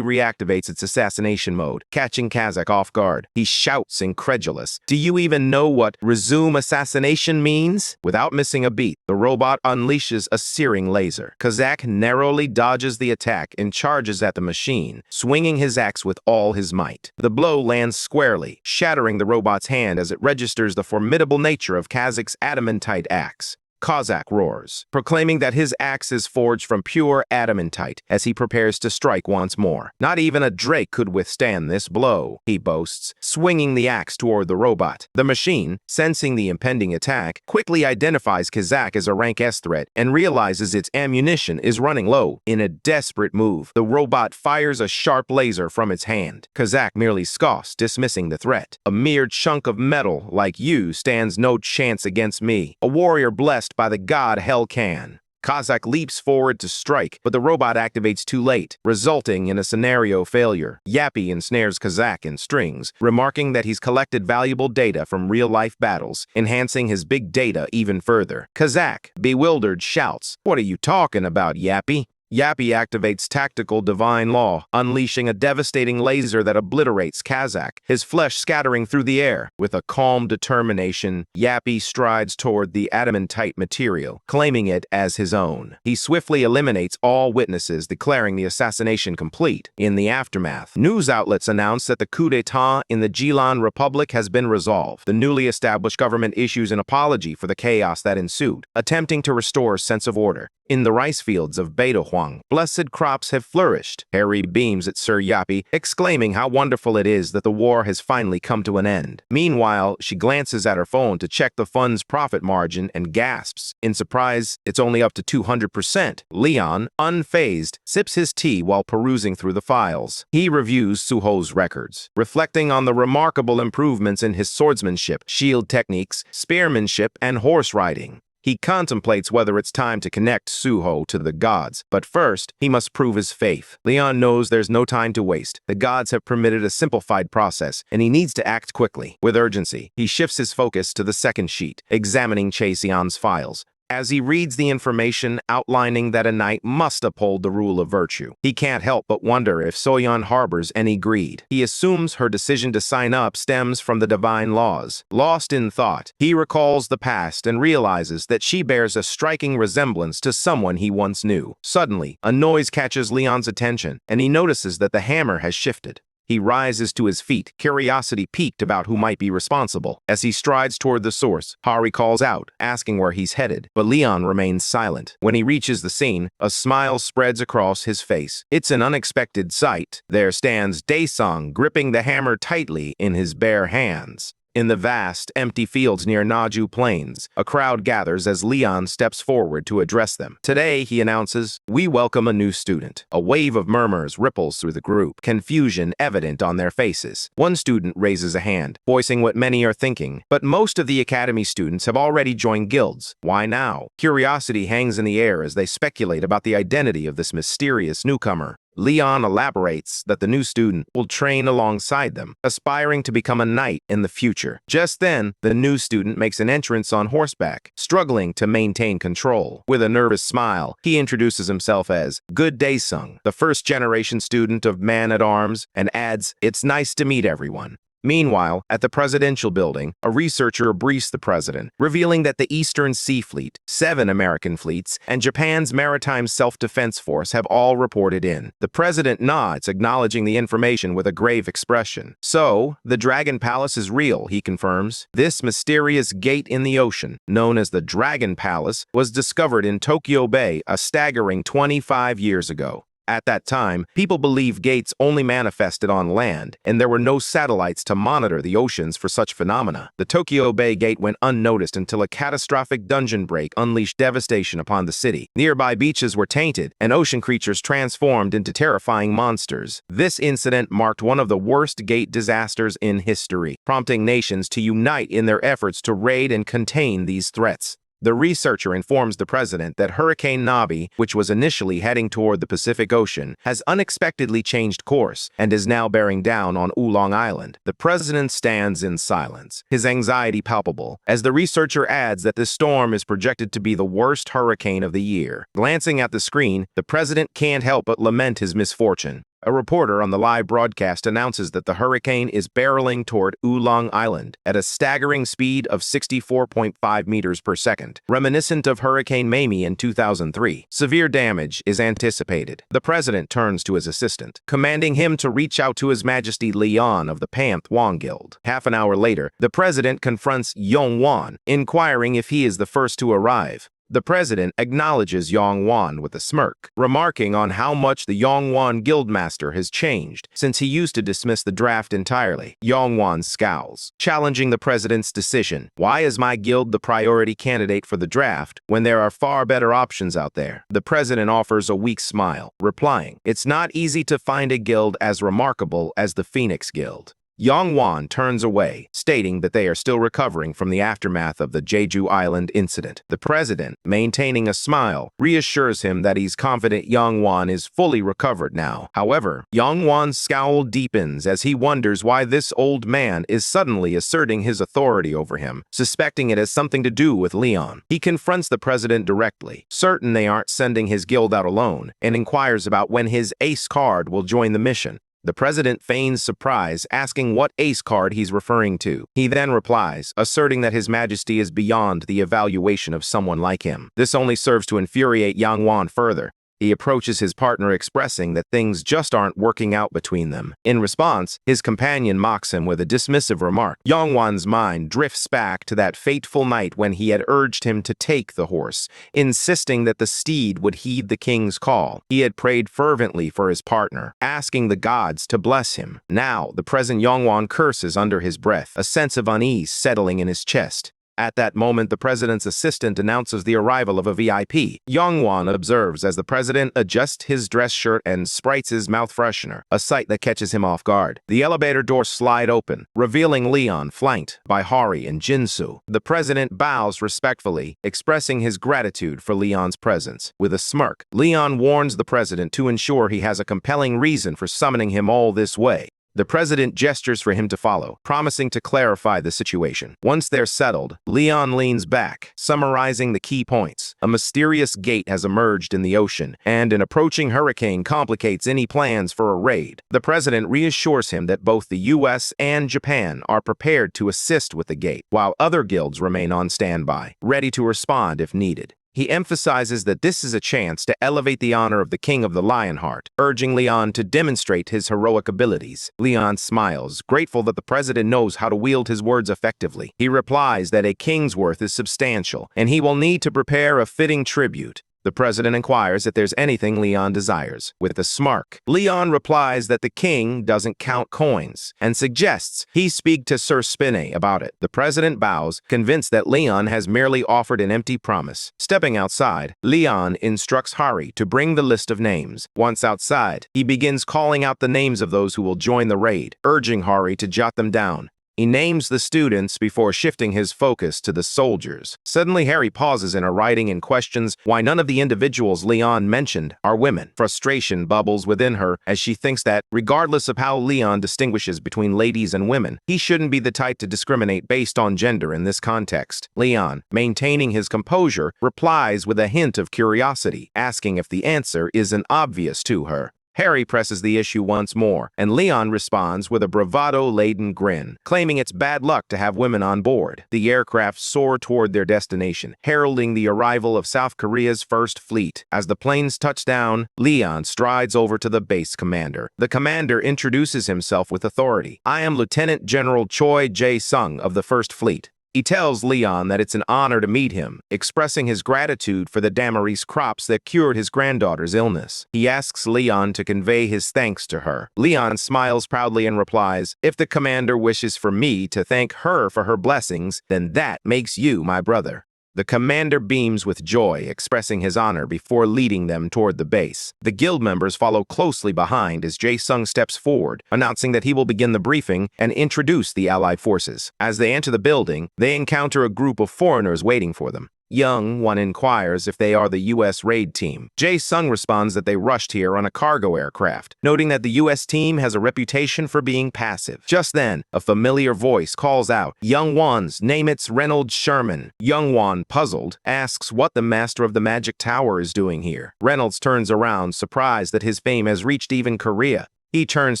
reactivates its assassination mode, catching Kazak off guard. He shouts, incredulous, "Do you even know what resume assassination means?" Without missing a beat, the robot unleashes a searing laser. Kazak narrowly dodges the attack and charges at the machine, swinging his axe with all his might. The blow lands squarely, shattering the robot's hand as it registers the formidable nature of Kazak's adamantite axe. Kazakh roars, proclaiming that his axe is forged from pure adamantite as he prepares to strike once more. Not even a Drake could withstand this blow, he boasts, swinging the axe toward the robot. The machine, sensing the impending attack, quickly identifies Kazakh as a rank S threat and realizes its ammunition is running low. In a desperate move, the robot fires a sharp laser from its hand. Kazakh merely scoffs, dismissing the threat. A mere chunk of metal like you stands no chance against me, a warrior blessed by the god Hellcan. Kazakh leaps forward to strike, but the robot activates too late, resulting in a scenario failure. Yappy ensnares Kazakh in strings, remarking that he's collected valuable data from real-life battles, enhancing his big data even further. Kazakh, bewildered, shouts, "What are you talking about, Yappy?" Yappy activates Tactical Divine Law, unleashing a devastating laser that obliterates Kazakh, his flesh scattering through the air. With a calm determination, Yappy strides toward the adamantite material, claiming it as his own. He swiftly eliminates all witnesses, declaring the assassination complete. In the aftermath, news outlets announce that the coup d'etat in the Jilan Republic has been resolved. The newly established government issues an apology for the chaos that ensued, attempting to restore a sense of order. In the rice fields of Beidahuang, blessed crops have flourished. Harry beams at Sir Yappy, exclaiming how wonderful it is that the war has finally come to an end. Meanwhile, she glances at her phone to check the fund's profit margin and gasps. In surprise, it's only up to 200%. Leon, unfazed, sips his tea while perusing through the files. He reviews Suho's records, reflecting on the remarkable improvements in his swordsmanship, shield techniques, spearmanship, and horse riding. He contemplates whether it's time to connect Suho to the gods, but first, he must prove his faith. Leon knows there's no time to waste. The gods have permitted a simplified process, and he needs to act quickly. With urgency, he shifts his focus to the second sheet, examining Chaseon's files. As he reads the information outlining that a knight must uphold the rule of virtue, he can't help but wonder if Soyeon harbors any greed. He assumes her decision to sign up stems from the divine laws. Lost in thought, he recalls the past and realizes that she bears a striking resemblance to someone he once knew. Suddenly, a noise catches Leon's attention, and he notices that the hammer has shifted. He rises to his feet, curiosity piqued about who might be responsible. As he strides toward the source, Hari calls out, asking where he's headed, but Leon remains silent. When he reaches the scene, a smile spreads across his face. It's an unexpected sight. There stands Daesung, gripping the hammer tightly in his bare hands. In the vast, empty fields near Naju Plains, a crowd gathers as Leon steps forward to address them. Today, he announces, "We welcome a new student." A wave of murmurs ripples through the group, confusion evident on their faces. One student raises a hand, voicing what many are thinking, but most of the academy students have already joined guilds. Why now? Curiosity hangs in the air as they speculate about the identity of this mysterious newcomer. Leon elaborates that the new student will train alongside them, aspiring to become a knight in the future. Just then, the new student makes an entrance on horseback, struggling to maintain control. With a nervous smile, he introduces himself as Good Daesung, the first-generation student of Man-at-Arms, and adds, "It's nice to meet everyone." Meanwhile, at the presidential building, a researcher briefs the president, revealing that the Eastern Sea Fleet, 7 American fleets, and Japan's Maritime Self-Defense Force have all reported in. The president nods, acknowledging the information with a grave expression. So, the Dragon Palace is real, he confirms. This mysterious gate in the ocean, known as the Dragon Palace, was discovered in Tokyo Bay a staggering 25 years ago. At that time, people believed gates only manifested on land, and there were no satellites to monitor the oceans for such phenomena. The Tokyo Bay Gate went unnoticed until a catastrophic dungeon break unleashed devastation upon the city. Nearby beaches were tainted, and ocean creatures transformed into terrifying monsters. This incident marked one of the worst gate disasters in history, prompting nations to unite in their efforts to raid and contain these threats. The researcher informs the president that Hurricane Nabi, which was initially heading toward the Pacific Ocean, has unexpectedly changed course and is now bearing down on Oolong Island. The president stands in silence, his anxiety palpable, as the researcher adds that this storm is projected to be the worst hurricane of the year. Glancing at the screen, the president can't help but lament his misfortune. A reporter on the live broadcast announces that the hurricane is barreling toward Oolong Island at a staggering speed of 64.5 meters per second, reminiscent of Hurricane Mamie in 2003. Severe damage is anticipated. The president turns to his assistant, commanding him to reach out to His Majesty Leon of the Panthwang Guild. Half an hour later, the president confronts Yongwan, inquiring if he is the first to arrive. The president acknowledges Yongwan with a smirk, remarking on how much the Yongwan guildmaster has changed since he used to dismiss the draft entirely. Yongwan scowls, challenging the president's decision. Why is my guild the priority candidate for the draft when there are far better options out there? The president offers a weak smile, replying, "It's not easy to find a guild as remarkable as the Phoenix Guild." Yongwan turns away, stating that they are still recovering from the aftermath of the Jeju Island incident. The president, maintaining a smile, reassures him that he's confident Yongwan is fully recovered now. However, Yongwan's scowl deepens as he wonders why this old man is suddenly asserting his authority over him, suspecting it has something to do with Leon. He confronts the president directly, certain they aren't sending his guild out alone, and inquires about when his ace card will join the mission. The president feigns surprise, asking what ace card he's referring to. He then replies, asserting that His Majesty is beyond the evaluation of someone like him. This only serves to infuriate Yongwan further. He approaches his partner, expressing that things just aren't working out between them. In response, his companion mocks him with a dismissive remark. Yongwan's mind drifts back to that fateful night when he had urged him to take the horse, insisting that the steed would heed the king's call. He had prayed fervently for his partner, asking the gods to bless him. Now, the present Yongwan curses under his breath, a sense of unease settling in his chest. At that moment, the president's assistant announces the arrival of a VIP. Yongwan observes as the president adjusts his dress shirt and sprites his mouth freshener, a sight that catches him off guard. The elevator doors slide open, revealing Leon flanked by Hari and Jinsu. The president bows respectfully, expressing his gratitude for Leon's presence. With a smirk, Leon warns the president to ensure he has a compelling reason for summoning him all this way. The president gestures for him to follow, promising to clarify the situation. Once they're settled, Leon leans back, summarizing the key points. A mysterious gate has emerged in the ocean, and an approaching hurricane complicates any plans for a raid. The president reassures him that both the US and Japan are prepared to assist with the gate, while other guilds remain on standby, ready to respond if needed. He emphasizes that this is a chance to elevate the honor of the King of the Lionheart, urging Leon to demonstrate his heroic abilities. Leon smiles, grateful that the president knows how to wield his words effectively. He replies that a king's worth is substantial, and he will need to prepare a fitting tribute. The president inquires if there's anything Leon desires. With a smirk, Leon replies that the king doesn't count coins, and suggests he speak to Sir Spinney about it. The president bows, convinced that Leon has merely offered an empty promise. Stepping outside, Leon instructs Hari to bring the list of names. Once outside, he begins calling out the names of those who will join the raid, urging Hari to jot them down. He names the students before shifting his focus to the soldiers. Suddenly, Hari pauses in her writing and questions why none of the individuals Leon mentioned are women. Frustration bubbles within her as she thinks that, regardless of how Leon distinguishes between ladies and women, he shouldn't be the type to discriminate based on gender in this context. Leon, maintaining his composure, replies with a hint of curiosity, asking if the answer isn't obvious to her. Hari presses the issue once more, and Leon responds with a bravado-laden grin, claiming it's bad luck to have women on board. The aircraft soar toward their destination, heralding the arrival of South Korea's first fleet. As the planes touch down, Leon strides over to the base commander. The commander introduces himself with authority. "I am Lieutenant General Choi Jae-sung of the First Fleet." He tells Leon that it's an honor to meet him, expressing his gratitude for the Damaris crops that cured his granddaughter's illness. He asks Leon to convey his thanks to her. Leon smiles proudly and replies, "If the commander wishes for me to thank her for her blessings, then that makes you my brother." The commander beams with joy, expressing his honor before leading them toward the base. The guild members follow closely behind as Jae-sung steps forward, announcing that he will begin the briefing and introduce the allied forces. As they enter the building, they encounter a group of foreigners waiting for them. One inquires if they are the U.S. raid team. Jae-sung responds that they rushed here on a cargo aircraft, noting that the U.S. team has a reputation for being passive. Just then, a familiar voice calls out, "Youngwan's, name it's Reynolds Sherman." Youngwan, puzzled, asks what the master of the Magic Tower is doing here. Reynolds turns around, surprised that his fame has reached even Korea. He turns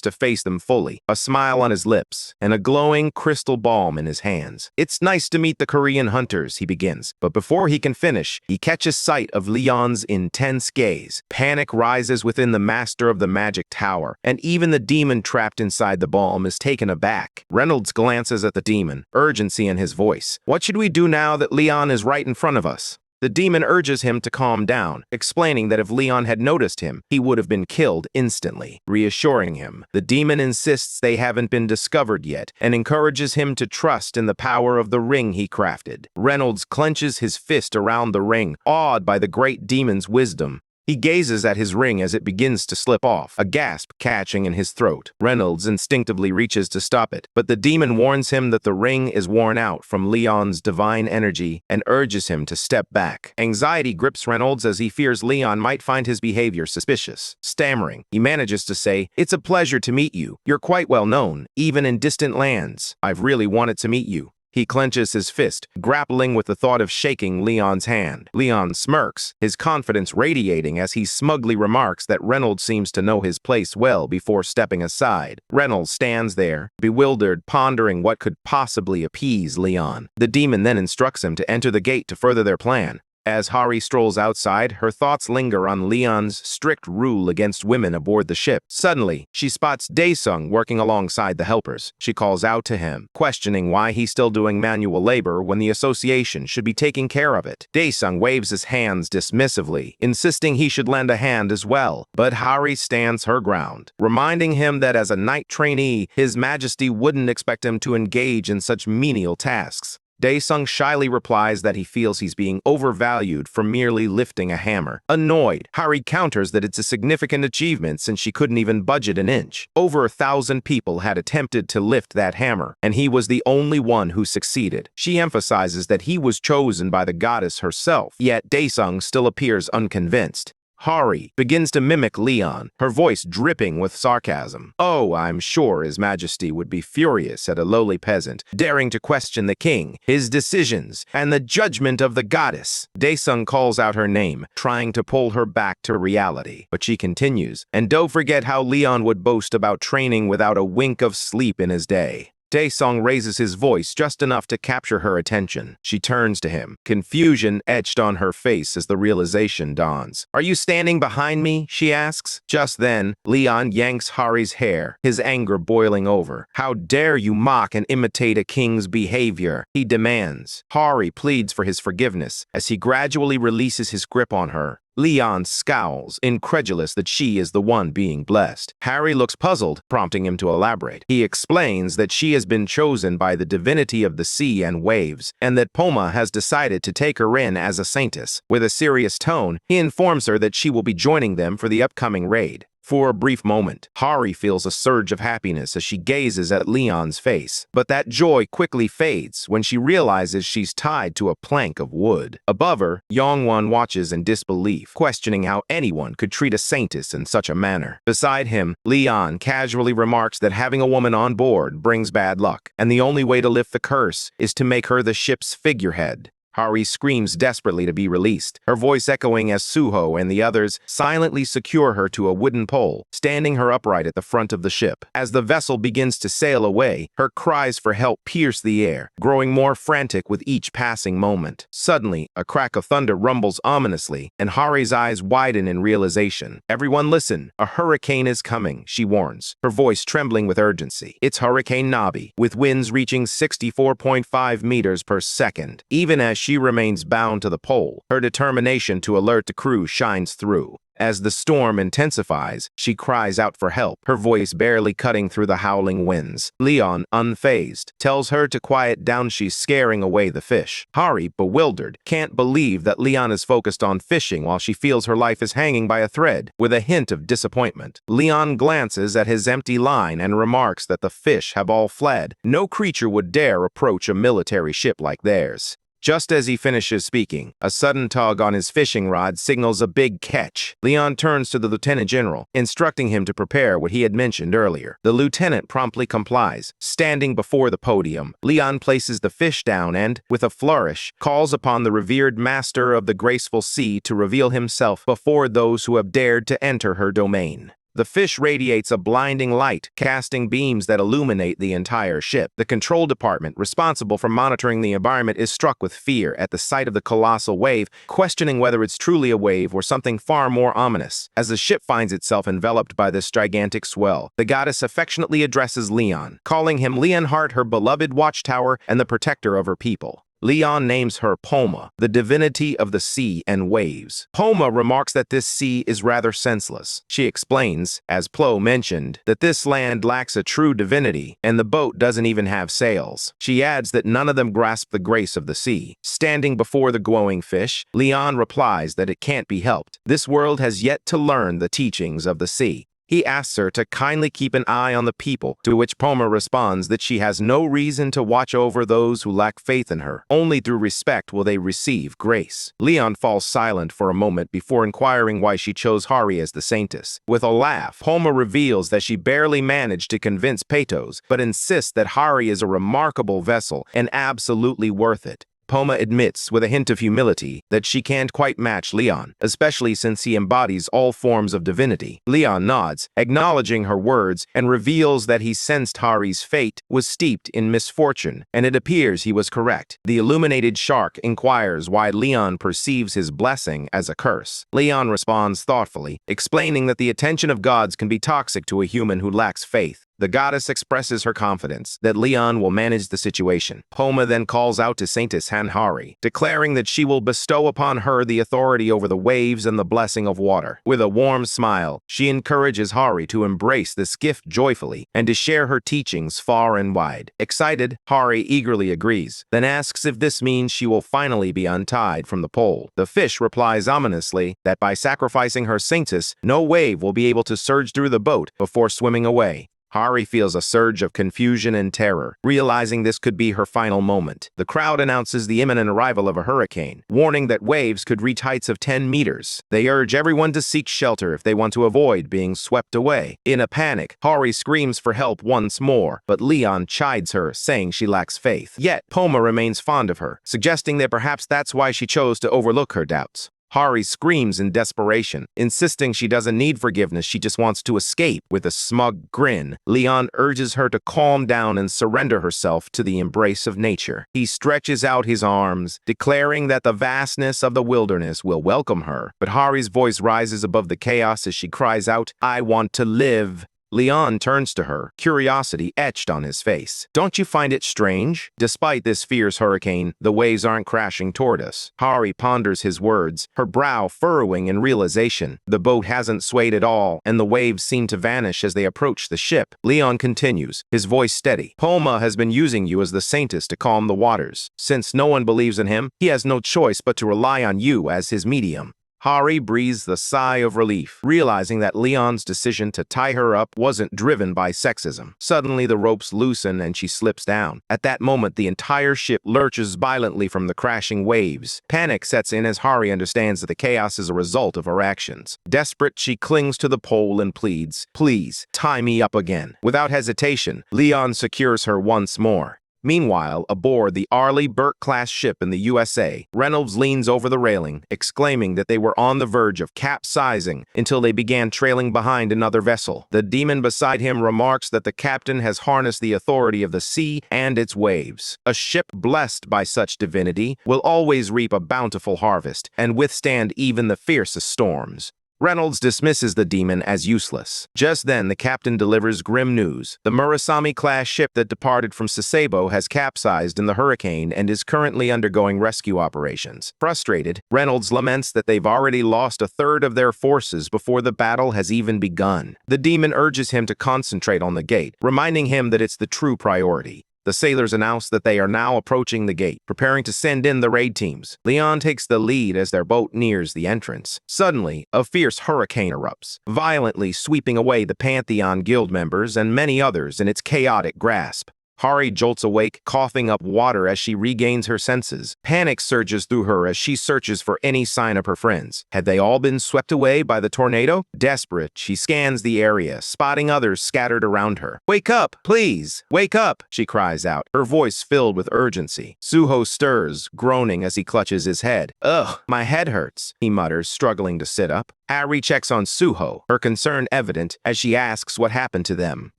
to face them fully, a smile on his lips, and a glowing crystal balm in his hands. "It's nice to meet the Korean hunters," he begins. But before he can finish, he catches sight of Leon's intense gaze. Panic rises within the master of the magic tower, and even the demon trapped inside the balm is taken aback. Reynolds glances at the demon, urgency in his voice. "What should we do now that Leon is right in front of us?" The demon urges him to calm down, explaining that if Leon had noticed him, he would have been killed instantly. Reassuring him, the demon insists they haven't been discovered yet and encourages him to trust in the power of the ring he crafted. Reynolds clenches his fist around the ring, awed by the great demon's wisdom. He gazes at his ring as it begins to slip off, a gasp catching in his throat. Reynolds instinctively reaches to stop it, but the demon warns him that the ring is worn out from Leon's divine energy and urges him to step back. Anxiety grips Reynolds as he fears Leon might find his behavior suspicious. Stammering, he manages to say, "It's a pleasure to meet you. You're quite well known, even in distant lands. I've really wanted to meet you." He clenches his fist, grappling with the thought of shaking Leon's hand. Leon smirks, his confidence radiating as he smugly remarks that Reynolds seems to know his place well before stepping aside. Reynolds stands there, bewildered, pondering what could possibly appease Leon. The demon then instructs him to enter the gate to further their plan. As Hari strolls outside, her thoughts linger on Leon's strict rule against women aboard the ship. Suddenly, she spots Daesung working alongside the helpers. She calls out to him, questioning why he's still doing manual labor when the association should be taking care of it. Daesung waves his hands dismissively, insisting he should lend a hand as well. But Hari stands her ground, reminding him that as a knight trainee, His Majesty wouldn't expect him to engage in such menial tasks. Daesung shyly replies that he feels he's being overvalued for merely lifting a hammer. Annoyed, Hari counters that it's a significant achievement since she couldn't even budget an inch. Over 1,000 people had attempted to lift that hammer, and he was the only one who succeeded. She emphasizes that he was chosen by the goddess herself, yet Daesung still appears unconvinced. Hari begins to mimic Leon, her voice dripping with sarcasm. "Oh, I'm sure His Majesty would be furious at a lowly peasant daring to question the king, his decisions, and the judgment of the goddess." Daesung calls out her name, trying to pull her back to reality. But she continues, "And don't forget how Leon would boast about training without a wink of sleep in his day." Daesung raises his voice just enough to capture her attention. She turns to him, confusion etched on her face as the realization dawns. "Are you standing behind me?" she asks. Just then, Leon yanks Hari's hair, his anger boiling over. "How dare you mock and imitate a king's behavior?" he demands. Hari pleads for his forgiveness as he gradually releases his grip on her. Leon scowls, incredulous that she is the one being blessed. Hari looks puzzled, prompting him to elaborate. He explains that she has been chosen by the divinity of the sea and waves, and that Poma has decided to take her in as a saintess. With a serious tone, he informs her that she will be joining them for the upcoming raid. For a brief moment, Hari feels a surge of happiness as she gazes at Leon's face. But that joy quickly fades when she realizes she's tied to a plank of wood. Above her, Yongwon watches in disbelief, questioning how anyone could treat a saintess in such a manner. Beside him, Leon casually remarks that having a woman on board brings bad luck, and the only way to lift the curse is to make her the ship's figurehead. Hari screams desperately to be released, her voice echoing as Suho and the others silently secure her to a wooden pole, standing her upright at the front of the ship. As the vessel begins to sail away, her cries for help pierce the air, growing more frantic with each passing moment. Suddenly, a crack of thunder rumbles ominously, and Hari's eyes widen in realization. "Everyone listen, a hurricane is coming," she warns, her voice trembling with urgency. It's Hurricane Nabi, with winds reaching 64.5 meters per second. Even as she remains bound to the pole, her determination to alert the crew shines through. As the storm intensifies, she cries out for help, her voice barely cutting through the howling winds. Leon, unfazed, tells her to quiet down, she's scaring away the fish. Hari, bewildered, can't believe that Leon is focused on fishing while she feels her life is hanging by a thread. With a hint of disappointment, Leon glances at his empty line and remarks that the fish have all fled. No creature would dare approach a military ship like theirs. Just as he finishes speaking, a sudden tug on his fishing rod signals a big catch. Leon turns to the lieutenant general, instructing him to prepare what he had mentioned earlier. The lieutenant promptly complies. Standing before the podium, Leon places the fish down and, with a flourish, calls upon the revered master of the graceful sea to reveal himself before those who have dared to enter her domain. The fish radiates a blinding light, casting beams that illuminate the entire ship. The control department, responsible for monitoring the environment, is struck with fear at the sight of the colossal wave, questioning whether it's truly a wave or something far more ominous. As the ship finds itself enveloped by this gigantic swell, the goddess affectionately addresses Leon, calling him Leonhardt, her beloved watchtower and the protector of her people. Leon names her Poma, the divinity of the sea and waves. Poma remarks that this sea is rather senseless. She explains, as Plo mentioned, that this land lacks a true divinity, and the boat doesn't even have sails. She adds that none of them grasp the grace of the sea. Standing before the glowing fish, Leon replies that it can't be helped. This world has yet to learn the teachings of the sea. He asks her to kindly keep an eye on the people, to which Poma responds that she has no reason to watch over those who lack faith in her. Only through respect will they receive grace. Leon falls silent for a moment before inquiring why she chose Hari as the saintess. With a laugh, Poma reveals that she barely managed to convince Peytos, but insists that Hari is a remarkable vessel and absolutely worth it. Poma admits, with a hint of humility, that she can't quite match Leon, especially since he embodies all forms of divinity. Leon nods, acknowledging her words, and reveals that he sensed Hari's fate was steeped in misfortune, and it appears he was correct. The illuminated shark inquires why Leon perceives his blessing as a curse. Leon responds thoughtfully, explaining that the attention of gods can be toxic to a human who lacks faith. The goddess expresses her confidence that Leon will manage the situation. Poma then calls out to Saintess Hari, declaring that she will bestow upon her the authority over the waves and the blessing of water. With a warm smile, she encourages Hari to embrace this gift joyfully and to share her teachings far and wide. Excited, Hari eagerly agrees, then asks if this means she will finally be untied from the pole. The fish replies ominously that by sacrificing her saintess, no wave will be able to surge through the boat before swimming away. Hari feels a surge of confusion and terror, realizing this could be her final moment. The crowd announces the imminent arrival of a hurricane, warning that waves could reach heights of 10 meters. They urge everyone to seek shelter if they want to avoid being swept away. In a panic, Hari screams for help once more, but Leon chides her, saying she lacks faith. Yet, Poma remains fond of her, suggesting that perhaps that's why she chose to overlook her doubts. Hari screams in desperation, insisting she doesn't need forgiveness, she just wants to escape. With a smug grin, Leon urges her to calm down and surrender herself to the embrace of nature. He stretches out his arms, declaring that the vastness of the wilderness will welcome her, but Hari's voice rises above the chaos as she cries out, "I want to live." Leon turns to her, curiosity etched on his face. "Don't you find it strange? Despite this fierce hurricane, the waves aren't crashing toward us." Hari ponders his words, her brow furrowing in realization. The boat hasn't swayed at all, and the waves seem to vanish as they approach the ship. Leon continues, his voice steady. "Poma has been using you as the saintess to calm the waters. Since no one believes in him, he has no choice but to rely on you as his medium." Hari breathes a sigh of relief, realizing that Leon's decision to tie her up wasn't driven by sexism. Suddenly, the ropes loosen and she slips down. At that moment, the entire ship lurches violently from the crashing waves. Panic sets in as Hari understands that the chaos is a result of her actions. Desperate, she clings to the pole and pleads, "Please, tie me up again." Without hesitation, Leon secures her once more. Meanwhile, aboard the Arleigh Burke-class ship in the USA, Reynolds leans over the railing, exclaiming that they were on the verge of capsizing until they began trailing behind another vessel. The demon beside him remarks that the captain has harnessed the authority of the sea and its waves. A ship blessed by such divinity will always reap a bountiful harvest and withstand even the fiercest storms. Reynolds dismisses the demon as useless. Just then, the captain delivers grim news. The Murasami-class ship that departed from Sasebo has capsized in the hurricane and is currently undergoing rescue operations. Frustrated, Reynolds laments that they've already lost a third of their forces before the battle has even begun. The demon urges him to concentrate on the gate, reminding him that it's the true priority. The sailors announce that they are now approaching the gate, preparing to send in the raid teams. Leon takes the lead as their boat nears the entrance. Suddenly, a fierce hurricane erupts, violently sweeping away the Pantheon Guild members and many others in its chaotic grasp. Hari jolts awake, coughing up water as she regains her senses. Panic surges through her as she searches for any sign of her friends. Had they all been swept away by the tornado? Desperate, she scans the area, spotting others scattered around her. "Wake up, please! Wake up!" she cries out, her voice filled with urgency. Suho stirs, groaning as he clutches his head. "Ugh, my head hurts," he mutters, struggling to sit up. Harry checks on Suho, her concern evident as she asks what happened to them.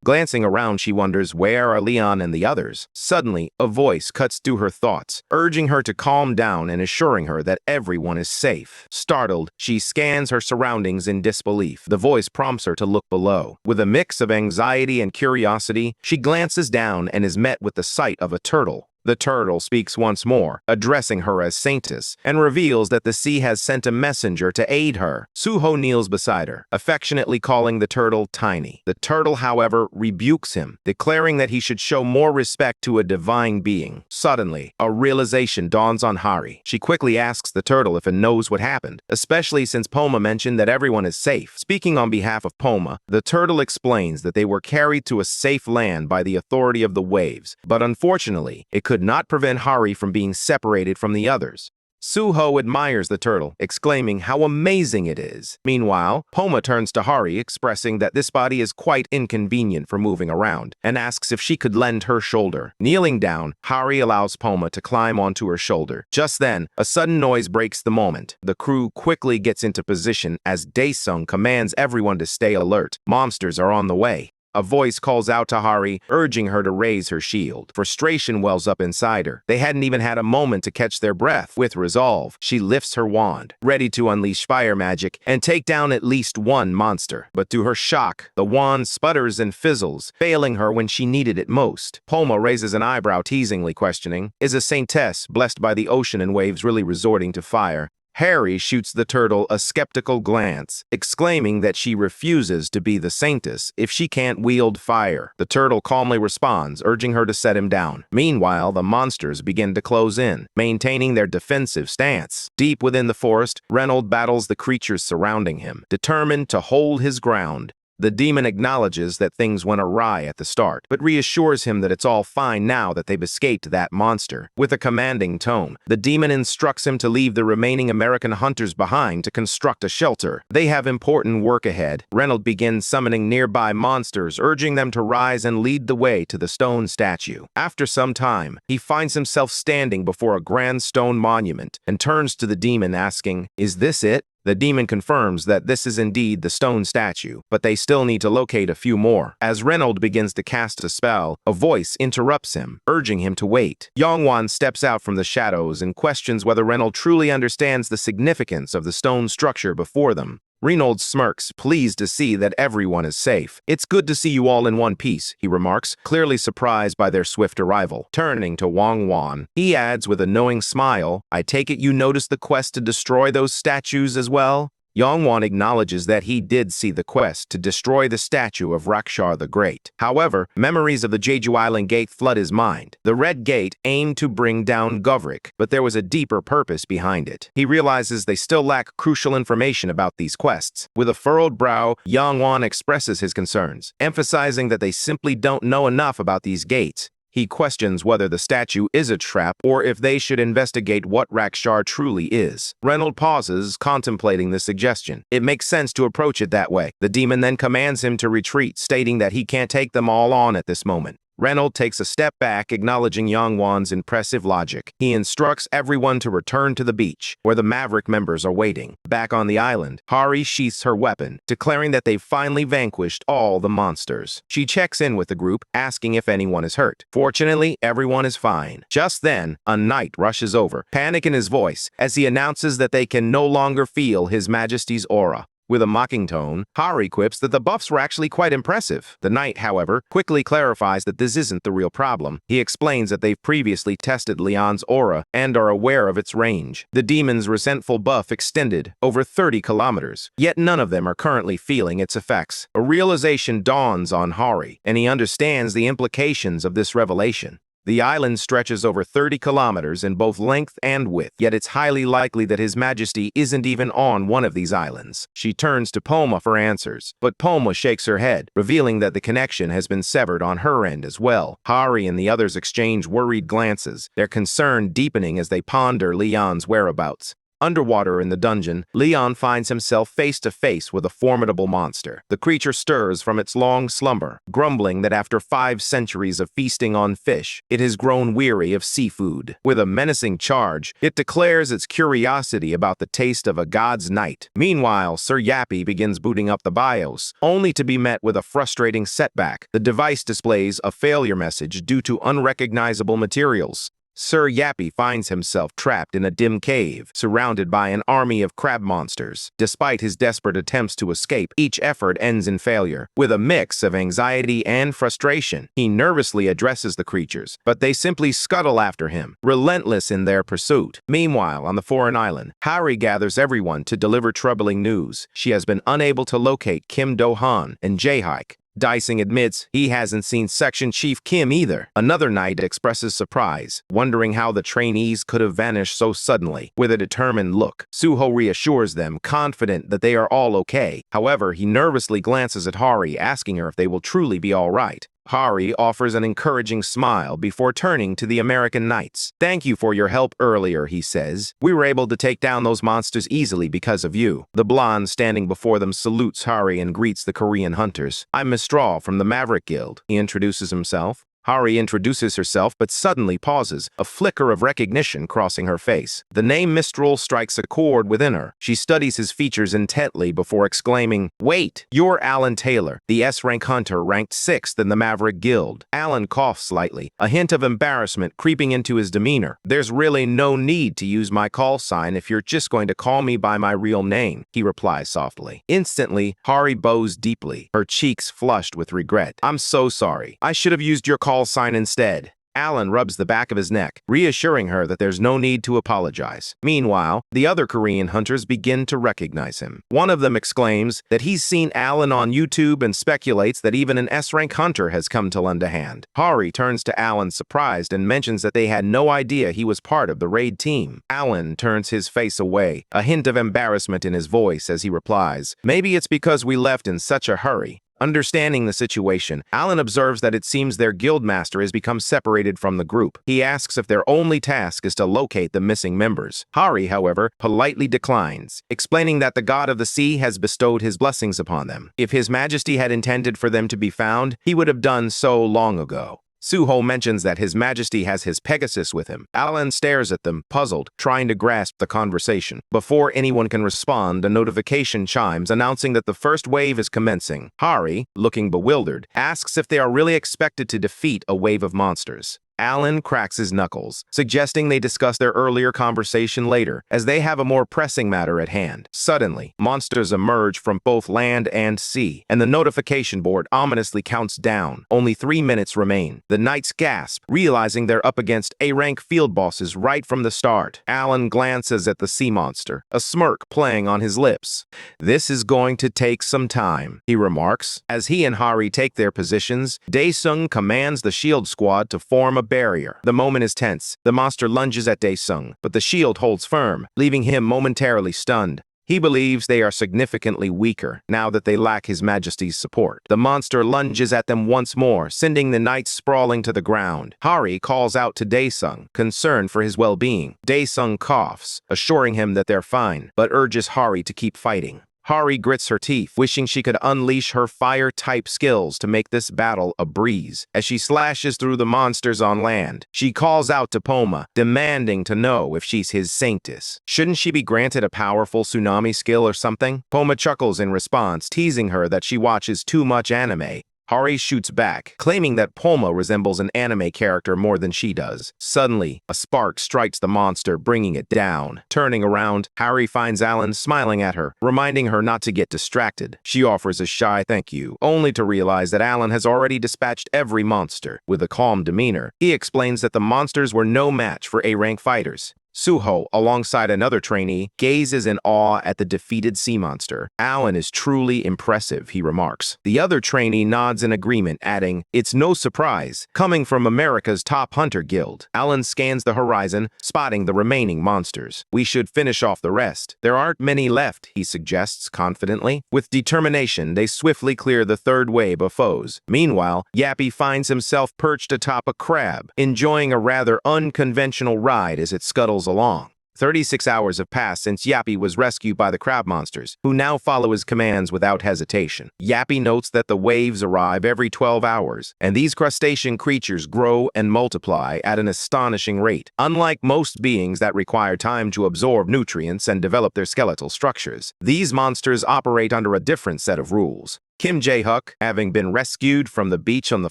Glancing around, she wonders where are Leon and the others. Suddenly, a voice cuts through her thoughts, urging her to calm down and assuring her that everyone is safe. Startled, she scans her surroundings in disbelief. The voice prompts her to look below. With a mix of anxiety and curiosity, she glances down and is met with the sight of a turtle. The turtle speaks once more, addressing her as Saintess, and reveals that the sea has sent a messenger to aid her. Suho kneels beside her, affectionately calling the turtle Tiny. The turtle, however, rebukes him, declaring that he should show more respect to a divine being. Suddenly, a realization dawns on Hari. She quickly asks the turtle if it knows what happened, especially since Poma mentioned that everyone is safe. Speaking on behalf of Poma, the turtle explains that they were carried to a safe land by the authority of the waves, but unfortunately, it could not prevent Hari from being separated from the others. Suho admires the turtle, exclaiming how amazing it is. Meanwhile, Poma turns to Hari, expressing that this body is quite inconvenient for moving around, and asks if she could lend her shoulder. Kneeling down, Hari allows Poma to climb onto her shoulder. Just then, a sudden noise breaks the moment. The crew quickly gets into position as Daesung commands everyone to stay alert. Monsters are on the way. A voice calls out to Hari, urging her to raise her shield. Frustration wells up inside her. They hadn't even had a moment to catch their breath. With resolve, she lifts her wand, ready to unleash fire magic and take down at least one monster. But to her shock, the wand sputters and fizzles, failing her when she needed it most. Poma raises an eyebrow, teasingly questioning, is a saintess blessed by the ocean and waves really resorting to fire? Harry shoots the turtle a skeptical glance, exclaiming that she refuses to be the saintess if she can't wield fire. The turtle calmly responds, urging her to set him down. Meanwhile, the monsters begin to close in, maintaining their defensive stance. Deep within the forest, Reynold battles the creatures surrounding him, determined to hold his ground. The demon acknowledges that things went awry at the start, but reassures him that it's all fine now that they've escaped that monster. With a commanding tone, the demon instructs him to leave the remaining American hunters behind to construct a shelter. They have important work ahead. Reynold begins summoning nearby monsters, urging them to rise and lead the way to the stone statue. After some time, he finds himself standing before a grand stone monument and turns to the demon asking, "Is this it?" The demon confirms that this is indeed the stone statue, but they still need to locate a few more. As Reynold begins to cast a spell, a voice interrupts him, urging him to wait. Yongwan steps out from the shadows and questions whether Reynold truly understands the significance of the stone structure before them. Reynold smirks, pleased to see that everyone is safe. "It's good to see you all in one piece," he remarks, clearly surprised by their swift arrival. Turning to Wang Wan, he adds with a knowing smile, "I take it you noticed the quest to destroy those statues as well?" Yongwan acknowledges that he did see the quest to destroy the statue of Rakshar the Great. However, memories of the Jeju Island Gate flood his mind. The Red Gate aimed to bring down Govrik, but there was a deeper purpose behind it. He realizes they still lack crucial information about these quests. With a furrowed brow, Yongwan expresses his concerns, emphasizing that they simply don't know enough about these gates. He questions whether the statue is a trap or if they should investigate what Rakshar truly is. Reynold pauses, contemplating the suggestion. It makes sense to approach it that way. The demon then commands him to retreat, stating that he can't take them all on at this moment. Reynold takes a step back, acknowledging Yongwan's impressive logic. He instructs everyone to return to the beach, where the Maverick members are waiting. Back on the island, Hari sheaths her weapon, declaring that they've finally vanquished all the monsters. She checks in with the group, asking if anyone is hurt. Fortunately, everyone is fine. Just then, a knight rushes over, panic in his voice, as he announces that they can no longer feel His Majesty's aura. With a mocking tone, Hari quips that the buffs were actually quite impressive. The knight, however, quickly clarifies that this isn't the real problem. He explains that they've previously tested Leon's aura and are aware of its range. The demon's resentful buff extended over 30 kilometers, yet none of them are currently feeling its effects. A realization dawns on Hari, and he understands the implications of this revelation. The island stretches over 30 kilometers in both length and width, yet it's highly likely that His Majesty isn't even on one of these islands. She turns to Poma for answers, but Poma shakes her head, revealing that the connection has been severed on her end as well. Hari and the others exchange worried glances, their concern deepening as they ponder Leon's whereabouts. Underwater in the dungeon, Leon finds himself face to face with a formidable monster. The creature stirs from its long slumber, grumbling that after 5 centuries of feasting on fish, it has grown weary of seafood. With a menacing charge, it declares its curiosity about the taste of a god's night. Meanwhile, Sir Yappy begins booting up the BIOS, only to be met with a frustrating setback. The device displays a failure message due to unrecognizable materials. Sir Yappy finds himself trapped in a dim cave, surrounded by an army of crab monsters. Despite his desperate attempts to escape, each effort ends in failure. With a mix of anxiety and frustration, he nervously addresses the creatures, but they simply scuttle after him, relentless in their pursuit. Meanwhile, on the foreign island, Harry gathers everyone to deliver troubling news. She has been unable to locate Kim Do-han and Jae-hike. Dicing admits he hasn't seen Section Chief Kim either. Another knight expresses surprise, wondering how the trainees could have vanished so suddenly. With a determined look, Suho reassures them, confident that they are all okay. However, he nervously glances at Hari, asking her if they will truly be all right. Hari offers an encouraging smile before turning to the American Knights. "Thank you for your help earlier," he says. "We were able to take down those monsters easily because of you." The blonde standing before them salutes Hari and greets the Korean hunters. "I'm Mistral from the Maverick Guild," he introduces himself. Hari introduces herself but suddenly pauses, a flicker of recognition crossing her face. The name Mistral strikes a chord within her. She studies his features intently before exclaiming, "Wait, you're Alan Taylor, the S-rank hunter ranked 6th in the Maverick Guild." Alan coughs slightly, a hint of embarrassment creeping into his demeanor. "There's really no need to use my call sign if you're just going to call me by my real name," he replies softly. Instantly, Hari bows deeply, her cheeks flushed with regret. "I'm so sorry. I should have used your call sign instead." Alan rubs the back of his neck, reassuring her that there's no need to apologize. Meanwhile, the other Korean hunters begin to recognize him. One of them exclaims that he's seen Alan on YouTube and speculates that even an S-rank hunter has come to lend a hand. Hari turns to Alan surprised and mentions that they had no idea he was part of the raid team. Alan turns his face away, a hint of embarrassment in his voice as he replies, "Maybe it's because we left in such a hurry." Understanding the situation, Alan observes that it seems their guildmaster has become separated from the group. He asks if their only task is to locate the missing members. Hari, however, politely declines, explaining that the god of the sea has bestowed his blessings upon them. If His Majesty had intended for them to be found, he would have done so long ago. Suho mentions that His Majesty has his Pegasus with him. Alan stares at them, puzzled, trying to grasp the conversation. Before anyone can respond, a notification chimes announcing that the first wave is commencing. Hari, looking bewildered, asks if they are really expected to defeat a wave of monsters. Alan cracks his knuckles, suggesting they discuss their earlier conversation later, as they have a more pressing matter at hand. Suddenly, monsters emerge from both land and sea, and the notification board ominously counts down. Only 3 minutes remain. The knights gasp, realizing they're up against A-rank field bosses right from the start. Alan glances at the sea monster, a smirk playing on his lips. "This is going to take some time," he remarks. As he and Hari take their positions, Dae-sung commands the shield squad to form a barrier. The moment is tense. The monster lunges at Dae-sung, but the shield holds firm, leaving him momentarily stunned. He believes they are significantly weaker now that they lack His Majesty's support. The monster lunges at them once more, sending the knights sprawling to the ground. Hari calls out to Dae-sung, concerned for his well-being. Dae-sung coughs, assuring him that they're fine, but urges Hari to keep fighting. Hari grits her teeth, wishing she could unleash her fire-type skills to make this battle a breeze. As she slashes through the monsters on land, she calls out to Poma, demanding to know if she's his Sanctus. Shouldn't she be granted a powerful tsunami skill or something? Poma chuckles in response, teasing her that she watches too much anime. Hari shoots back, claiming that Poma resembles an anime character more than she does. Suddenly, a spark strikes the monster, bringing it down. Turning around, Hari finds Alan smiling at her, reminding her not to get distracted. She offers a shy thank you, only to realize that Alan has already dispatched every monster. With a calm demeanor, he explains that the monsters were no match for A-rank fighters. Suho, alongside another trainee, gazes in awe at the defeated sea monster. "Alan is truly impressive," he remarks. The other trainee nods in agreement, adding, "It's no surprise, coming from America's top hunter guild." Alan scans the horizon, spotting the remaining monsters. "We should finish off the rest. There aren't many left," he suggests confidently. With determination, they swiftly clear the third wave of foes. Meanwhile, Yappy finds himself perched atop a crab, enjoying a rather unconventional ride as it scuttles along. 36 hours have passed since Yappy was rescued by the crab monsters, who now follow his commands without hesitation. Yappy notes that the waves arrive every 12 hours, and these crustacean creatures grow and multiply at an astonishing rate. Unlike most beings that require time to absorb nutrients and develop their skeletal structures, these monsters operate under a different set of rules. Kim Jae-hyuk, having been rescued from the beach on the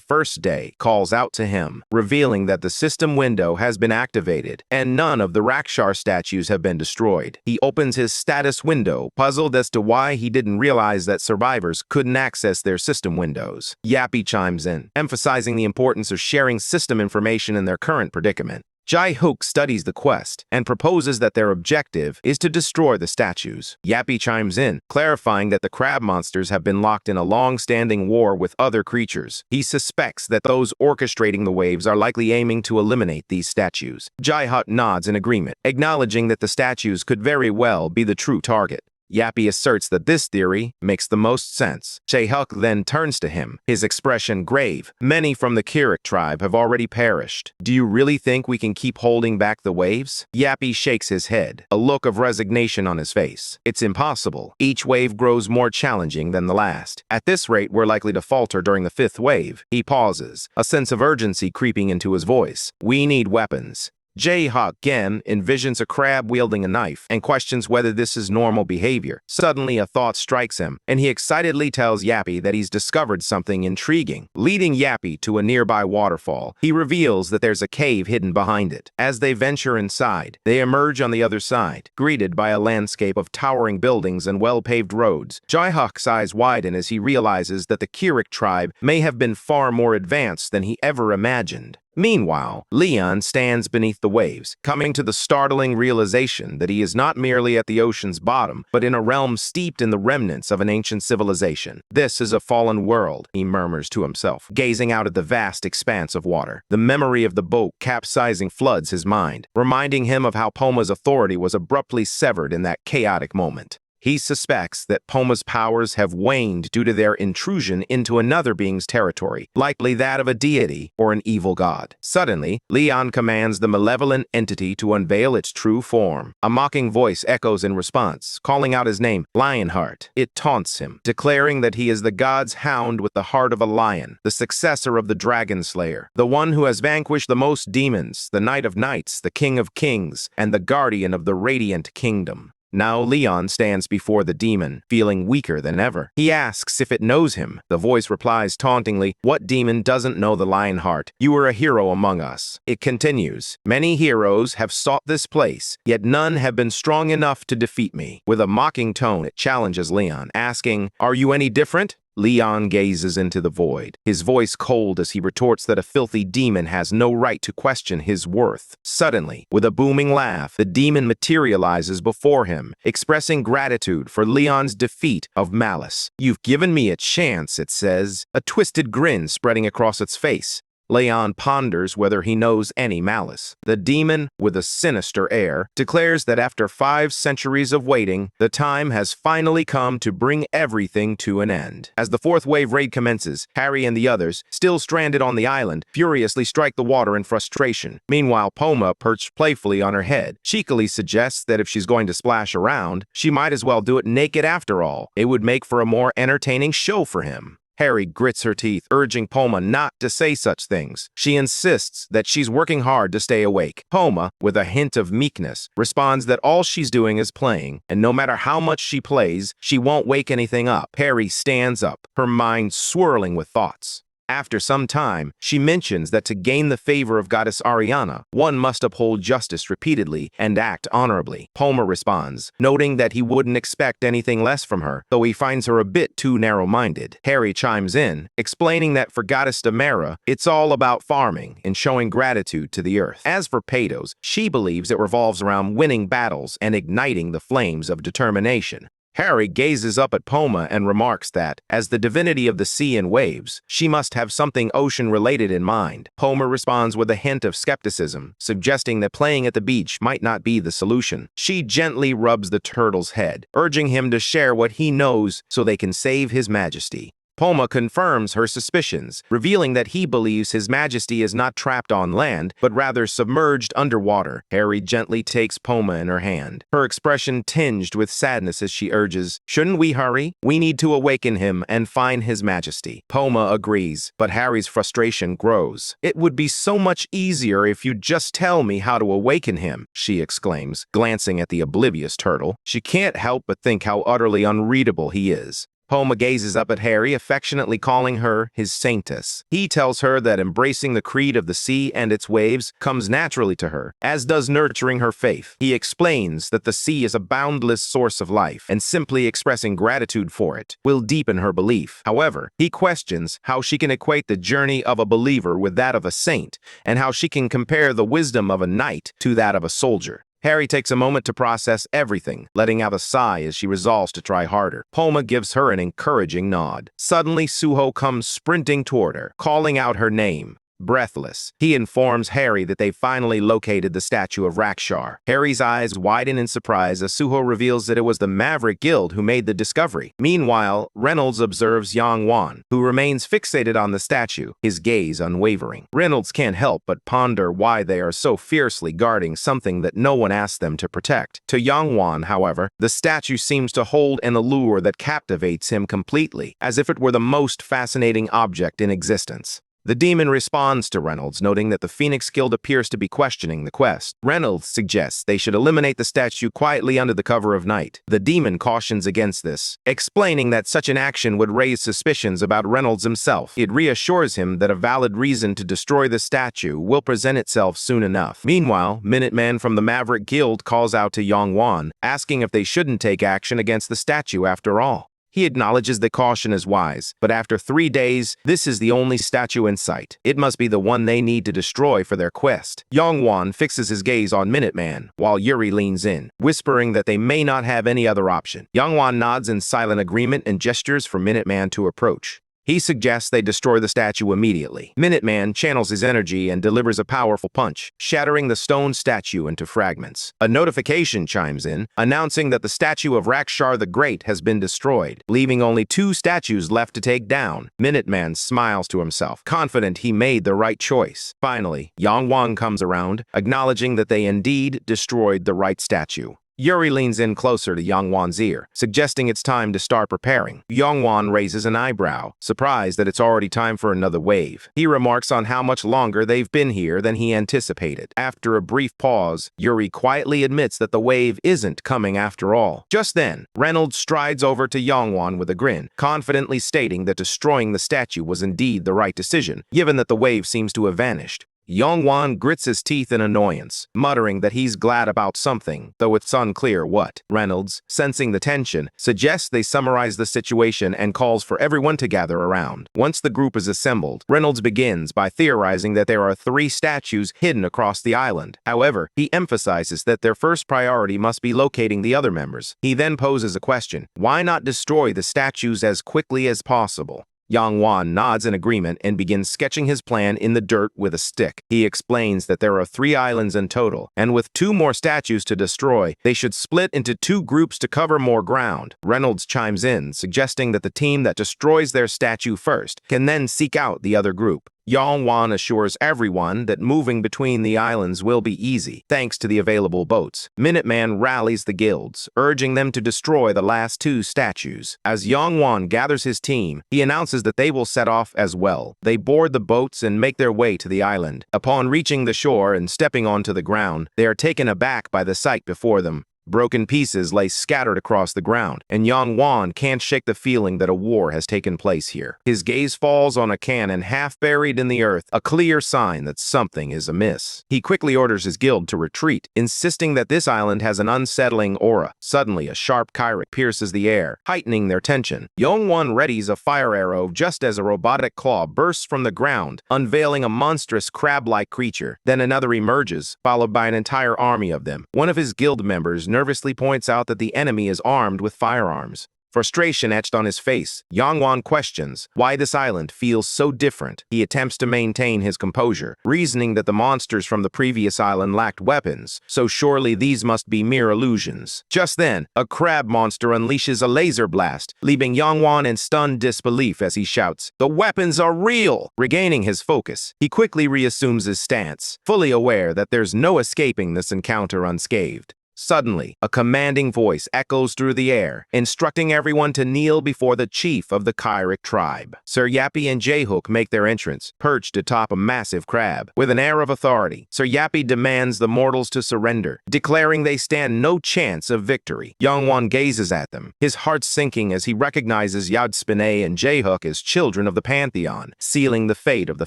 first day, calls out to him, revealing that the system window has been activated and none of the Rakshar statues have been destroyed. He opens his status window, puzzled as to why he didn't realize that survivors couldn't access their system windows. Yappy chimes in, emphasizing the importance of sharing system information in their current predicament. Jae-hyuk studies the quest and proposes that their objective is to destroy the statues. Yappy chimes in, clarifying that the crab monsters have been locked in a long-standing war with other creatures. He suspects that those orchestrating the waves are likely aiming to eliminate these statues. Jae-hyuk nods in agreement, acknowledging that the statues could very well be the true target. Yappy asserts that this theory makes the most sense. Jae-hyuk then turns to him, his expression grave. Many from the Kirik tribe have already perished. Do you really think we can keep holding back the waves? Yappy shakes his head, a look of resignation on his face. It's impossible. Each wave grows more challenging than the last. At this rate, we're likely to falter during the fifth wave. He pauses, a sense of urgency creeping into his voice. We need weapons. Jae-hyuk again envisions a crab wielding a knife and questions whether this is normal behavior. Suddenly, a thought strikes him, and he excitedly tells Yappy that he's discovered something intriguing. Leading Yappy to a nearby waterfall, he reveals that there's a cave hidden behind it. As they venture inside, they emerge on the other side, greeted by a landscape of towering buildings and well-paved roads. Jae-hyuk's eyes widen as he realizes that the Kirik tribe may have been far more advanced than he ever imagined. Meanwhile, Leon stands beneath the waves, coming to the startling realization that he is not merely at the ocean's bottom, but in a realm steeped in the remnants of an ancient civilization. This is a fallen world, he murmurs to himself, gazing out at the vast expanse of water. The memory of the boat capsizing floods his mind, reminding him of how Poma's authority was abruptly severed in that chaotic moment. He suspects that Poma's powers have waned due to their intrusion into another being's territory, likely that of a deity or an evil god. Suddenly, Leon commands the malevolent entity to unveil its true form. A mocking voice echoes in response, calling out his name, Lionheart. It taunts him, declaring that he is the god's hound with the heart of a lion, the successor of the Dragon Slayer, the one who has vanquished the most demons, the Knight of Knights, the King of Kings, and the guardian of the Radiant Kingdom. Now Leon stands before the demon, feeling weaker than ever. He asks if it knows him. The voice replies tauntingly, "What demon doesn't know the Lionheart? You are a hero among us." It continues, "Many heroes have sought this place, yet none have been strong enough to defeat me." With a mocking tone, it challenges Leon, asking, "Are you any different?" Leon gazes into the void, his voice cold as he retorts that a filthy demon has no right to question his worth. Suddenly, with a booming laugh, the demon materializes before him, expressing gratitude for Leon's defeat of Malice. "You've given me a chance," it says, a twisted grin spreading across its face. Leon ponders whether he knows any Malice. The demon, with a sinister air, declares that after 5 centuries of waiting, the time has finally come to bring everything to an end. As the 4th wave raid commences, Harry and the others, still stranded on the island, furiously strike the water in frustration. Meanwhile, Poma, perched playfully on her head, cheekily suggests that if she's going to splash around, she might as well do it naked after all. It would make for a more entertaining show for him. Harry grits her teeth, urging Poma not to say such things. She insists that she's working hard to stay awake. Poma, with a hint of meekness, responds that all she's doing is playing, and no matter how much she plays, she won't wake anything up. Harry stands up, her mind swirling with thoughts. After some time, she mentions that to gain the favor of Goddess Ariana, one must uphold justice repeatedly and act honorably. Poma responds, noting that he wouldn't expect anything less from her, though he finds her a bit too narrow-minded. Harry chimes in, explaining that for Goddess Damara, it's all about farming and showing gratitude to the earth. As for Peytos, she believes it revolves around winning battles and igniting the flames of determination. Harry gazes up at Poma and remarks that, as the divinity of the sea and waves, she must have something ocean-related in mind. Poma responds with a hint of skepticism, suggesting that playing at the beach might not be the solution. She gently rubs the turtle's head, urging him to share what he knows so they can save his majesty. Poma confirms her suspicions, revealing that he believes His Majesty is not trapped on land, but rather submerged underwater. Harry gently takes Poma in her hand, her expression tinged with sadness as she urges, "Shouldn't we hurry? We need to awaken him and find His Majesty." Poma agrees, but Harry's frustration grows. "It would be so much easier if you'd just tell me how to awaken him," she exclaims, glancing at the oblivious turtle. She can't help but think how utterly unreadable he is. Poma gazes up at Harry, affectionately calling her his saintess. He tells her that embracing the creed of the sea and its waves comes naturally to her, as does nurturing her faith. He explains that the sea is a boundless source of life, and simply expressing gratitude for it will deepen her belief. However, he questions how she can equate the journey of a believer with that of a saint, and how she can compare the wisdom of a knight to that of a soldier. Harry takes a moment to process everything, letting out a sigh as she resolves to try harder. Poma gives her an encouraging nod. Suddenly, Suho comes sprinting toward her, calling out her name. Breathless, he informs Harry that they finally located the statue of Rakshar. Harry's eyes widen in surprise as Suho reveals that it was the Maverick Guild who made the discovery. Meanwhile, Reynolds observes Yang Wan, who remains fixated on the statue, his gaze unwavering. Reynolds can't help but ponder why they are so fiercely guarding something that no one asked them to protect. To Yang Wan, however, the statue seems to hold an allure that captivates him completely, as if it were the most fascinating object in existence. The demon responds to Reynolds, noting that the Phoenix Guild appears to be questioning the quest. Reynolds suggests they should eliminate the statue quietly under the cover of night. The demon cautions against this, explaining that such an action would raise suspicions about Reynolds himself. It reassures him that a valid reason to destroy the statue will present itself soon enough. Meanwhile, Minuteman from the Maverick Guild calls out to Yang Wan, asking if they shouldn't take action against the statue after all. He acknowledges that caution is wise, but after 3 days, this is the only statue in sight. It must be the one they need to destroy for their quest. Yang Wan fixes his gaze on Minuteman, while Yuri leans in, whispering that they may not have any other option. Yang Wan nods in silent agreement and gestures for Minuteman to approach. He suggests they destroy the statue immediately. Minuteman channels his energy and delivers a powerful punch, shattering the stone statue into fragments. A notification chimes in, announcing that the statue of Rakshar the Great has been destroyed, leaving only 2 statues left to take down. Minuteman smiles to himself, confident he made the right choice. Finally, Yang Wan comes around, acknowledging that they indeed destroyed the right statue. Yuri leans in closer to Yang Wan's ear, suggesting it's time to start preparing. Yang Wan raises an eyebrow, surprised that it's already time for another wave. He remarks on how much longer they've been here than he anticipated. After a brief pause, Yuri quietly admits that the wave isn't coming after all. Just then, Reynolds strides over to Yang Wan with a grin, confidently stating that destroying the statue was indeed the right decision, given that the wave seems to have vanished. Yang Wan grits his teeth in annoyance, muttering that he's glad about something, though it's unclear what. Reynolds, sensing the tension, suggests they summarize the situation and calls for everyone to gather around. Once the group is assembled, Reynolds begins by theorizing that there are 3 statues hidden across the island. However, he emphasizes that their first priority must be locating the other members. He then poses a question: why not destroy the statues as quickly as possible? Yang Wan nods in agreement and begins sketching his plan in the dirt with a stick. He explains that there are 3 islands in total, and with 2 more statues to destroy, they should split into 2 groups to cover more ground. Reynolds chimes in, suggesting that the team that destroys their statue first can then seek out the other group. Yang Wan assures everyone that moving between the islands will be easy, thanks to the available boats. Minuteman rallies the guilds, urging them to destroy the last 2 statues. As Yang Wan gathers his team, he announces that they will set off as well. They board the boats and make their way to the island. Upon reaching the shore and stepping onto the ground, they are taken aback by the sight before them. Broken pieces lay scattered across the ground, and Yang Wan can't shake the feeling that a war has taken place here. His gaze falls on a cannon half buried in the earth, a clear sign that something is amiss. He quickly orders his guild to retreat, insisting that this island has an unsettling aura. Suddenly, a sharp kyric pierces the air, heightening their tension. Yang Wan readies a fire arrow just as a robotic claw bursts from the ground, unveiling a monstrous crab-like creature. Then another emerges, followed by an entire army of them. One of his guild members nervously points out that the enemy is armed with firearms. Frustration etched on his face, Yangwan questions why this island feels so different. He attempts to maintain his composure, reasoning that the monsters from the previous island lacked weapons, so surely these must be mere illusions. Just then, a crab monster unleashes a laser blast, leaving Yangwan in stunned disbelief as he shouts, "The weapons are real!" Regaining his focus, he quickly reassumes his stance, fully aware that there's no escaping this encounter unscathed. Suddenly, a commanding voice echoes through the air, instructing everyone to kneel before the chief of the Kyric tribe. Sir Yappy and J-Hook make their entrance, perched atop a massive crab. With an air of authority, Sir Yappy demands the mortals to surrender, declaring they stand no chance of victory. Yangwan gazes at them, his heart sinking as he recognizes Yadspinay and J-Hook as children of the Pantheon, sealing the fate of the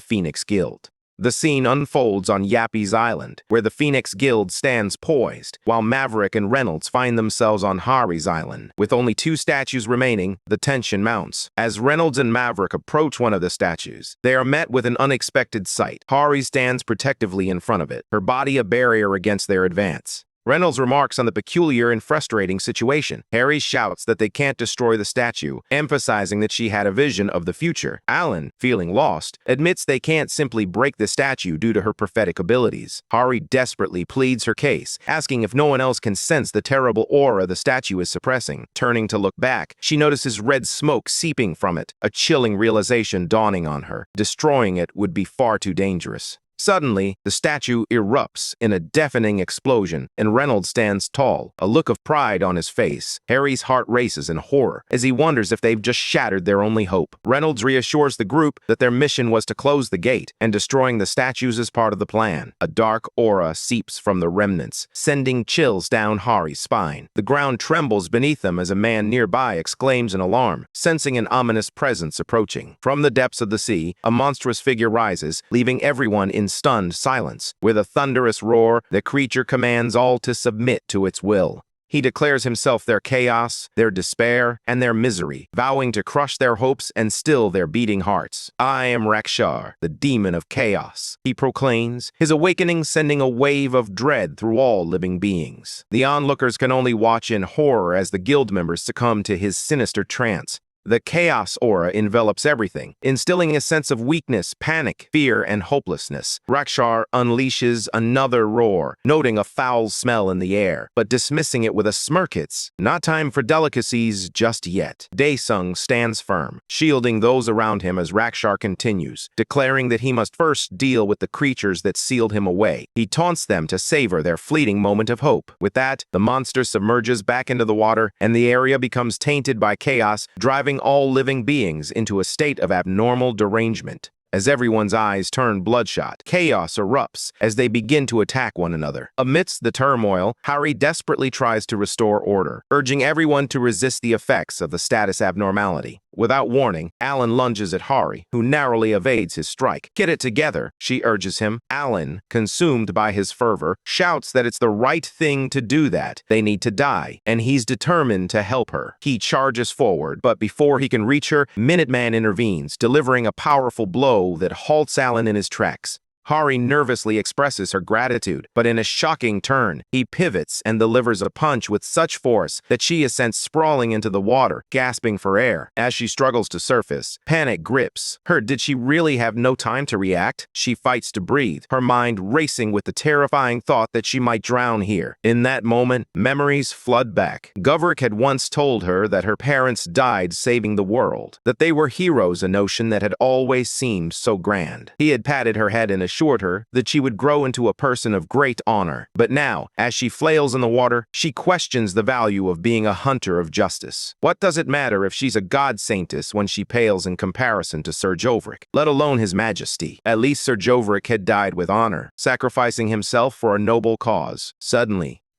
Phoenix Guild. The scene unfolds on Yappy's Island, where the Phoenix Guild stands poised, while Maverick and Reynolds find themselves on Hari's Island. With only 2 statues remaining, the tension mounts. As Reynolds and Maverick approach one of the statues, they are met with an unexpected sight. Hari stands protectively in front of it, her body a barrier against their advance. Reynolds remarks on the peculiar and frustrating situation. Harry shouts that they can't destroy the statue, emphasizing that she had a vision of the future. Alan, feeling lost, admits they can't simply break the statue due to her prophetic abilities. Hari desperately pleads her case, asking if no one else can sense the terrible aura the statue is suppressing. Turning to look back, she notices red smoke seeping from it, a chilling realization dawning on her. Destroying it would be far too dangerous. Suddenly, the statue erupts in a deafening explosion, and Reynolds stands tall, a look of pride on his face. Harry's heart races in horror as he wonders if they've just shattered their only hope. Reynolds reassures the group that their mission was to close the gate, and destroying the statues is part of the plan. A dark aura seeps from the remnants, sending chills down Hari's spine. The ground trembles beneath them as a man nearby exclaims in alarm, sensing an ominous presence approaching. From the depths of the sea, a monstrous figure rises, leaving everyone in stunned silence. With a thunderous roar, the creature commands all to submit to its will. He declares himself their chaos, their despair, and their misery, vowing to crush their hopes and still their beating hearts. "I am Rakshar, the demon of chaos," he proclaims, his awakening sending a wave of dread through all living beings. The onlookers can only watch in horror as the guild members succumb to his sinister trance. The chaos aura envelops everything, instilling a sense of weakness, panic, fear, and hopelessness. Rakshar unleashes another roar, noting a foul smell in the air, but dismissing it with a smirk. It's not time for delicacies just yet. Daesung stands firm, shielding those around him as Rakshar continues, declaring that he must first deal with the creatures that sealed him away. He taunts them to savor their fleeting moment of hope. With that, the monster submerges back into the water, and the area becomes tainted by chaos, driving all living beings into a state of abnormal derangement. As everyone's eyes turn bloodshot, chaos erupts as they begin to attack one another. Amidst the turmoil, Hari desperately tries to restore order, urging everyone to resist the effects of the status abnormality. Without warning, Alan lunges at Hari, who narrowly evades his strike. "Get it together," she urges him. Alan, consumed by his fervor, shouts that it's the right thing to do that. They need to die, and he's determined to help her. He charges forward, but before he can reach her, Minuteman intervenes, delivering a powerful blow that halts Alan in his tracks. Hari nervously expresses her gratitude, but in a shocking turn, he pivots and delivers a punch with such force that she is sent sprawling into the water, gasping for air. As she struggles to surface, panic grips her. Did she really have no time to react? She fights to breathe, her mind racing with the terrifying thought that she might drown here. In that moment, memories flood back. Goverick had once told her that her parents died saving the world, that they were heroes, a notion that had always seemed so grand. He had patted her head and assured her that she would grow into a person of great honor. But now, as she flails in the water, she questions the value of being a hunter of justice. What does it matter if she's a god saintess when she pales in comparison to Sir Joverick, let alone his majesty? At least Sir Joverick had died with honor, sacrificing himself for a noble cause.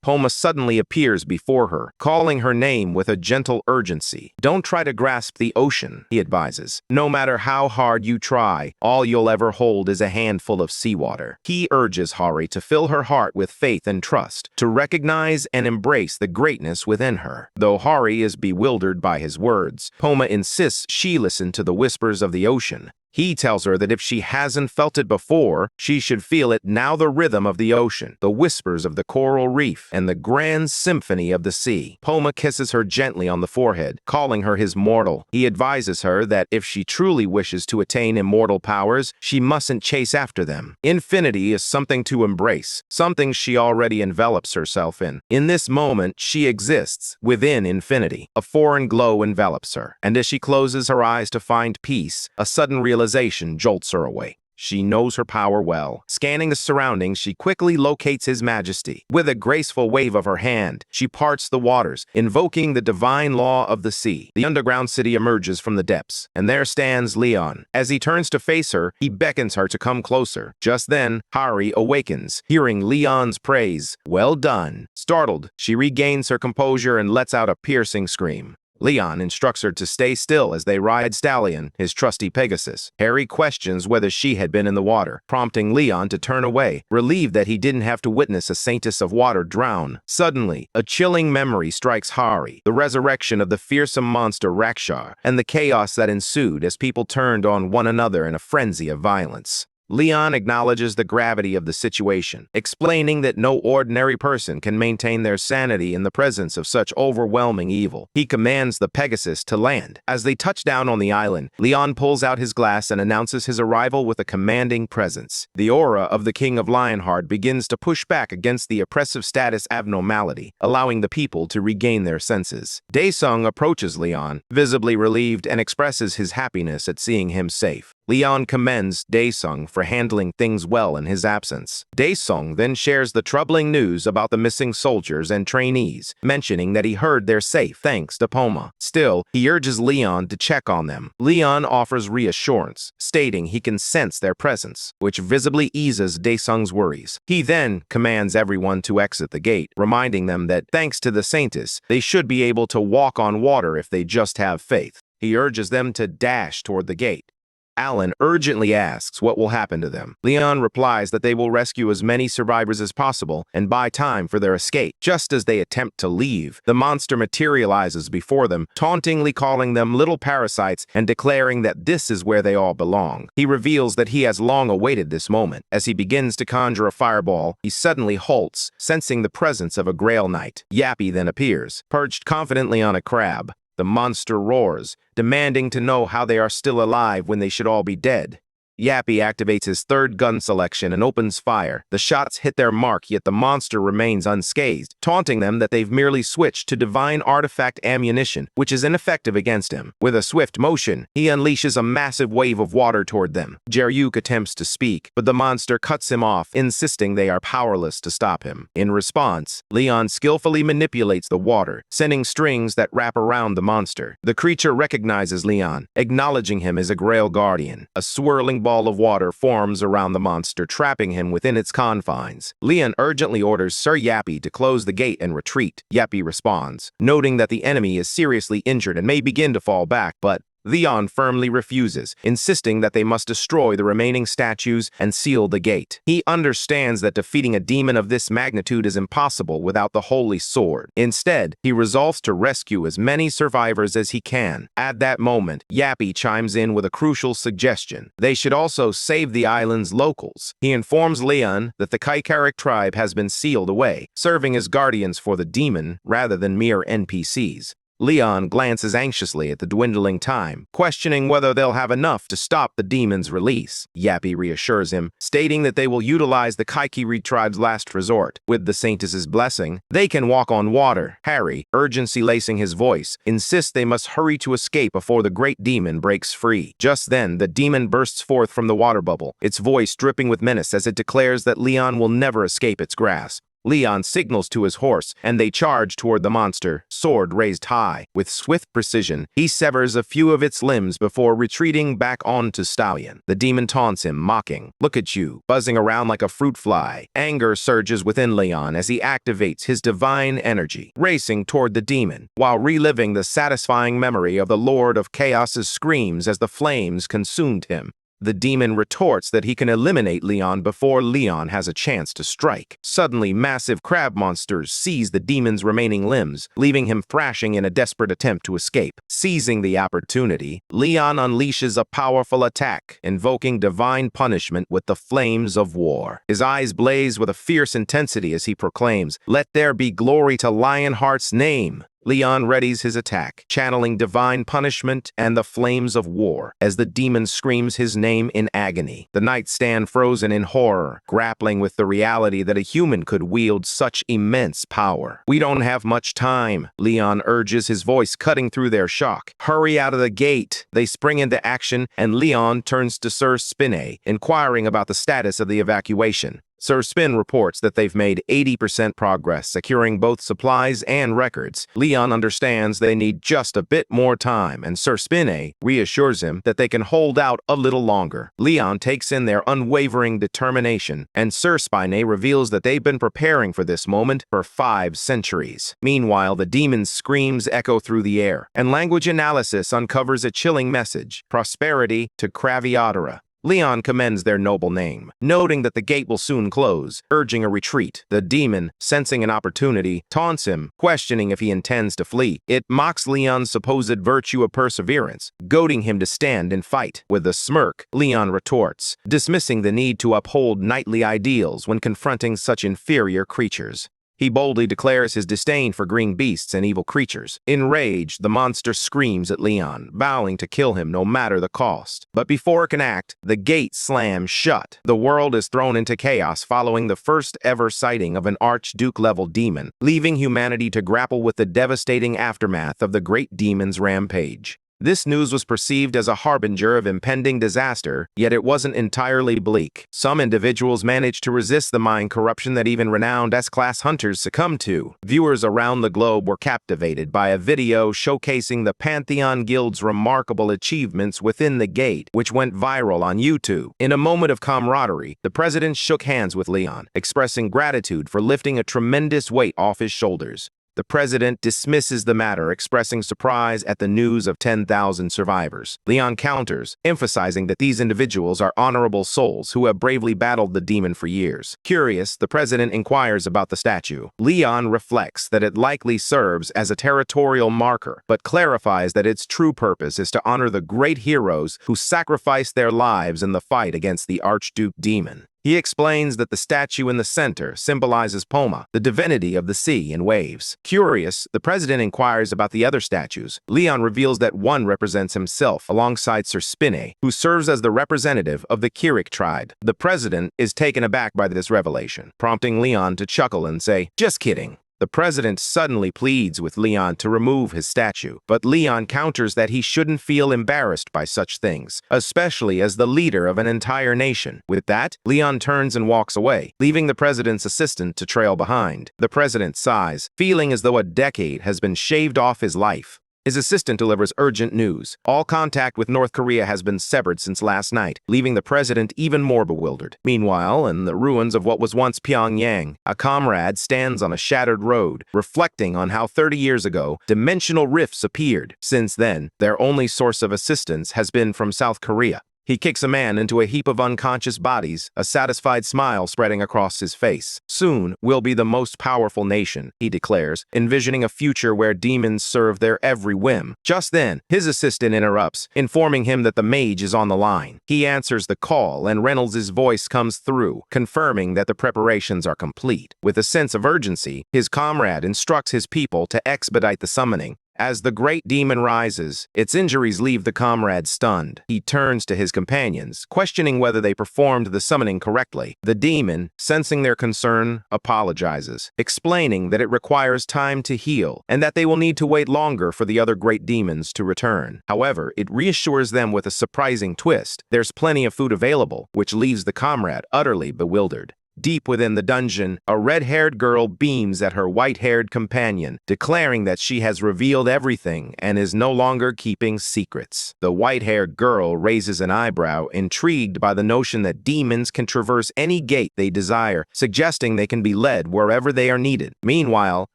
Poma suddenly appears before her, calling her name with a gentle urgency. "Don't try to grasp the ocean," he advises. "No matter how hard you try, all you'll ever hold is a handful of seawater." He urges Hari to fill her heart with faith and trust, to recognize and embrace the greatness within her. Though Hari is bewildered by his words, Poma insists she listen to the whispers of the ocean. He tells her that if she hasn't felt it before, she should feel it now. The rhythm of the ocean, the whispers of the coral reef, and the grand symphony of the sea. Poma kisses her gently on the forehead, calling her his mortal. He advises her that if she truly wishes to attain immortal powers, she mustn't chase after them. Infinity is something to embrace, something she already envelops herself in. In this moment, she exists within infinity. A foreign glow envelops her, and as she closes her eyes to find peace, a sudden realization jolts her awake. She knows her power well. Scanning the surroundings, she quickly locates His Majesty. With a graceful wave of her hand, she parts the waters, invoking the divine law of the sea. The underground city emerges from the depths, and there stands Leon. As he turns to face her, he beckons her to come closer. Just then, Hari awakens, hearing Leon's praise. "Well done." Startled, she regains her composure and lets out a piercing scream. Leon instructs her to stay still as they ride Stallion, his trusty Pegasus. Harry questions whether she had been in the water, prompting Leon to turn away, relieved that he didn't have to witness a saintess of water drown. Suddenly, a chilling memory strikes Hari, the resurrection of the fearsome monster Rakshar, and the chaos that ensued as people turned on one another in a frenzy of violence. Leon acknowledges the gravity of the situation, explaining that no ordinary person can maintain their sanity in the presence of such overwhelming evil. He commands the Pegasus to land. As they touch down on the island, Leon pulls out his glass and announces his arrival with a commanding presence. The aura of the King of Lionheart begins to push back against the oppressive status abnormality, allowing the people to regain their senses. Daesung approaches Leon, visibly relieved, and expresses his happiness at seeing him safe. Leon commends Daesung for handling things well in his absence. Daesung then shares the troubling news about the missing soldiers and trainees, mentioning that he heard they're safe thanks to Poma. Still, he urges Leon to check on them. Leon offers reassurance, stating he can sense their presence, which visibly eases Daesung's worries. He then commands everyone to exit the gate, reminding them that thanks to the Saintess, they should be able to walk on water if they just have faith. He urges them to dash toward the gate. Alan urgently asks what will happen to them. Leon replies that they will rescue as many survivors as possible and buy time for their escape. Just as they attempt to leave, the monster materializes before them, tauntingly calling them little parasites and declaring that this is where they all belong. He reveals that he has long awaited this moment. As he begins to conjure a fireball, he suddenly halts, sensing the presence of a Grail Knight. Yappy then appears, perched confidently on a crab. The monster roars, demanding to know how they are still alive when they should all be dead. Yappy activates his third gun selection and opens fire. The shots hit their mark, yet the monster remains unscathed, taunting them that they've merely switched to divine artifact ammunition, which is ineffective against him. With a swift motion, he unleashes a massive wave of water toward them. Jeryuk attempts to speak, but the monster cuts him off, insisting they are powerless to stop him. In response, Leon skillfully manipulates the water, sending strings that wrap around the monster. The creature recognizes Leon, acknowledging him as a Grail Guardian. A swirling ball of water forms around the monster, trapping him within its confines. Leon urgently orders Sir Yappy to close the gate and retreat. Yappy responds, noting that the enemy is seriously injured and may begin to fall back, but Leon firmly refuses, insisting that they must destroy the remaining statues and seal the gate. He understands that defeating a demon of this magnitude is impossible without the Holy Sword. Instead, he resolves to rescue as many survivors as he can. At that moment, Yappy chimes in with a crucial suggestion. They should also save the island's locals. He informs Leon that the Kaikarik tribe has been sealed away, serving as guardians for the demon rather than mere NPCs. Leon glances anxiously at the dwindling time, questioning whether they'll have enough to stop the demon's release. Yappy reassures him, stating that they will utilize the Kaikiri tribe's last resort. With the Saintess's blessing, they can walk on water. Harry, urgency lacing his voice, insists they must hurry to escape before the great demon breaks free. Just then, the demon bursts forth from the water bubble, its voice dripping with menace as it declares that Leon will never escape its grasp. Leon signals to his horse, and they charge toward the monster, sword raised high. With swift precision, he severs a few of its limbs before retreating back onto Stallion. The demon taunts him, mocking, "Look at you, buzzing around like a fruit fly." Anger surges within Leon as he activates his divine energy, racing toward the demon, while reliving the satisfying memory of the Lord of Chaos's screams as the flames consumed him. The demon retorts that he can eliminate Leon before Leon has a chance to strike. Suddenly, massive crab monsters seize the demon's remaining limbs, leaving him thrashing in a desperate attempt to escape. Seizing the opportunity, Leon unleashes a powerful attack, invoking divine punishment with the flames of war. His eyes blaze with a fierce intensity as he proclaims, "Let there be glory to Lionheart's name." Leon readies his attack, channeling divine punishment and the flames of war, as the demon screams his name in agony. The knights stand frozen in horror, grappling with the reality that a human could wield such immense power. "We don't have much time," Leon urges, his voice cutting through their shock. "Hurry out of the gate." They spring into action, and Leon turns to Sir Spinay, inquiring about the status of the evacuation. Sir Spin reports that they've made 80% progress, securing both supplies and records. Leon understands they need just a bit more time, and Sir Spinay reassures him that they can hold out a little longer. Leon takes in their unwavering determination, and Sir Spinay reveals that they've been preparing for this moment for 5 centuries. Meanwhile, the demon's screams echo through the air, and language analysis uncovers a chilling message: prosperity to Craviotera. Leon commends their noble name, noting that the gate will soon close, urging a retreat. The demon, sensing an opportunity, taunts him, questioning if he intends to flee. It mocks Leon's supposed virtue of perseverance, goading him to stand and fight. With a smirk, Leon retorts, dismissing the need to uphold knightly ideals when confronting such inferior creatures. He boldly declares his disdain for green beasts and evil creatures. Enraged, the monster screams at Leon, vowing to kill him no matter the cost. But before it can act, the gate slams shut. The world is thrown into chaos following the first ever sighting of an Archduke-level demon, leaving humanity to grapple with the devastating aftermath of the great demon's rampage. This news was perceived as a harbinger of impending disaster, yet it wasn't entirely bleak. Some individuals managed to resist the mind corruption that even renowned S-class hunters succumbed to. Viewers around the globe were captivated by a video showcasing the Pantheon Guild's remarkable achievements within the gate, which went viral on YouTube. In a moment of camaraderie, the president shook hands with Leon, expressing gratitude for lifting a tremendous weight off his shoulders. The president dismisses the matter, expressing surprise at the news of 10,000 survivors. Leon counters, emphasizing that these individuals are honorable souls who have bravely battled the demon for years. Curious, the president inquires about the statue. Leon reflects that it likely serves as a territorial marker, but clarifies that its true purpose is to honor the great heroes who sacrificed their lives in the fight against the Archduke demon. He explains that the statue in the center symbolizes Poma, the divinity of the sea and waves. Curious, the president inquires about the other statues. Leon reveals that one represents himself alongside Sir Spinay, who serves as the representative of the Kirik tribe. The president is taken aback by this revelation, prompting Leon to chuckle and say, "Just kidding." The president suddenly pleads with Leon to remove his statue, but Leon counters that he shouldn't feel embarrassed by such things, especially as the leader of an entire nation. With that, Leon turns and walks away, leaving the president's assistant to trail behind. The president sighs, feeling as though a decade has been shaved off his life. His assistant delivers urgent news. All contact with North Korea has been severed since last night, leaving the president even more bewildered. Meanwhile, in the ruins of what was once Pyongyang, a comrade stands on a shattered road, reflecting on how 30 years ago, dimensional rifts appeared. Since then, their only source of assistance has been from South Korea. He kicks a man into a heap of unconscious bodies, a satisfied smile spreading across his face. "Soon, we'll be the most powerful nation," he declares, envisioning a future where demons serve their every whim. Just then, his assistant interrupts, informing him that the mage is on the line. He answers the call, and Reynolds' voice comes through, confirming that the preparations are complete. With a sense of urgency, his comrade instructs his people to expedite the summoning. As the great demon rises, its injuries leave the comrade stunned. He turns to his companions, questioning whether they performed the summoning correctly. The demon, sensing their concern, apologizes, explaining that it requires time to heal and that they will need to wait longer for the other great demons to return. However, it reassures them with a surprising twist. There's plenty of food available, which leaves the comrade utterly bewildered. Deep within the dungeon, a red-haired girl beams at her white-haired companion, declaring that she has revealed everything and is no longer keeping secrets. The white-haired girl raises an eyebrow, intrigued by the notion that demons can traverse any gate they desire, suggesting they can be led wherever they are needed. Meanwhile,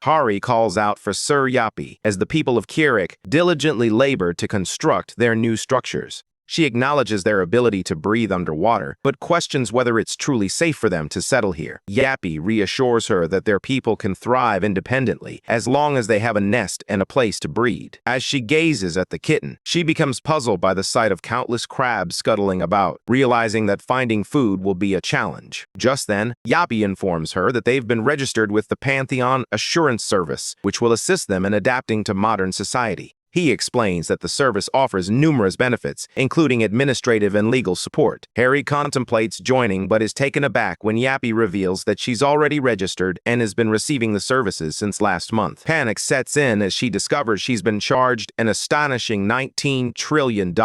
Hari calls out for Sir Yapi, as the people of Kirik diligently labor to construct their new structures. She acknowledges their ability to breathe underwater, but questions whether it's truly safe for them to settle here. Yappy reassures her that their people can thrive independently as long as they have a nest and a place to breed. As she gazes at the kitten, she becomes puzzled by the sight of countless crabs scuttling about, realizing that finding food will be a challenge. Just then, Yappy informs her that they've been registered with the Pantheon Assurance Service, which will assist them in adapting to modern society. He explains that the service offers numerous benefits, including administrative and legal support. Harry contemplates joining but is taken aback when Yappy reveals that she's already registered and has been receiving the services since last month. Panic sets in as she discovers she's been charged an astonishing $19 trillion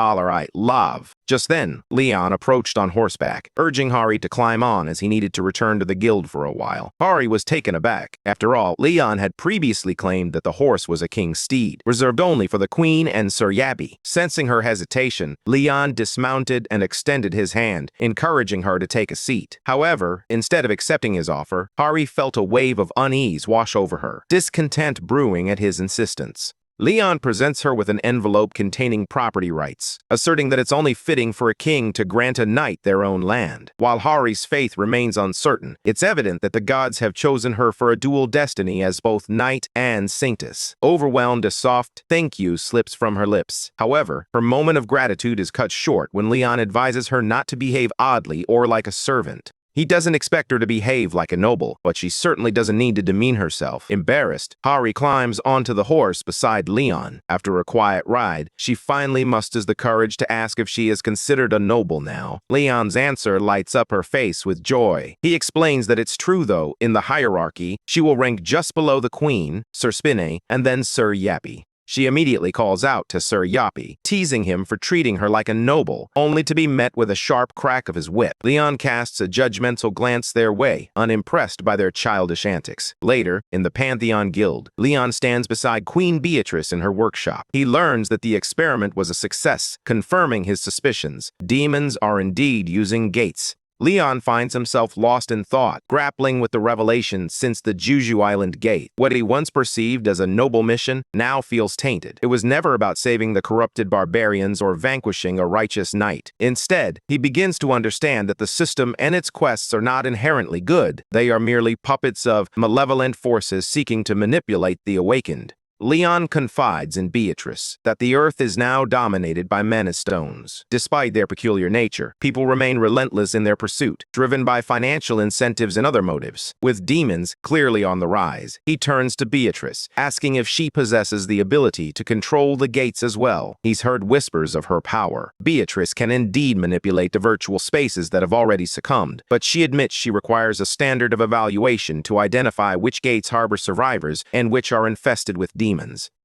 love. Just then, Leon approached on horseback, urging Hari to climb on as he needed to return to the guild for a while. Hari was taken aback. After all, Leon had previously claimed that the horse was a king's steed, reserved only for the queen and Sir Yappy. Sensing her hesitation, Leon dismounted and extended his hand, encouraging her to take a seat. However, instead of accepting his offer, Hari felt a wave of unease wash over her, discontent brewing at his insistence. Leon presents her with an envelope containing property rights, asserting that it's only fitting for a king to grant a knight their own land. While Hari's faith remains uncertain, it's evident that the gods have chosen her for a dual destiny as both knight and saintess. Overwhelmed, a soft thank you slips from her lips. However, her moment of gratitude is cut short when Leon advises her not to behave oddly or like a servant. He doesn't expect her to behave like a noble, but she certainly doesn't need to demean herself. Embarrassed, Hari climbs onto the horse beside Leon. After a quiet ride, she finally musters the courage to ask if she is considered a noble now. Leon's answer lights up her face with joy. He explains that it's true though, in the hierarchy, she will rank just below the queen, Sir Spinne, and then Sir Yappy. She immediately calls out to Sir Yappy, teasing him for treating her like a noble, only to be met with a sharp crack of his whip. Leon casts a judgmental glance their way, unimpressed by their childish antics. Later, in the Pantheon Guild, Leon stands beside Queen Beatrice in her workshop. He learns that the experiment was a success, confirming his suspicions. Demons are indeed using gates. Leon finds himself lost in thought, grappling with the revelation since the Juju Island Gate. What he once perceived as a noble mission now feels tainted. It was never about saving the corrupted barbarians or vanquishing a righteous knight. Instead, he begins to understand that the system and its quests are not inherently good. They are merely puppets of malevolent forces seeking to manipulate the awakened. Leon confides in Beatrice that the earth is now dominated by menace stones. Despite their peculiar nature, people remain relentless in their pursuit, driven by financial incentives and other motives. With demons clearly on the rise, he turns to Beatrice, asking if she possesses the ability to control the gates as well. He's heard whispers of her power. Beatrice can indeed manipulate the virtual spaces that have already succumbed, but she admits she requires a standard of evaluation to identify which gates harbor survivors and which are infested with demons.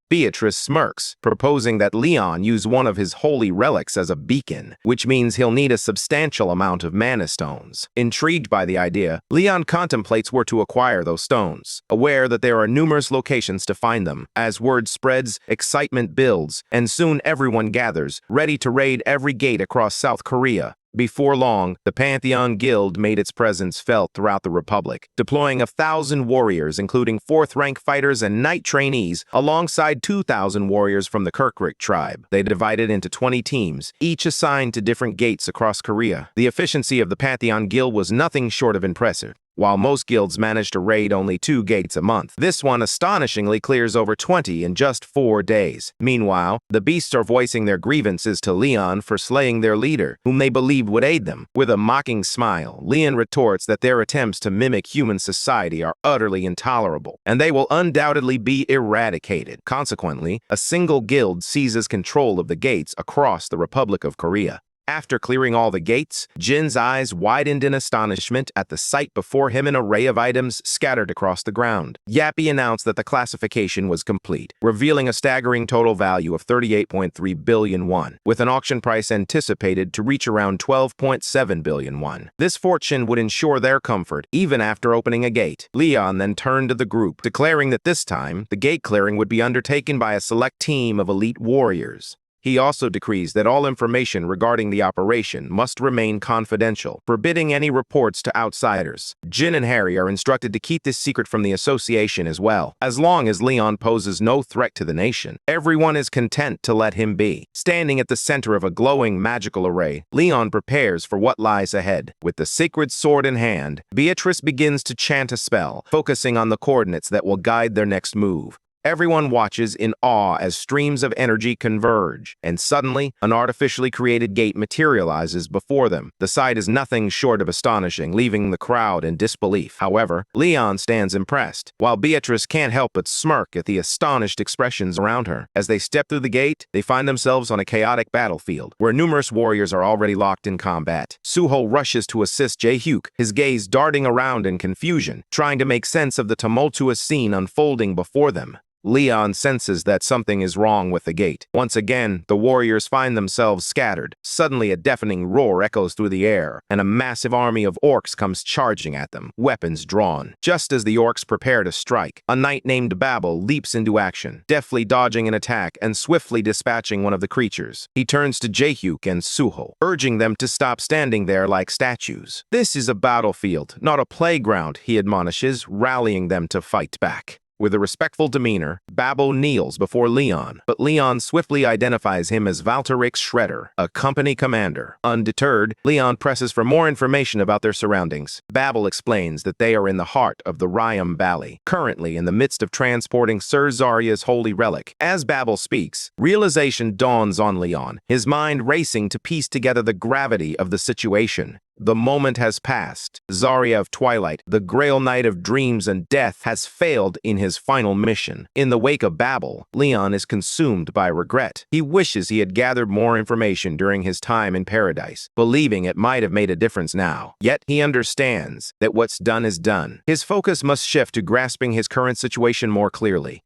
Beatrice smirks, proposing that Leon use one of his holy relics as a beacon, which means he'll need a substantial amount of mana stones. Intrigued by the idea, Leon contemplates where to acquire those stones, aware that there are numerous locations to find them. As word spreads, excitement builds, and soon everyone gathers, ready to raid every gate across South Korea. Before long, the Pantheon Guild made its presence felt throughout the Republic, deploying 1,000 warriors, including 4th-rank fighters and knight trainees, alongside 2,000 warriors from the Kirkrik tribe. They divided into 20 teams, each assigned to different gates across Korea. The efficiency of the Pantheon Guild was nothing short of impressive. While most guilds manage to raid only 2 gates a month, this one astonishingly clears over 20 in just 4 days. Meanwhile, the beasts are voicing their grievances to Leon for slaying their leader, whom they believed would aid them. With a mocking smile, Leon retorts that their attempts to mimic human society are utterly intolerable, and they will undoubtedly be eradicated. Consequently, a single guild seizes control of the gates across the Republic of Korea. After clearing all the gates, Jin's eyes widened in astonishment at the sight before him, an array of items scattered across the ground. Yappy announced that the classification was complete, revealing a staggering total value of 38.3 billion won, with an auction price anticipated to reach around 12.7 billion won. This fortune would ensure their comfort even after opening a gate. Leon then turned to the group, declaring that this time, the gate clearing would be undertaken by a select team of elite warriors. He also decrees that all information regarding the operation must remain confidential, forbidding any reports to outsiders. Jin and Harry are instructed to keep this secret from the association as well. As long as Leon poses no threat to the nation, everyone is content to let him be. Standing at the center of a glowing magical array, Leon prepares for what lies ahead. With the sacred sword in hand, Beatrice begins to chant a spell, focusing on the coordinates that will guide their next move. Everyone watches in awe as streams of energy converge, and suddenly, an artificially created gate materializes before them. The sight is nothing short of astonishing, leaving the crowd in disbelief. However, Leon stands impressed, while Beatrice can't help but smirk at the astonished expressions around her. As they step through the gate, they find themselves on a chaotic battlefield, where numerous warriors are already locked in combat. Suho rushes to assist Jae-hyuk, his gaze darting around in confusion, trying to make sense of the tumultuous scene unfolding before them. Leon senses that something is wrong with the gate. Once again, the warriors find themselves scattered. Suddenly, a deafening roar echoes through the air, and a massive army of orcs comes charging at them, weapons drawn. Just as the orcs prepare to strike, a knight named Babel leaps into action, deftly dodging an attack and swiftly dispatching one of the creatures. He turns to Jae-hyuk and Suho, urging them to stop standing there like statues. This is a battlefield, not a playground, he admonishes, rallying them to fight back. With a respectful demeanor, Babel kneels before Leon, but Leon swiftly identifies him as Valterix Shredder, a company commander. Undeterred, Leon presses for more information about their surroundings. Babel explains that they are in the heart of the Ryam Valley, currently in the midst of transporting Sir Zarya's holy relic. As Babel speaks, realization dawns on Leon, his mind racing to piece together the gravity of the situation. The moment has passed. Zarya of Twilight, the Grail Knight of Dreams and Death, has failed in his final mission. In the wake of Babel, Leon is consumed by regret. He wishes he had gathered more information during his time in paradise, believing it might have made a difference now. Yet he understands that what's done is done. His focus must shift to grasping his current situation more clearly.